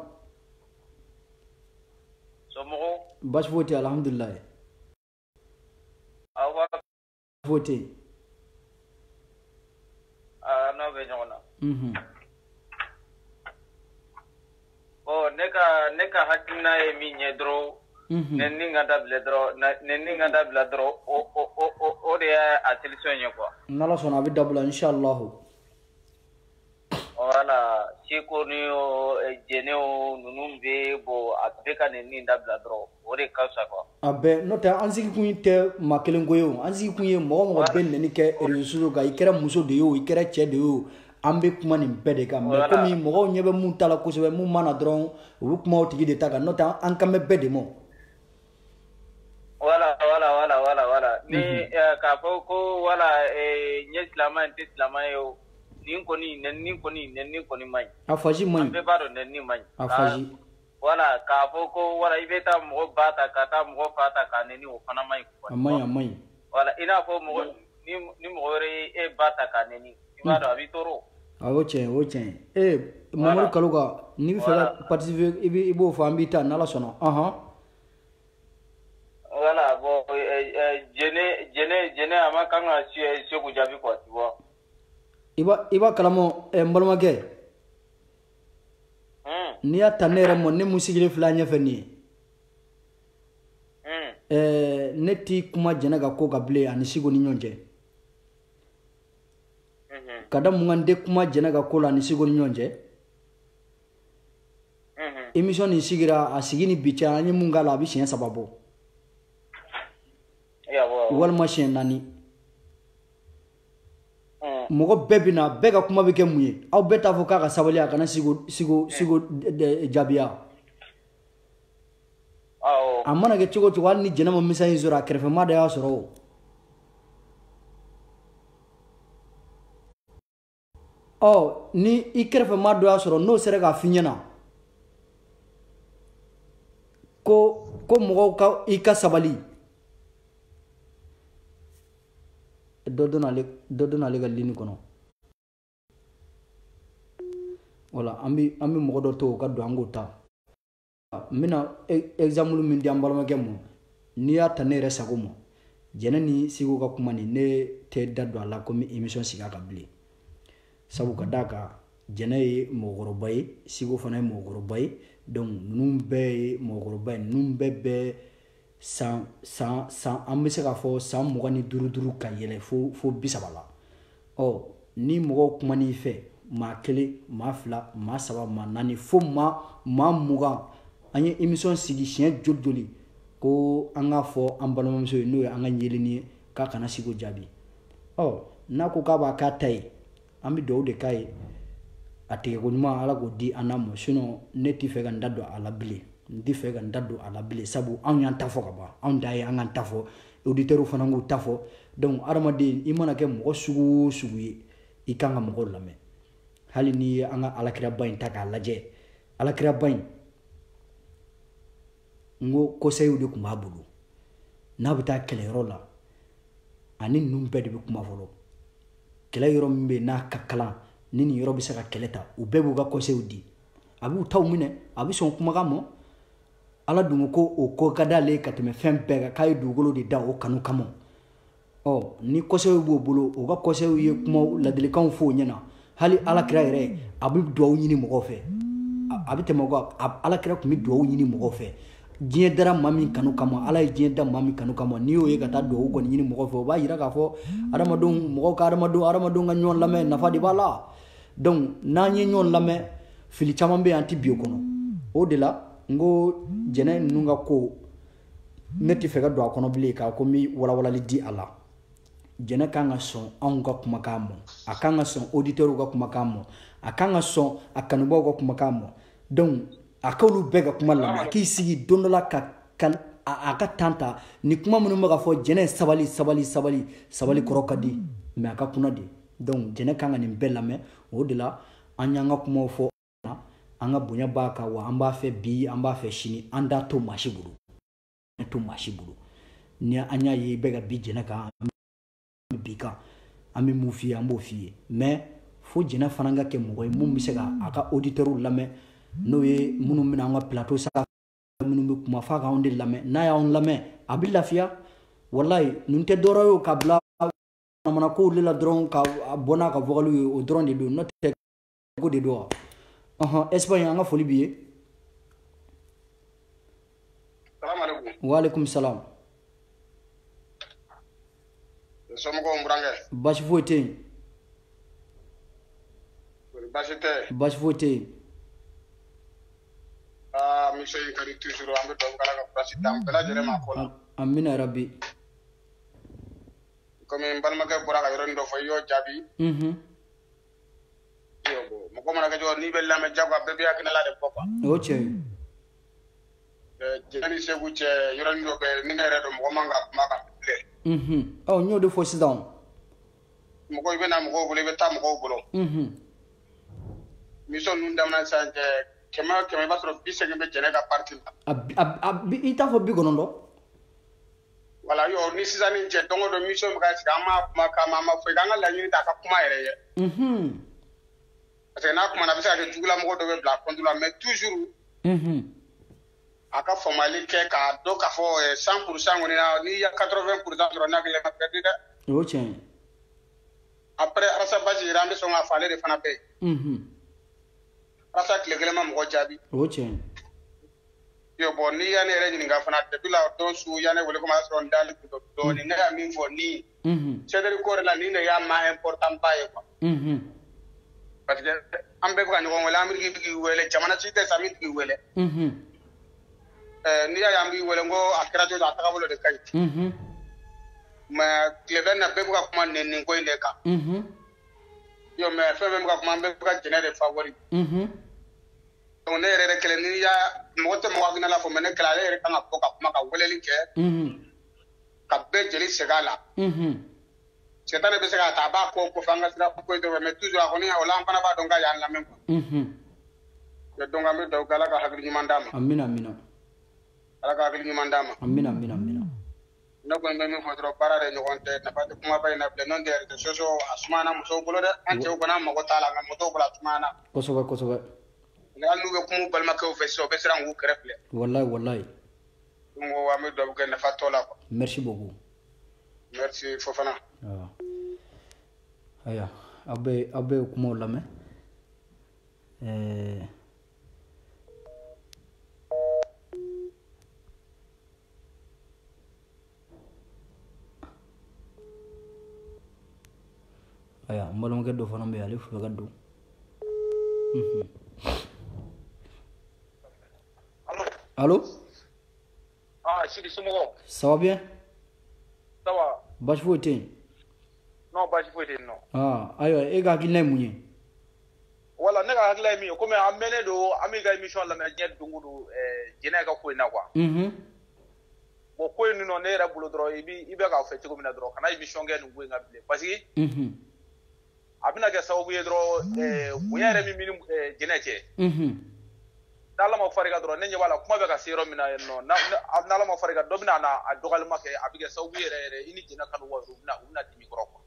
Somɔgɔw? Baasi foyi tɛ alhamdulilayi. Aw ka foyi tɛ. N'aw bɛ ɲɔgɔn na. Bon ne ka hakilina ye min ye dɔrɔn nenni ka dabila dɔrɔn o de y'a solution ye quoi. N'Ala sɔnna a bɛ dabila inshallah. Voilà, Seko ni jɛnɛ ninnu bɛ bon a bɛ ka nenni dabila dɔrɔn o de ka fisa quoi. A bɛɛ n'o tɛ an sigi kun tɛ maa kelen ko ye o an sigi kun ye mɔgɔ mɔgɔ bɛ nɛni kɛ réseaux sociaux kan i kɛra muso de ye o i kɛra cɛ de ye o an bɛ kuma nin bɛɛ de kan mais komi mɔgɔw ɲɛ bɛ mun ta la kosɛbɛ mun mana dɔrɔn u bɛ kuma o tigi de ta kan n'o tɛ an kan bɛ bɛɛ de ma. Voilà. Ni k'a fɔ ko voilà n ye silamɛ n tɛ silamɛ ye o nin kɔni man ɲi. A faji man ɲi. An bɛɛ b'a dɔn nɛni man ɲi. A faji. Voilà k'a fɔ ko voilà i bɛ taa mɔgɔ ba ta ka taa mɔgɔ fa ta k'a nɛni o fana man ɲi. A man ɲi. Voilà i n'a fɔ ni mɔgɔ wɛrɛ ye e ba ta k'a nɛni i b'a dɔn a b'i tɔɔrɔ. O tiɲɛ. Mamadu Kaluka n'i bɛ fɛ ka participer i b'o fɔ an b'i ta n'Ala sɔnna. Voilà bon jɛnɛ a ma kan ka Seku jaabi quoi tu vois. I b'a kalama n balimakɛ. N'i y'a ta ne yɛrɛ ma ne mun sigilen filɛ ɲɛfɛ nin ye. Ne ti kuma jɛnɛ ka ko kan bilen ani Seko ni ɲɔgɔn cɛ. Ka da mun kan n tɛ kuma jɛnɛ ka ko la ani Seko ni ɲɔgɔn cɛ. Émission nin sigira a sigi ni bi cɛ an ye mun k'a la a bɛ siɲɛ 3 bɔ. Walima siɲɛ 4. Mɔgɔ bɛɛ bɛ na bɛɛ ka kuma bɛ kɛ mun ye aw bɛɛ t'a fɔ k'a ka sabali a kana Seko jaabiya. A mana kɛ cogo o cogo hali ni jɛnɛ ma message sɔrɔ a kɛrɛfɛmaa de y'a sɔrɔ o. Ni i kɛrɛfɛmaa dɔ y'a sɔrɔ n'o sera k'a f'i ɲɛna ko mɔgɔw i ka sabali. Dɔ donna ale ka ligne kɔnɔ. Voilà an bɛ mɔgɔ dɔ to o ka don an k'o ta. N bɛna exemple min di an balimakɛ ma n'i y'a ta ne yɛrɛ sago ma jɛnɛ ni Seko ka kuma nin ne tɛ da don a la komi émission sigi a kan bilen sabu ka d'a kan jɛnɛ ye mɔgɔkɔrɔba ye Seko fana ye mɔgɔkɔrɔba ye donc ninnu bɛɛ ye mɔgɔkɔrɔba ye ninnu bɛɛ bɛ san an bɛ se k'a fɔ san 25 ka yɛlɛ fo 30 la ni mɔgɔw kuman'i fɛ maa 1 maa 2 maa 3 maa 4 fo maa 20 an ye émission sigi siɲɛ joli ko an k'a fɔ an balimamuso ye n'o ye an ka ɲɛlini ye k'a kana Seko jaabi n'a ko k'a b'a k'a ta ye an bɛ dugawu de k'a ye a tigɛko ɲuman Ala k'o di an n'a ma sinon ne tɛ fɛ ka n da don a la bilen sabu anw y'an ta fɔ ka ban anw da ye an k'an ta fɔ auditeurs fana k'u ta fɔ donc adamaden i mana kɛ mɔgɔ sugu o sugu ye i kan ka mɔgɔw lamɛn hali n'i ye an ka alakiraba in ta k'a lajɛ alakiraba in n ko conseil de tun b'a bolo n'a bɛ taa kɛlɛyɔrɔ la ani ninnu bɛɛ de bɛ kuma fɔlɔ kɛlɛ yɔrɔ min bɛ yen n'a ka kalan ni nin yɔrɔ bɛ se ka kɛlɛ ta u bɛɛ b'u ka conseil di a b'u taw minɛ a bɛ sɔn kumakan ma Ala dun ko o ko ka d'ale ka tɛmɛ fɛn bɛɛ kan k'a ye dugukolo de da o kanu kama ni conseil b'o bolo o ka conseil ye kuma ladilikanw f'o ɲɛna hali alakira yɛrɛ a bɛ dugawu ɲini mɔgɔw fɛ a bɛ tɛmɛ alakira tun bɛ dugawu ɲini mɔgɔw fɛ diɲɛ dara maa min kanu kama ala ye diɲɛ da maa min kanu kama n'i y'o ye ka taa duwawu kɔni ɲini mɔgɔ fɛ o b'a yira k'a fɔ adamadenw mɔgɔw ka adamadenw ka ɲɔgɔn lamɛn nafa de b'a la donc n'an ye ɲɔgɔn lamɛn fili caman bɛ yen an tɛ bi o kɔnɔ o de la n ko jɛnɛ ninnu ka ko ne tɛ fɛ ka don a kɔnɔ bilen k'a ko n bɛ walawalali di a la jɛnɛ kan ka sɔn anw ka kumakan ma a kan ka sɔn auditeurs ka kumakan ma a kan ka sɔn a kanubaw ka kumakan ma donc a k'olu bɛɛ ka kuma lamɛn a k'i sigi don dɔ la a ka tan ta ni kuma minnu bɛ ka fɔ jɛnɛ sabali kɔrɔ ka di mais a ka kunna de donc jɛnɛ kan ka nin bɛɛ lamɛn o de la an y'an ka kumaw fɔ an ka bonya b'a kan wa an b'a fɛ bi an b'a fɛ sini an t'a to maa si bolo ni an y'a ye bɛɛ ka bi jɛnɛ kan bi kan an bɛ mun f'i ye an b'o f'i ye mais fo jɛnɛ fana ka kɛ mɔgɔ ye mun bɛ se ka a ka auditeurs lamɛn n'o ye minnu bɛna an ka plateau sanfɛ minnu bɛ kuma f'a k'anw de lamɛn n'a y'anw lamɛn a bɛ lafiya walayi nin tɛ dɔrɔ ye o ka bila manamana kow de la dɔrɔn ka bɔ n'a ka vocaliw ye o dɔrɔn de don n'o tɛ ko de don wa Espagne an ka foli b'i ye. salamaleykum. waaleykum salam. somɔgɔw n burankɛ. baasi foyi tɛ yen. baasi tɛ. baasi foyi tɛ yen. muso in ka di toujours an bɛ dugawu k'ala ka baasi d'an bɛɛ lajɛlen ma ko la. amina yarabi. komi n balimakɛ bɔra ka yɔrɔnin dɔ fɔ i y'o jaabi. mɔgɔ mana kɛ cogo n'i bɛ lamɛn jago a bɛɛ bɛ hakilina de bɔ quoi. o cɛ ye. jɛnɛ ni segu cɛ yɔrɔnin dɔ bɛ ni ne yɛrɛ dɔn mɔgɔ man ka kuma kan bilen. n y'o de fɔ sisan. mɔgɔ i bɛ na mɔgɔw bolo i bɛ taa mɔgɔw bolo. mission ninnu daminɛ sisan cɛ kɛmɛ o kɛmɛ i b'a sɔrɔ 80 bɛ jɛnɛ ka parti la. i t'a fɔ 90. wala yo ni sisan ni cɛ don o don mission bɛ ka sigi an ma kuma k'a ma an ma foyi k'an ka laɲini ta a ka kuma yɛrɛ ye. parce que n'a kumana a bɛ se ka kɛ jugulamɔgɔ dɔ bɛ bila a compte la mais toujours. a ka faamuyali kɛ k'a dɔn k'a fɔ 100% kɔni na n'i ye 80% sɔrɔ n'a kɛ yɛlɛma perdu dɛ. o cɛ ye. après Arasa Basi yɛrɛ an bɛ sɔn k'a fɔ ale de fana bɛ yen. Arasa tile kelen ma mɔgɔ jaabi. o cɛ ye. yo bon n'i y'a ne yɛrɛ ɲininka fana depuis la don su y'a ne wele komi a y'a sɔrɔ n dalen tun don dɔɔnin ne y'a min fɔ ni. Cɛdɛri ko de la nin de y'a ma important ba ye quoi. parce que an bɛɛ bɛ ka ɲɔgɔn wele Ameriki bɛ k'i wele jamana si tɛ sa min t'i wele. n'i y'a ye an b'i wele n ko a kɛra cogo a tagabolo de ka ɲi. mais tile bɛɛ na bɛɛ bɛ ka kuma nin ko in de kan. yo mais fɛn fɛn bɛ ka kuma an bɛɛ bɛ ka jɛnɛ de favori. donc ne yɛrɛ de kelen n'i y'a mɔgɔ tɛ mɔgɔ hakilina la fɔ mais ne kelen ale yɛrɛ kan ka bɔ ka kuma ka weleli kɛ. ka bɛɛ jeli segin a la. sɛtane bɛ se ka ta a b'a kɔ kɔfɛ an ka sira ko in dɔrɔn mais toujours a kɔni o la an fana b'a dɔn k'a y'an lamɛn quoi. donc an bɛ dugawu kɛ ala ka hakili ɲuman d'a ma. amina amina. ala ka hakili ɲuman d'a ma. amina amina amina. ne kɔni bɛ min fɔ dɔrɔn baara de ɲɔgɔn tɛ nafa tɛ kumaba in na bilen n'o tɛ réseaux sociaux a sumana musow bolo dɛ an cɛw kɔni an mago t'a la nka musow bolo a sumana. kosɛbɛ kosɛbɛ. hali n'u bɛ kuma u balimakɛw fɛ sisan u bɛ siran k'u kɛrɛfɛ. walayi walayi. donc an bɛ dugawu kɛ nafa t'o la quoi. merci beaucoup. merci Fofana. aya aw bɛ kumaw lamɛn. aya n balimakɛ dɔ fana bɛ yen ale fɛ ka don. allo. Sidi somɔgɔw. ça va bien. ça va. baasi foyi tɛ yen. non baasi foyi tɛ yen nɔ. ayiwa e ka hakilina ye mun ye. wala ne ka hakilina ye min ye komi an mɛnnen don an bɛ ka émission lamɛn diɲɛ don o don jɛnɛ ka ko in na quoi. bon ko in nɔ ne yɛrɛ bolo dɔrɔn i bɛ k'a fɛ cogo min na dɔrɔn kana émission kɛ nin ko in kan bilen parce que. a bɛna kɛ sababu ye dɔrɔn bonya yɛrɛ min bɛ ni jɛnɛ cɛ. n'ala ma far'i kan dɔrɔn ne ɲɛ b'a la kuma bɛ ka se yɔrɔ min na yen nɔ n'ala ma far'i kan dɔ bɛna a dɔgɔyalima kɛ a bɛ kɛ sababu yɛrɛ i ni jɛnɛ kanu wa u bɛna dimi kɔrɔ quoi.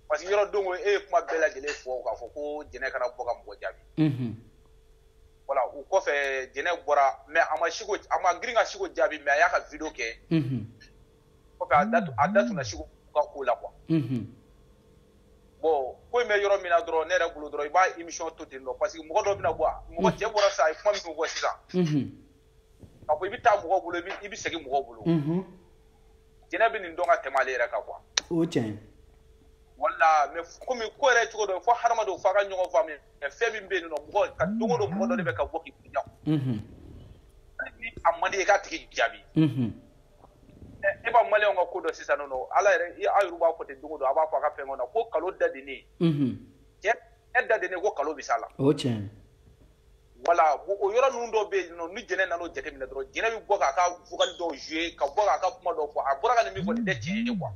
parce que yɔrɔ don o e ye kuma bɛɛ lajɛlen fɔ k'a fɔ ko jɛnɛ kana bɔ ka mɔgɔ jaabi. voilà o kɔfɛ jɛnɛ bɔra mais a ma girin ka siko jaabi mais a y'a ka video kɛ. kɔfɛ a da tuna siko ka ko la quoi. bon ko in bɛ yɔrɔ min na dɔrɔn ne yɛrɛ bolo dɔrɔn i b'a émission to ten nɔ parce que mɔgɔ dɔ bɛna bɔ mɔgɔ cɛ bɔra sisan a ye kuma min fɔ sisan ka fɔ i bɛ taa mɔgɔw bolo i bɛ segin mɔgɔw bolo jinɛ bɛ nin dɔn ka tɛmɛ ale yɛrɛ kan quoi o tiɲɛ wala mais komi ko yɛrɛ cogo dɔ fo hadamadenw f'a ka ɲɔgɔn faamu mais fɛn min bɛ yen nɔ mɔgɔ ka dogo don mɔgɔ dɔ de bɛ ka bɔ k'i kunya ni a man di i k'a tigi jaabi e b'a maliyɛnw ka ko dɔ sisan nɔ ala yɛrɛ aw yɛrɛ b'a fɔ ten dogo don a b'a fɔ a ka fɛn kɔnɔ ko kalo da de ne cɛ da de ne ko kalo bɛ s'a la o tiɲɛ wala o yɔrɔ ninnu dɔw bɛ yen nɔ ni jɛnɛ nan'o jateminɛ dɔrɔn jɛnɛ bɛ bɔ k'a ka vocal dɔw jouer ka bɔ k'a ka kuma dɔw fɔ a bɔra ka nin min fɔ nin tɛ tiɲɛ ye quoi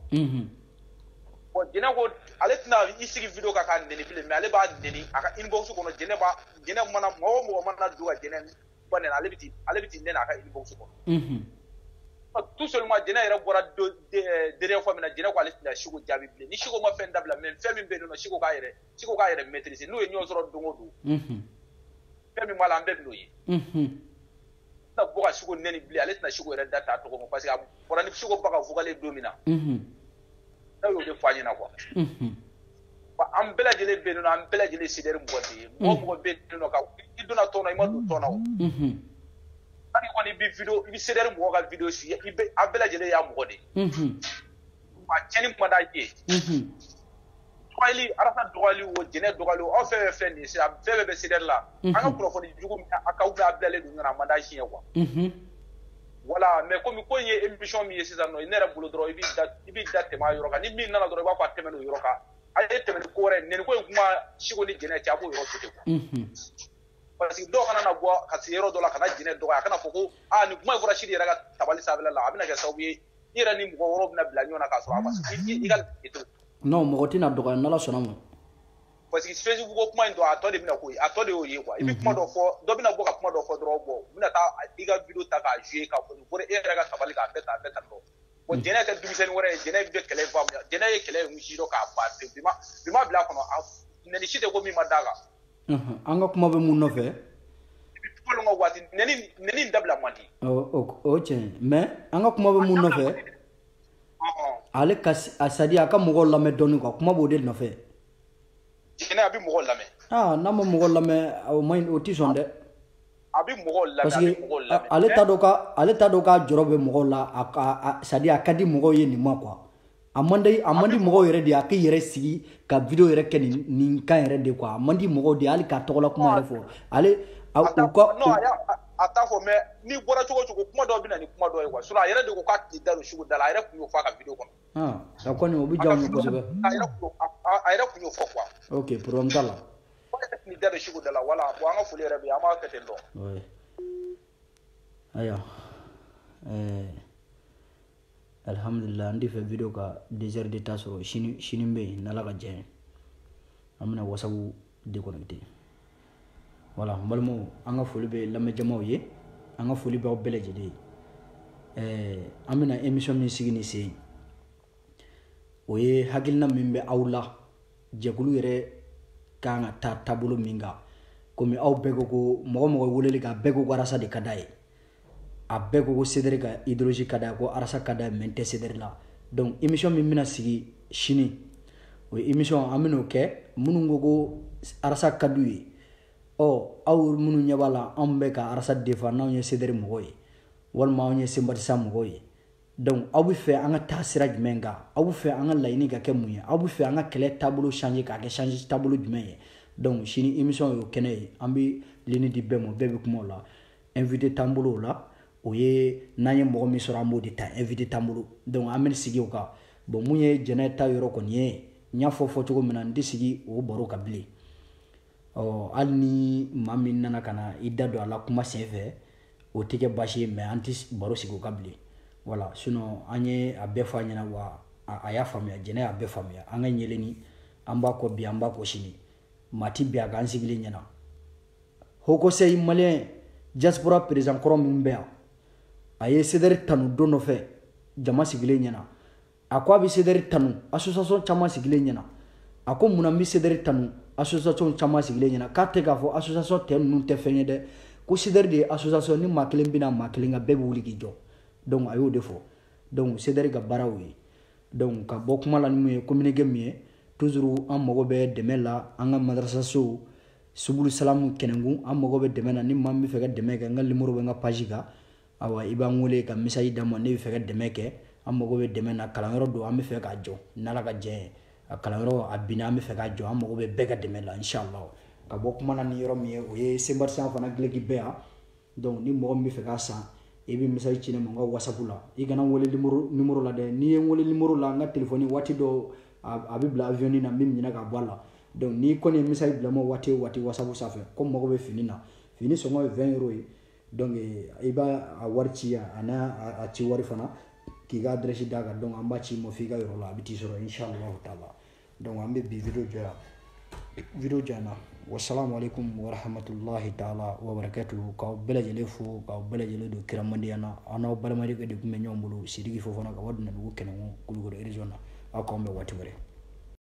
bon jɛnɛ ko ale tɛna i sigi video kan k'a nɛni bilen mais ale b'a nɛni a ka inbox kɔnɔ jɛnɛ mana mɔgɔ o mɔgɔ mana don ka jɛnɛ ba nɛni ale bɛ t'i nɛni a ka inbox kɔnɔ tout seulement jɛnɛ yɛrɛ bɔra dernière fois min na jɛnɛ ko ale tɛna Siko jaabi bilen ni Siko ma fɛn dabila mais fɛn min bɛ yen nɔ Siko k'a yɛrɛ maîtriser n'u ye ɲɔgɔn sɔrɔ don o don fɛn min b'a la an bɛɛ bɛ n'o ye tɛna bɔ ka Siko nɛni bilen ale tɛna Siko yɛrɛ da ta tɔgɔ ma parce que a bɔra ni Siko ba ka vocale don min na n'a y'o de fɔ an ɲɛna quoi an bɛɛ lajɛlen bɛ yen nɔ an bɛɛ lajɛlen sidɛri mɔgɔ de ye mɔgɔ bɛ yen nɔ i donna tɔn na i ma don tɔn na o hali kɔni i bɛ sidɛri mɔgɔ ka video si an bɛɛ lajɛlen y'a mɔgɔ de ye a tiɲɛni kuma d'a ye dɔgɔyali arasa dɔgɔyali o jɛnɛ dɔgɔyali o aw fɛn fɛn nin ye sisan fɛn bɛɛ bɛ sidɛri la an ka kunnafoni jugu a ka a bilalen don ɲɔgɔn na a man d'a si ye quoi voilà mais komi ko in ye émission min ye sisan nɔ ne yɛrɛ bolo dɔrɔn i b'i da tɛmɛ a yɔrɔ kan ni min nana dɔrɔn i b'a fɔ a tɛmɛ o yɔrɔ kan a ye tɛmɛ ni ko wɛrɛ nɛni ko in kuma Siko ni jɛnɛ cɛ a b'o yɔrɔ to ten quoi parce que dɔw kana na bɔ ka se yɔrɔ dɔ la ka na jɛnɛ dɔgɔya a kana fɔ ko nin kuma in fɔra Sidi yɛrɛ ka tabali sanfɛla la a bɛna kɛ sababu ye i yɛrɛ ni mɔgɔ wɛrɛw bɛna bila ɲɔgɔn na k'a sɔrɔ a ma i ka non mɔgɔ tɛna dɔgɔya n'Ala sɔnna ma parce que Facebook ko kuma in dɔn a tɔ de bɛna k'o ye a tɔ de y'o ye quoi i bɛ kuma dɔ fɔ dɔ bɛna bɔ ka kuma dɔ fɔ dɔrɔn u bɛna taa i ka video ta k'a jouer k'a fɔ nin fɔra e yɛrɛ ka tabali k'a bɛɛ ta dɔrɔn bon jɛnɛ tɛ denmisɛnnin wɛrɛ ye jɛnɛ bɛ kɛlɛ faamuya jɛnɛ ye kɛlɛ in si dɔ k'a ban pewu bi ma bila a kɔnɔ nɛni si tɛ ko min ma d'a kan an ka kuma bɛ mun nɔfɛ fɔlɔ ka waati nɛni dabila man di o tiɲɛ mais an ka kuma bɛ mun nɔfɛ ale ka c'est-à-dire a ka mɔgɔw lamɛn dɔɔnin quoi kuma b'o de nɔfɛ jɛnɛ a bɛ mɔgɔw lamɛn n'a ma mɔgɔw lamɛn o man o tɛ sɔn dɛ a bɛ mɔgɔw lamɛn parce que ale t'a dɔn k'a jɔrɔ bɛ mɔgɔw la c'est-à-dire a ka di mɔgɔw ye nin ma quoi a man di mɔgɔw yɛrɛ de a k'i yɛrɛ sigi ka video yɛrɛ kɛ nin kan yɛrɛ de quoi a man di mɔgɔw de hali k'a tɔgɔla kuma yɛrɛ fɔ ale a t'a fɔ mais n'i bɔra cogo o cogo kuma dɔw bɛ na ni kuma dɔw ye quoi sinon a yɛrɛ de ko k'a t'i da don Siko da la a yɛrɛ tun y'o fɔ a ka video kɔnɔ a kɔni o bɛ diya n ye kosɛbɛ a yɛrɛ tun y'o fɔ quoi ok problème t'a la ni da don Siko da la voilà bon an ka foli yɛrɛ bɛ yen an b'a kɛ ten dɔn ayiwa alhamdulillah an tɛ fɛ video ka 2 heures de temps sɔrɔ sini bɛ yen n'Ala ka diɲɛ ye an bɛna wasabu déconnecter voilà n balimaw an ka foli bɛ lamɛnjamaw ye an ka foli bɛ aw bɛɛ lajɛlen ye an bɛna émission min sigi ni sen o ye hakilina min bɛ aw la jɛkulu yɛrɛ kan ka taa taabolo min kan komi aw bɛɛ ko mɔgɔ mɔgɔ weleli kan bɛɛ ko arasa de ka d'a ye a bɛɛ ko sedɛri ka idéologie ka d'a ye ko arasa ka d'a ye mais n tɛ sedɛri la donc émission min bɛna sigi sini o ye émission an bɛn'o kɛ minnu ko arasa ka d'u ye aw minnu ɲɛ b'a la anw bɛ ka arasa défend n'anw ye sedɛri mɔgɔw ye walima anw ye sympathisant mɔgɔw ye donc aw bɛ fɛ an ka taa sira jumɛn kan aw bɛ fɛ an ka laɲini ka kɛ mun ye aw bɛ fɛ an ka kɛlɛ taabolo changer k'a kɛ changer taabolo jumɛn ye donc sini émission y'o kɛnɛ ye an bɛ ligne di bɛɛ ma bɛɛ bɛ kuma o la invité t'an bolo o la o ye n'an ye mɔgɔ min sɔrɔ an b'o de ta invité t'an bolo donc an bɛ sigi o kan bon mun ye jɛnɛ ta yɔrɔ kɔni ye n y'a fɔ cogo min na n tɛ sigi o baro kan bilen hali ni maa min nana ka na i da don a la kuma senfɛ o tɛ kɛ baasi ye mais an tɛ baro sigi o kan bilen voilà sinon an ye a bɛɛ fɔ a ɲɛna wa a y'a faamuya jɛnɛ y'a bɛɛ faamuya an ka ɲɛlɛni an b'a kɔ bi an b'a kɔ sini maa ti bi a kan sigilen ɲɛna Haut Conseil malien diaspora président kɔrɔ min bɛ yan a ye sedɛri tanu don dɔ fɛ jama sigilen ɲɛna a ko a bɛ sedɛri tanu association caman sigilen ɲɛna a ko munna n bɛ sedɛri tanu association caman sigilen ɲɛna k'a tɛ k'a fɔ association tɛ ninnu tɛ fɛn ye dɛ ko sedɛri de ye association ni maa kelen bɛna maa kelen kan bɛɛ bɛ wuli k'i jɔ donc a y'o de fɔ donc sedɛri ka baara y'o ye donc ka bɔ kuma la ni mun ye communiqué min ye toujours an mago bɛ dɛmɛ la an ka madrasasow subulu salamu kɛnɛnkun an mago bɛ dɛmɛ na ni maa min bɛ fɛ ka dɛmɛ kɛ n ka numéro bɛ n ka page kan awa i b'an wele ka message d'a ma ne bɛ fɛ ka dɛmɛ kɛ an mago bɛ dɛmɛ na kalanyɔrɔ don an bɛ fɛ k'a jɔ n'Ala ka jɛ ye a kalanyɔrɔ a binna an bɛ fɛ k'a jɔ an mago bɛ bɛɛ ka dɛmɛ la inshallah ka bɔ kuma na ni yɔrɔ min ye o ye Senbarisian fana gileki bɛɛ yan donc ni mɔgɔ min bɛ fɛ k'a san i bɛ message ci ne ma n ka WhatsApp la i kana wele numéro la dɛ n'i ye n wele numéro la n ka téléphone waati dɔ a bɛ bila avion na n bɛ ɲinɛ ka bɔ a la donc n'i kɔni ye message bila ma waati o waati WhatsApp sanfɛ ko mago bɛ fini na fini sɔngɔ ye 20 € ye donc i b'a a wari ci a n'a a ci wari fana k'i ka adresse d'a kan donc an b'a ci i ma f'i ka yɔrɔ la a bɛ t'i sɔrɔ inshallah taala donc an bɛ bi video jɔ yan video jɔ na wassalamu alaikum wa rahmatullahi taala wa barakatuhu k'aw bɛɛ lajɛlen fo k'aw bɛɛ lajɛlen don kiramandiya na an n'aw balimakɛ de tun bɛ ɲɔgɔn bolo Sidiki Fofana ka bɔ Dunadugu Kɛnɛko Kulukɔrɔ région na aw k'anw bɛn waati wɛrɛ